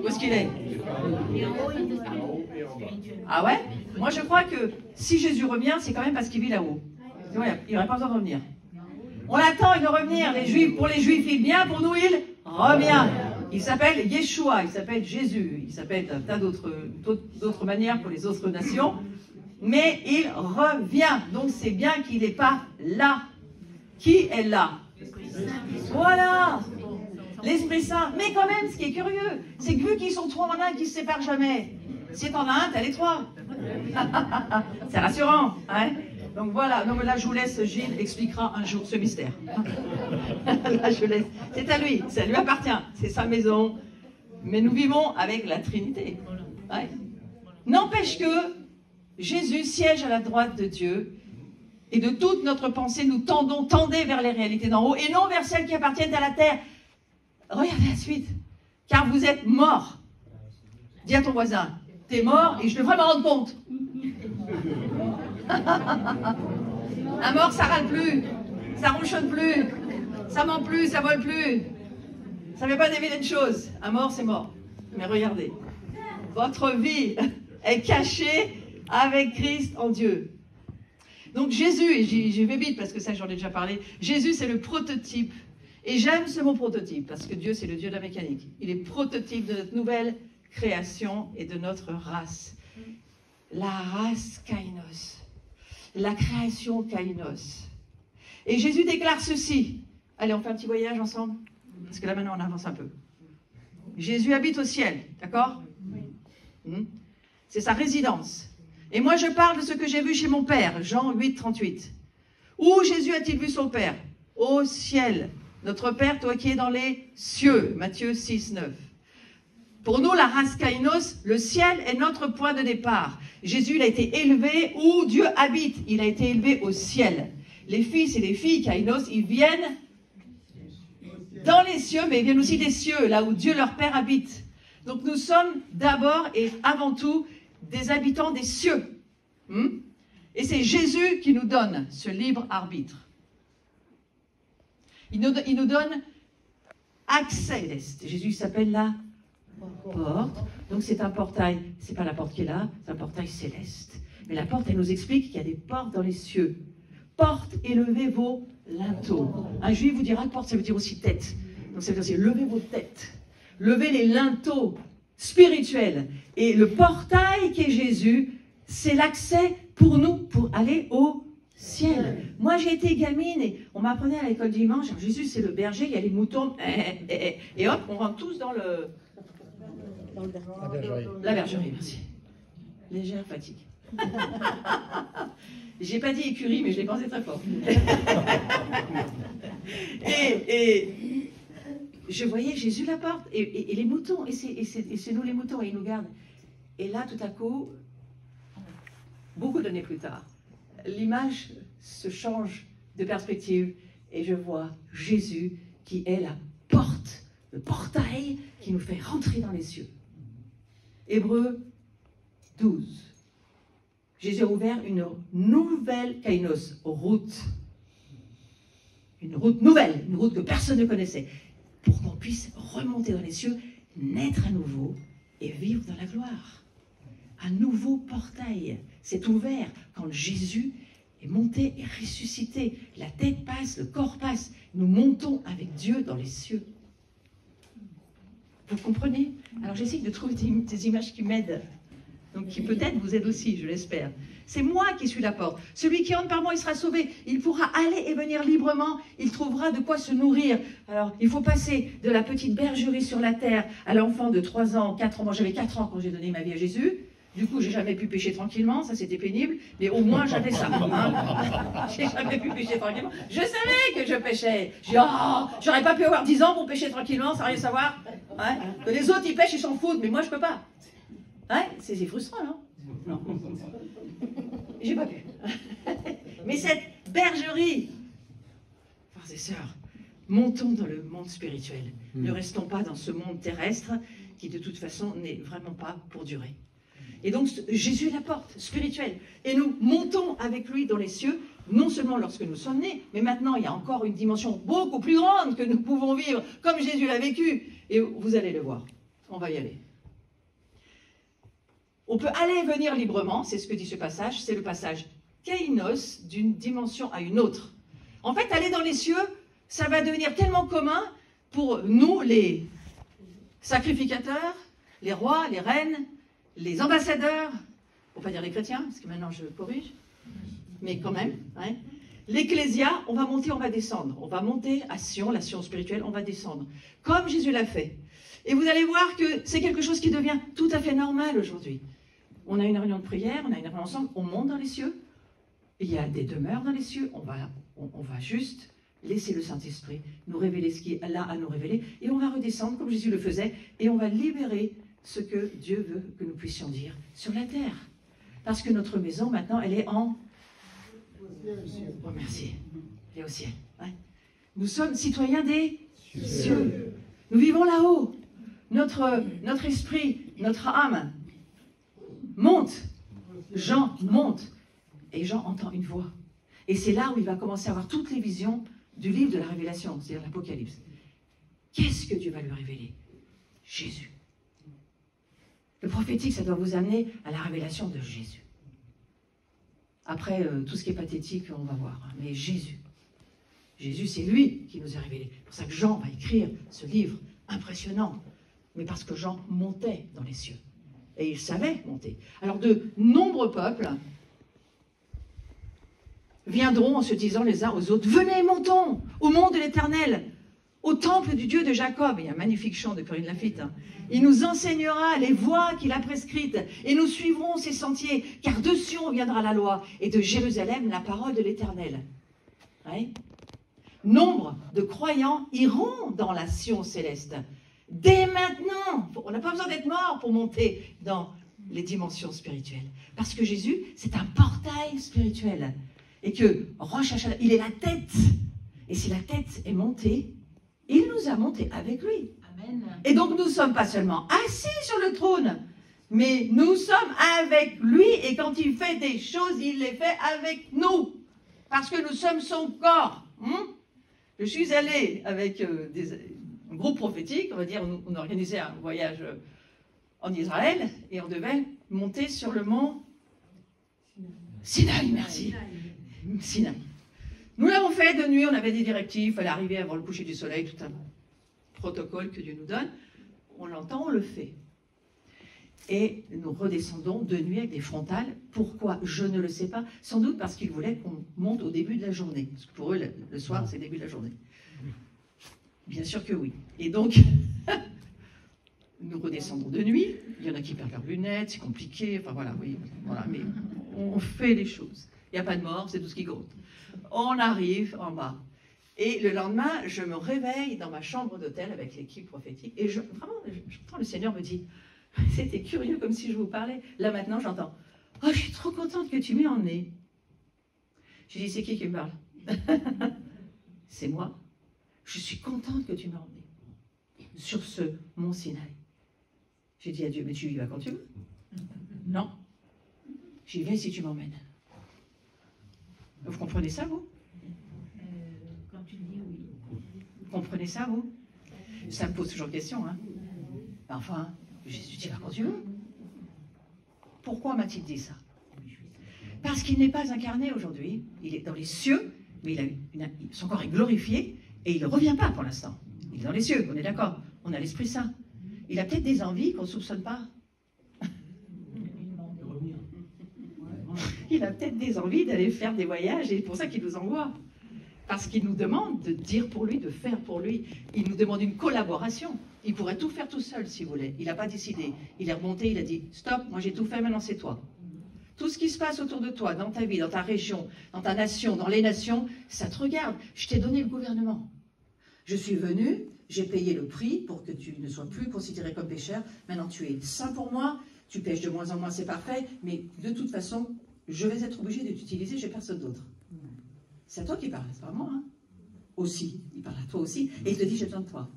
Où est-ce qu'il est? Ah ouais? Moi je crois que si Jésus revient, c'est quand même parce qu'il vit là-haut. Il n'aurait pas besoin de revenir. On l'attend, il doit revenir. Pour les Juifs, il vient, pour nous, il revient. Il s'appelle Yeshua, il s'appelle Jésus, il s'appelle un tas d'autres manières pour les autres nations. Mais il revient. Donc c'est bien qu'il n'est pas là. Qui est là? Voilà, l'Esprit Saint. Mais quand même, ce qui est curieux, c'est que vu qu'ils sont trois en un, qu'ils ne se séparent jamais, si t'en as un, t'as les trois. C'est rassurant, hein? Donc voilà, non mais là je vous laisse, Gilles expliquera un jour ce mystère. Là je laisse, c'est à lui, ça lui appartient, c'est sa maison. Mais nous vivons avec la Trinité. Ouais. N'empêche que Jésus siège à la droite de Dieu. Et de toute notre pensée, nous tendez vers les réalités d'en haut et non vers celles qui appartiennent à la terre. Regardez la suite. Car vous êtes morts. Dis à ton voisin, t'es mort et je devrais m'en rendre compte. Un mort, ça râle plus, ça ronchonne plus, ça ment plus, ça vole plus. Ça ne fait pas des vilaines choses. Un mort, c'est mort. Mais regardez, votre vie est cachée avec Christ en Dieu. Donc Jésus, et j'y vais vite parce que ça j'en ai déjà parlé, Jésus c'est le prototype, et j'aime ce mot prototype parce que Dieu c'est le Dieu de la mécanique. Il est prototype de notre nouvelle création et de notre race. La race Kainos, la création Kainos. Et Jésus déclare ceci. Allez, on fait un petit voyage ensemble? Parce que là maintenant on avance un peu. Jésus habite au ciel, d'accord? C'est sa résidence. Et moi, je parle de ce que j'ai vu chez mon Père, Jean 8, 38. Où Jésus a-t-il vu son Père? Au ciel. Notre Père, toi qui es dans les cieux. Matthieu 6, 9. Pour nous, la race Kainos, le ciel est notre point de départ. Jésus, il a été élevé où Dieu habite. Il a été élevé au ciel. Les fils et les filles Kainos, ils viennent dans les cieux, mais ils viennent aussi des cieux, là où Dieu, leur Père, habite. Donc nous sommes d'abord et avant tout des habitants des cieux. Et c'est Jésus qui nous donne ce libre arbitre. Il nous donne accès céleste. Jésus s'appelle la porte. Donc c'est un portail. C'est pas la porte qui est là, c'est un portail céleste. Mais la porte, elle nous explique qu'il y a des portes dans les cieux. Porte et levez vos linteaux. Un juif vous dira que porte, ça veut dire aussi tête. Donc ça veut dire levez vos têtes. Levez les linteaux spirituel. Et le portail qui est Jésus, c'est l'accès pour nous, pour aller au ciel. Moi, j'ai été gamine et on m'apprenait à l'école dimanche, Jésus, c'est le berger, il y a les moutons, et hop, on rentre tous dans le... La bergerie, merci. Légère fatigue. J'ai pas dit écurie, mais je l'ai pensé très fort. et je voyais Jésus la porte, et les moutons, et c'est nous les moutons, et ils nous gardent. Et là, tout à coup, beaucoup d'années plus tard, l'image se change de perspective, et je vois Jésus qui est la porte, le portail qui nous fait rentrer dans les cieux. Hébreux 12. Jésus a ouvert une nouvelle kainos, route. Une route nouvelle, une route que personne ne connaissait, pour qu'on puisse remonter dans les cieux, naître à nouveau et vivre dans la gloire. Un nouveau portail s'est ouvert quand Jésus est monté et ressuscité. La tête passe, le corps passe. Nous montons avec Dieu dans les cieux. Vous comprenez? Alors j'essaie de trouver des images qui m'aident. Donc qui peut-être vous aident aussi, je l'espère. C'est moi qui suis la porte. Celui qui entre par moi, il sera sauvé. Il pourra aller et venir librement. Il trouvera de quoi se nourrir. Alors, il faut passer de la petite bergerie sur la terre à l'enfant de 3 ans, 4 ans. Moi, j'avais 4 ans quand j'ai donné ma vie à Jésus. Du coup, j'ai jamais pu pécher tranquillement. Ça, c'était pénible. Mais au moins, j'avais ça. Hein. J'ai jamais pu pécher tranquillement. Je savais que je péchais. J'ai dit, oh, j'aurais pas pu avoir 10 ans pour pécher tranquillement, sans rien savoir. Hein, que les autres, ils pêchent, ils s'en foutent. Mais moi, je peux pas. Hein, c'est frustrant, non? Non. J'ai pas pu. Mais cette bergerie, frères et sœurs, montons dans le monde spirituel. Ne restons pas dans ce monde terrestre qui, de toute façon, n'est vraiment pas pour durer. Et donc, Jésus est la porte spirituelle. Et nous montons avec lui dans les cieux, non seulement lorsque nous sommes nés, mais maintenant, il y a encore une dimension beaucoup plus grande que nous pouvons vivre, comme Jésus l'a vécu. Et vous allez le voir. On va y aller. On peut aller et venir librement, c'est ce que dit ce passage, c'est le passage kainos d'une dimension à une autre. En fait, aller dans les cieux, ça va devenir tellement commun pour nous, les sacrificateurs, les rois, les reines, les ambassadeurs, on va pas dire les chrétiens, parce que maintenant je corrige, mais quand même, hein. L'ecclésia, on va monter, on va descendre. On va monter à Sion, la Sion spirituelle, on va descendre. Comme Jésus l'a fait. Et vous allez voir que c'est quelque chose qui devient tout à fait normal aujourd'hui. On a une réunion de prière, on a une réunion ensemble, on monte dans les cieux. Il y a des demeures dans les cieux. On va juste laisser le Saint-Esprit nous révéler ce qui est là à nous révéler. Et on va redescendre comme Jésus le faisait. Et on va libérer ce que Dieu veut que nous puissions dire sur la terre. Parce que notre maison, maintenant, elle est en... Oh, merci. Elle est au ciel. Ouais. Nous sommes citoyens des cieux. Nous vivons là-haut. Notre esprit, notre âme monte. Jean monte. Et Jean entend une voix. Et c'est là où il va commencer à avoir toutes les visions du livre de la Révélation, c'est-à-dire l'Apocalypse. Qu'est-ce que Dieu va lui révéler? Jésus. Le prophétique, ça doit vous amener à la révélation de Jésus. Après, tout ce qui est pathétique, on va voir. Mais Jésus. Jésus, c'est lui qui nous a révélé. C'est pour ça que Jean va écrire ce livre impressionnant. Mais parce que Jean montait dans les cieux. Et il savait monter. Alors, de nombreux peuples viendront en se disant les uns aux autres, venez, montons au mont de l'Éternel, au temple du Dieu de Jacob. Il y a un magnifique chant de Corinne Lafitte. Hein. Il nous enseignera les voies qu'il a prescrites et nous suivrons ses sentiers, car de Sion viendra la loi et de Jérusalem la parole de l'Éternel. Ouais. Nombre de croyants iront dans la Sion céleste. Dès maintenant, on n'a pas besoin d'être mort pour monter dans les dimensions spirituelles. Parce que Jésus, c'est un portail spirituel. Et que Rosh Hashanah, il est la tête. Et si la tête est montée, il nous a montés avec lui. Amen. Et donc nous ne sommes pas seulement assis sur le trône, mais nous sommes avec lui. Et quand il fait des choses, il les fait avec nous. Parce que nous sommes son corps. Je suis allée avec un groupe prophétique, on va dire, on organisait un voyage en Israël, et on devait monter sur le mont Sinaï, merci. Sinaï. Nous l'avons fait de nuit, on avait des directives, il fallait arriver avant le coucher du soleil, tout un protocole que Dieu nous donne. On l'entend, on le fait. Et nous redescendons de nuit avec des frontales. Pourquoi? Je ne le sais pas. Sans doute parce qu'ils voulaient qu'on monte au début de la journée. Parce que pour eux, le soir, c'est le début de la journée. Bien sûr que oui. Et donc, nous redescendons de nuit. Il y en a qui perdent leurs lunettes, c'est compliqué. Enfin voilà, oui. Voilà, mais on fait les choses. Il n'y a pas de mort, c'est tout ce qui compte. On arrive en bas. Et le lendemain, je me réveille dans ma chambre d'hôtel avec l'équipe prophétique. Et j'entends le Seigneur me dit, c'était curieux comme si je vous parlais. Là maintenant, j'entends, oh, je suis trop contente que tu m'aies emmené. Je dis, c'est qui me parle? C'est moi. Je suis contente que tu m'aies emmené sur ce mont Sinaï. J'ai dit à Dieu, mais tu y vas quand tu veux. Non. J'y vais si tu m'emmènes. Vous comprenez ça, vous? Quand tu dis oui. Vous comprenez ça, vous? Ça me pose toujours question, hein? Enfin, Jésus, tu vas quand tu veux. Pourquoi m'a-t-il dit ça? Parce qu'il n'est pas incarné aujourd'hui. Il est dans les cieux, mais son corps est glorifié et il ne revient pas pour l'instant. Il est dans les cieux, on est d'accord. On a l'Esprit Saint. Il a peut-être des envies qu'on ne soupçonne pas. Il a peut-être des envies d'aller faire des voyages et c'est pour ça qu'il nous envoie. Parce qu'il nous demande de dire pour lui, de faire pour lui. Il nous demande une collaboration. Il pourrait tout faire tout seul s'il voulait. Il n'a pas décidé. Il est remonté, il a dit, stop, moi j'ai tout fait, maintenant c'est toi. Tout ce qui se passe autour de toi, dans ta vie, dans ta région, dans ta nation, dans les nations, ça te regarde. Je t'ai donné le gouvernement. Je suis venu, j'ai payé le prix pour que tu ne sois plus considéré comme pécheur. Maintenant tu es saint pour moi, tu pêches de moins en moins, c'est parfait, mais de toute façon, je vais être obligé de t'utiliser, j'ai personne d'autre. C'est à toi qui parle, c'est pas à moi. Hein. Aussi, il parle à toi aussi, et il te dit, j'ai besoin de toi.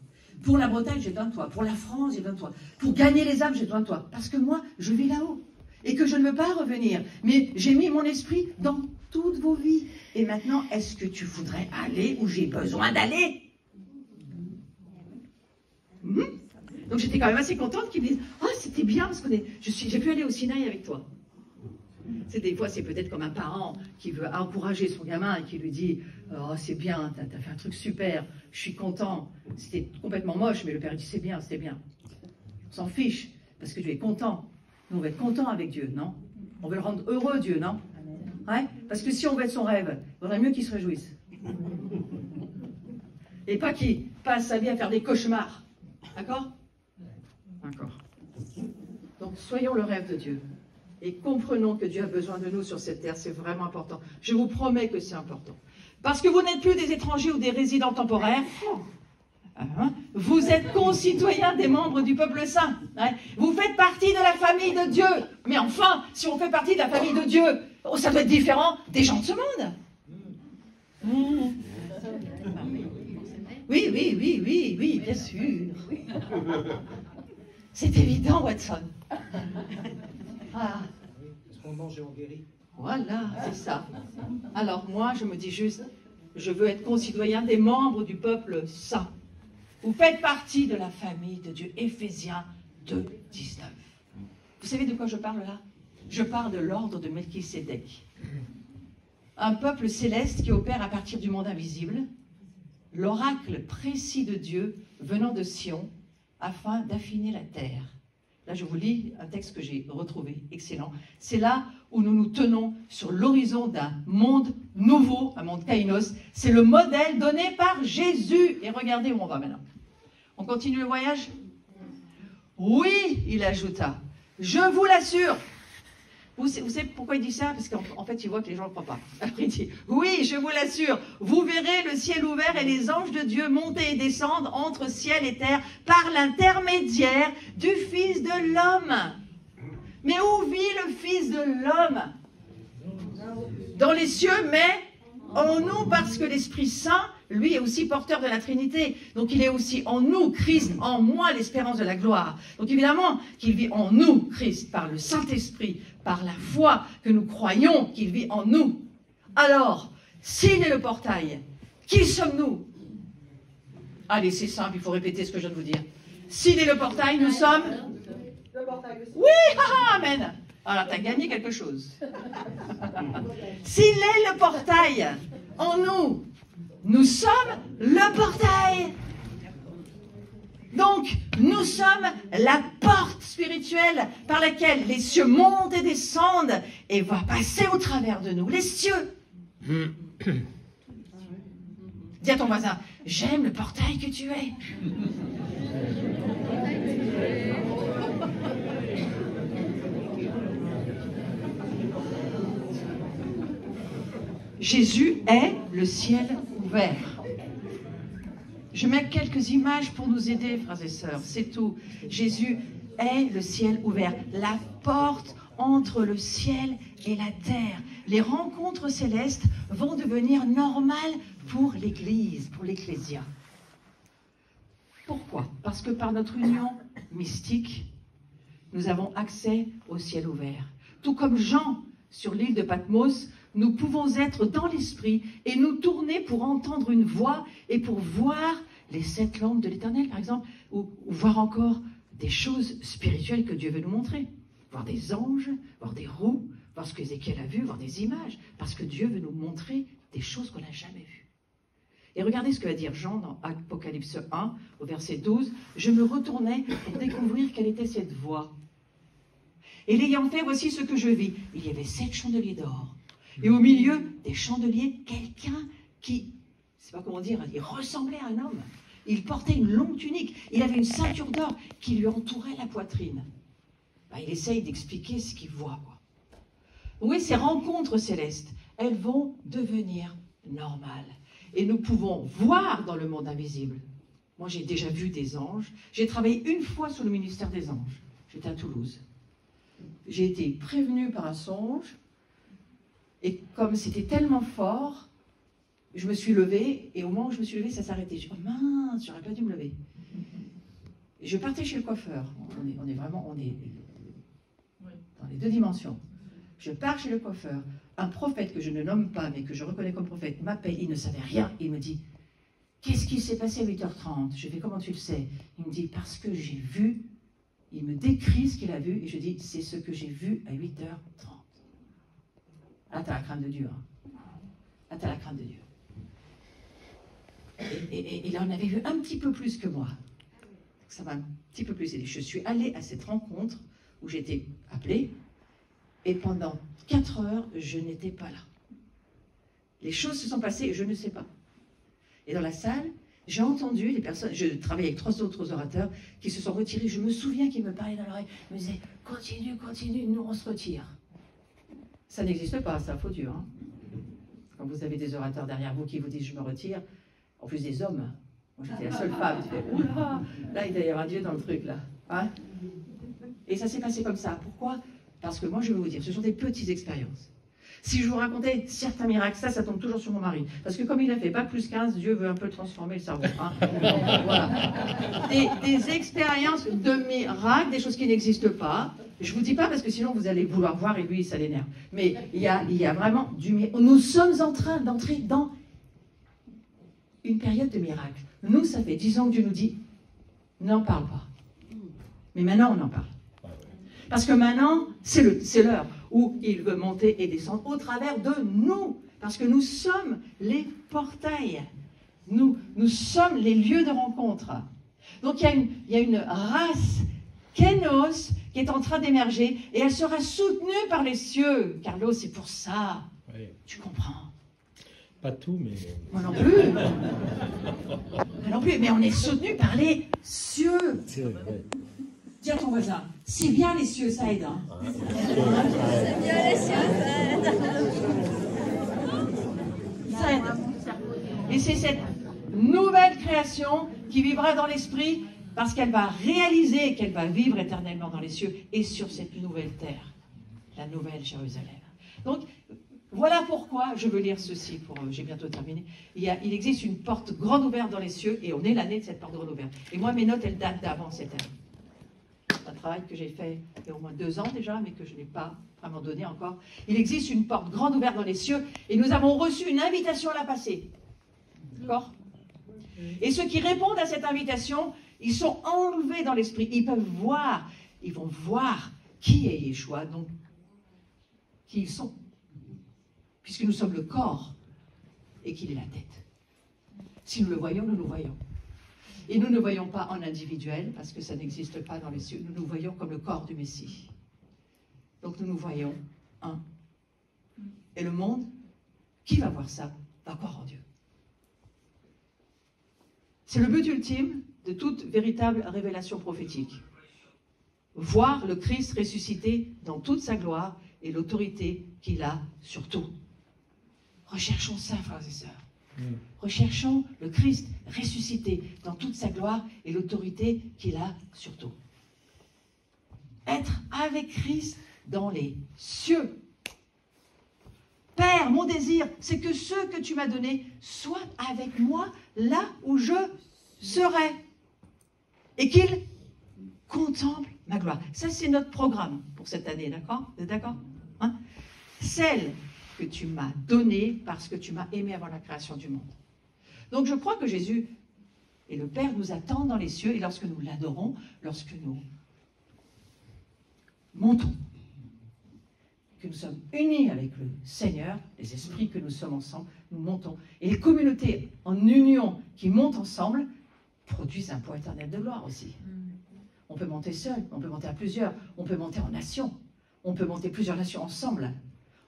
Pour la Bretagne, j'ai besoin de toi. Pour la France, j'ai besoin de toi. Pour gagner les âmes, j'ai besoin de toi. Parce que moi, je vis là-haut. Et que je ne veux pas revenir. Mais j'ai mis mon esprit dans toutes vos vies. Et maintenant, est-ce que tu voudrais aller où j'ai besoin d'aller? Donc j'étais quand même assez contente qu'ils me disent « Ah, c'était bien parce que j'ai pu aller au Sinaï avec toi. » C'est des fois, c'est peut-être comme un parent qui veut encourager son gamin et qui lui dit « Oh, c'est bien, t'as fait un truc super, je suis content. » C'était complètement moche, mais le père dit « C'est bien, c'était bien. » On s'en fiche, parce que tu es content. Nous, on va être content avec Dieu, non? On veut le rendre heureux, Dieu, non? Ouais? Parce que si on veut être son rêve, il vaudrait mieux qu'il se réjouisse. Et pas qu'il passe sa vie à faire des cauchemars. D'accord? D'accord. Donc, soyons le rêve de Dieu. Et comprenons que Dieu a besoin de nous sur cette terre. C'est vraiment important. Je vous promets que c'est important. Parce que vous n'êtes plus des étrangers ou des résidents temporaires. Vous êtes concitoyens des membres du peuple saint. Vous faites partie de la famille de Dieu. Mais enfin, si on fait partie de la famille de Dieu, ça doit être différent des gens de ce monde. Oui, bien sûr. C'est évident, Watson. Ah. Est-ce qu'on mange et on guérit? Voilà, c'est ça. Alors moi, je me dis juste, je veux être concitoyen des membres du peuple saint. Vous faites partie de la famille de Dieu. Éphésiens 2, 19. Vous savez de quoi je parle là? Je parle de l'ordre de Melchisédek. Un peuple céleste qui opère à partir du monde invisible, l'oracle précis de Dieu venant de Sion afin d'affiner la terre. Là, je vous lis un texte que j'ai retrouvé, excellent. C'est là où nous nous tenons sur l'horizon d'un monde nouveau, un monde kainos. C'est le modèle donné par Jésus. Et regardez où on va maintenant. On continue le voyage? Oui, il ajouta, je vous l'assure. Vous savez pourquoi il dit ça? Parce qu'en fait, il voit que les gens ne croient pas. Après, il dit, oui, je vous l'assure, vous verrez le ciel ouvert et les anges de Dieu monter et descendre entre ciel et terre par l'intermédiaire du Fils de l'homme. Mais où vit le Fils de l'homme? Dans les cieux, mais en nous, parce que l'Esprit Saint, lui, est aussi porteur de la Trinité. Donc, il est aussi en nous, Christ, en moi, l'espérance de la gloire. Donc, évidemment, qu'il vit en nous, Christ, par le Saint-Esprit, par la foi que nous croyons qu'il vit en nous. Alors, s'il est le portail, qui sommes-nous? Allez, c'est simple, il faut répéter ce que je viens de vous dire. S'il est le portail, nous sommes... Oui, amen. Alors, tu as gagné quelque chose. S'il est le portail en nous, nous sommes le portail. Donc, nous sommes la porte spirituelle par laquelle les cieux montent et descendent et va passer au travers de nous, les cieux. Dis à ton voisin, j'aime le portail que tu es. Jésus est le ciel ouvert. Je mets quelques images pour nous aider, frères et sœurs, c'est tout. Jésus est le ciel ouvert, la porte entre le ciel et la terre. Les rencontres célestes vont devenir normales pour l'Église, pour l'Ecclésia. Pourquoi? Parce que par notre union mystique, nous avons accès au ciel ouvert. Tout comme Jean, sur l'île de Patmos, nous pouvons être dans l'esprit et nous tourner pour entendre une voix et pour voir les 7 lampes de l'Éternel, par exemple, ou voir encore des choses spirituelles que Dieu veut nous montrer. Voir des anges, voir des roues, voir ce qu'Ézéchiel a vu, voir des images, parce que Dieu veut nous montrer des choses qu'on n'a jamais vues. Et regardez ce que va dire Jean dans Apocalypse 1, au verset 12. « Je me retournai pour découvrir quelle était cette voix. Et l'ayant fait, voici ce que je vis. Il y avait 7 chandeliers d'or. Et au milieu des chandeliers, quelqu'un qui, je ne sais pas comment dire, il ressemblait à un homme. Il portait une longue tunique. Il avait une ceinture d'or qui lui entourait la poitrine. » Il essaye d'expliquer ce qu'il voit. Oui, ces rencontres célestes, elles vont devenir normales. Et nous pouvons voir dans le monde invisible. Moi, j'ai déjà vu des anges. J'ai travaillé une fois sur le ministère des anges. J'étais à Toulouse. J'ai été prévenue par un songe. Et comme c'était tellement fort, je me suis levée. Et au moment où je me suis levée, ça s'arrêtait. Je me suis dit, oh mince, j'aurais pas dû me lever. Et je partais chez le coiffeur. On est dans les 2 dimensions. Je pars chez le coiffeur. Un prophète que je ne nomme pas, mais que je reconnais comme prophète, m'appelle. Il ne savait rien. Il me dit, Qu'est-ce qui s'est passé à 8h30? Je fais, comment tu le sais? Il me dit, parce que j'ai vu. Il me décrit ce qu'il a vu, et je dis, c'est ce que j'ai vu à 8h30. Là, tu as la crainte de Dieu. Hein. Là, tu as la crainte de Dieu. Et là, on avait vu un petit peu plus que moi. Ça m'a un petit peu plus aidé. Je suis allée à cette rencontre où j'étais appelée, et pendant 4 heures, je n'étais pas là. Les choses se sont passées et je ne sais pas. Et dans la salle, j'ai entendu les personnes, je travaillais avec 3 autres orateurs qui se sont retirés. Je me souviens qu'ils me parlaient dans l'oreille, ils me disaient, continue, continue, nous on se retire. Ça n'existe pas, ça, faut Dieu. Hein. Quand vous avez des orateurs derrière vous qui vous disent, je me retire, en plus des hommes. Moi j'étais la seule femme, tu fais, oula, là il doit y avoir Dieu dans le truc, là. Hein. Et ça s'est passé comme ça. Pourquoi? Parce que moi je vais vous dire, ce sont des petites expériences. Si je vous racontais certains miracles, ça tombe toujours sur mon mari. Parce que comme il a fait Bac plus 15, Dieu veut un peu transformer le cerveau. Hein. Voilà. Des expériences de miracles, des choses qui n'existent pas. Je ne vous dis pas parce que sinon vous allez vouloir voir et lui, ça l'énerve. Mais il y a vraiment du miracle. Nous sommes en train d'entrer dans une période de miracle. Nous, ça fait 10 ans que Dieu nous dit, n'en parle pas. Mais maintenant, on en parle. Parce que maintenant, c'est l'heure où il veut monter et descendre au travers de nous. Parce que nous sommes les portails. Nous sommes les lieux de rencontre. Donc il y a une race kénos qui est en train d'émerger et elle sera soutenue par les cieux. Carlo, c'est pour ça. Oui. Tu comprends? Pas tout, mais... Moi non plus. Moi non plus, mais on est soutenu par les cieux. Dis à ton voisin, c'est bien les cieux, ça aide. Hein. C'est bien les cieux, ça aide. Ça aide. Et c'est cette nouvelle création qui vivra dans l'esprit parce qu'elle va réaliser qu'elle va vivre éternellement dans les cieux et sur cette nouvelle terre, la nouvelle Jérusalem. Donc, voilà pourquoi je veux lire ceci, j'ai bientôt terminé. Il existe une porte grande ouverte dans les cieux et on est l'année de cette porte grande ouverte. Et moi, mes notes, elles datent d'avant cette année. C'est un travail que j'ai fait il y a au moins 2 ans déjà, mais que je n'ai pas vraiment donné encore. Il existe une porte grande ouverte dans les cieux et nous avons reçu une invitation à la passer. D'accord? Et ceux qui répondent à cette invitation, ils sont enlevés dans l'esprit. Ils vont voir qui est Yeshua, donc qui ils sont. Puisque nous sommes le corps et qu'il est la tête. Si nous le voyons, nous le voyons. Et nous ne voyons pas en individuel, parce que ça n'existe pas dans les cieux. Nous nous voyons comme le corps du Messie. Donc nous nous voyons un. Et le monde, qui va voir ça, va croire en Dieu. C'est le but ultime de toute véritable révélation prophétique. Voir le Christ ressuscité dans toute sa gloire et l'autorité qu'il a sur tout. Recherchons ça, frères et sœurs. Recherchons le Christ ressuscité dans toute sa gloire et l'autorité qu'il a sur tout. Être avec Christ dans les cieux. Père, mon désir, c'est que ceux que tu m'as donnés soient avec moi là où je serai. Et qu'ils contemplent ma gloire. Ça, c'est notre programme pour cette année, d'accord? Vous êtes d'accord? Hein? Celle que tu m'as donnée parce que tu m'as aimé avant la création du monde. Donc je crois que Jésus et le Père nous attendent dans les cieux et lorsque nous l'adorons, lorsque nous montons, que nous sommes unis avec le Seigneur, les esprits que nous sommes ensemble, nous montons. Et les communautés en union qui montent ensemble produisent un poids éternel de gloire aussi. On peut monter seul, on peut monter à plusieurs, on peut monter en nation, on peut monter plusieurs nations ensemble.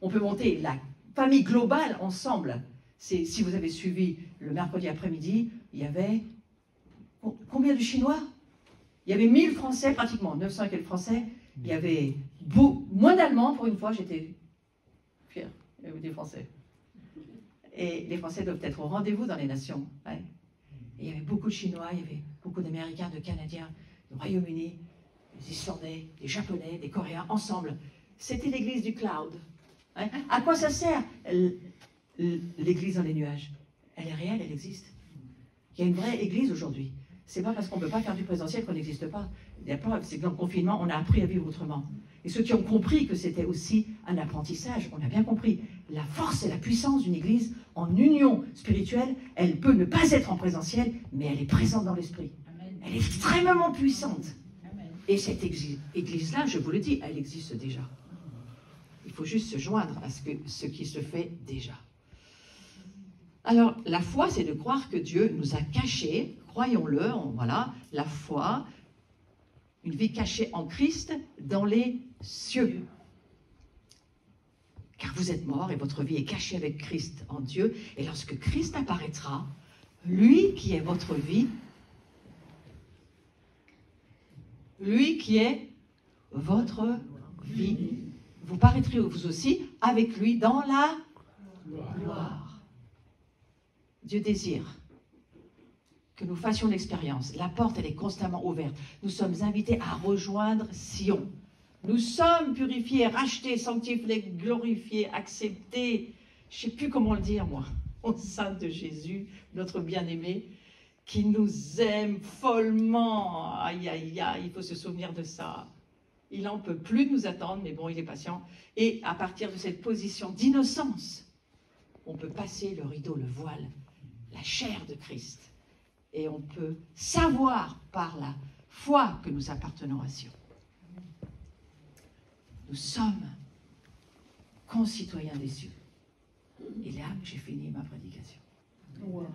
On peut monter la famille globale ensemble. Si vous avez suivi le mercredi après-midi, il y avait combien de Chinois? Il y avait 1000 Français pratiquement, 900 et quelques Français. Il y avait moins d'Allemands pour une fois, j'étais fière. Il y avait des Français. Et les Français doivent être au rendez-vous dans les nations. Ouais. Et il y avait beaucoup de Chinois, il y avait beaucoup d'Américains, de Canadiens, du Royaume-Uni, des Islandais, des Japonais, des Coréens, ensemble. C'était l'église du cloud. Hein? À quoi ça sert l'église dans les nuages? Elle est réelle, elle existe. Il y a une vraie église aujourd'hui. C'est pas parce qu'on ne peut pas faire du présentiel qu'on n'existe pas. La preuve, c'est que dans le confinement, on a appris à vivre autrement. Et ceux qui ont compris que c'était aussi un apprentissage, on a bien compris. La force et la puissance d'une église en union spirituelle, elle peut ne pas être en présentiel, mais elle est présente dans l'esprit. Elle est extrêmement puissante. Et cette église-là, je vous le dis, elle existe déjà. Il faut juste se joindre à ce qui se fait déjà. Alors, la foi, c'est de croire que Dieu nous a cachés, croyons-le, voilà, la foi, une vie cachée en Christ dans les cieux. Car vous êtes morts et votre vie est cachée avec Christ en Dieu. Et lorsque Christ apparaîtra, lui qui est votre vie, lui qui est votre vie, vous paraîtrez vous aussi avec lui dans la gloire. Dieu désire que nous fassions l'expérience. La porte, elle est constamment ouverte. Nous sommes invités à rejoindre Sion. Nous sommes purifiés, rachetés, sanctifiés, glorifiés, acceptés. Je ne sais plus comment le dire, moi. Au sein de Jésus, notre bien-aimé, qui nous aime follement. Aïe, aïe, aïe, il faut se souvenir de ça. Il n'en peut plus de nous attendre, mais bon, il est patient. Et à partir de cette position d'innocence, on peut passer le rideau, le voile, la chair de Christ. Et on peut savoir par la foi que nous appartenons à Sion. Nous sommes concitoyens des cieux. Et là, j'ai fini ma prédication. Wow.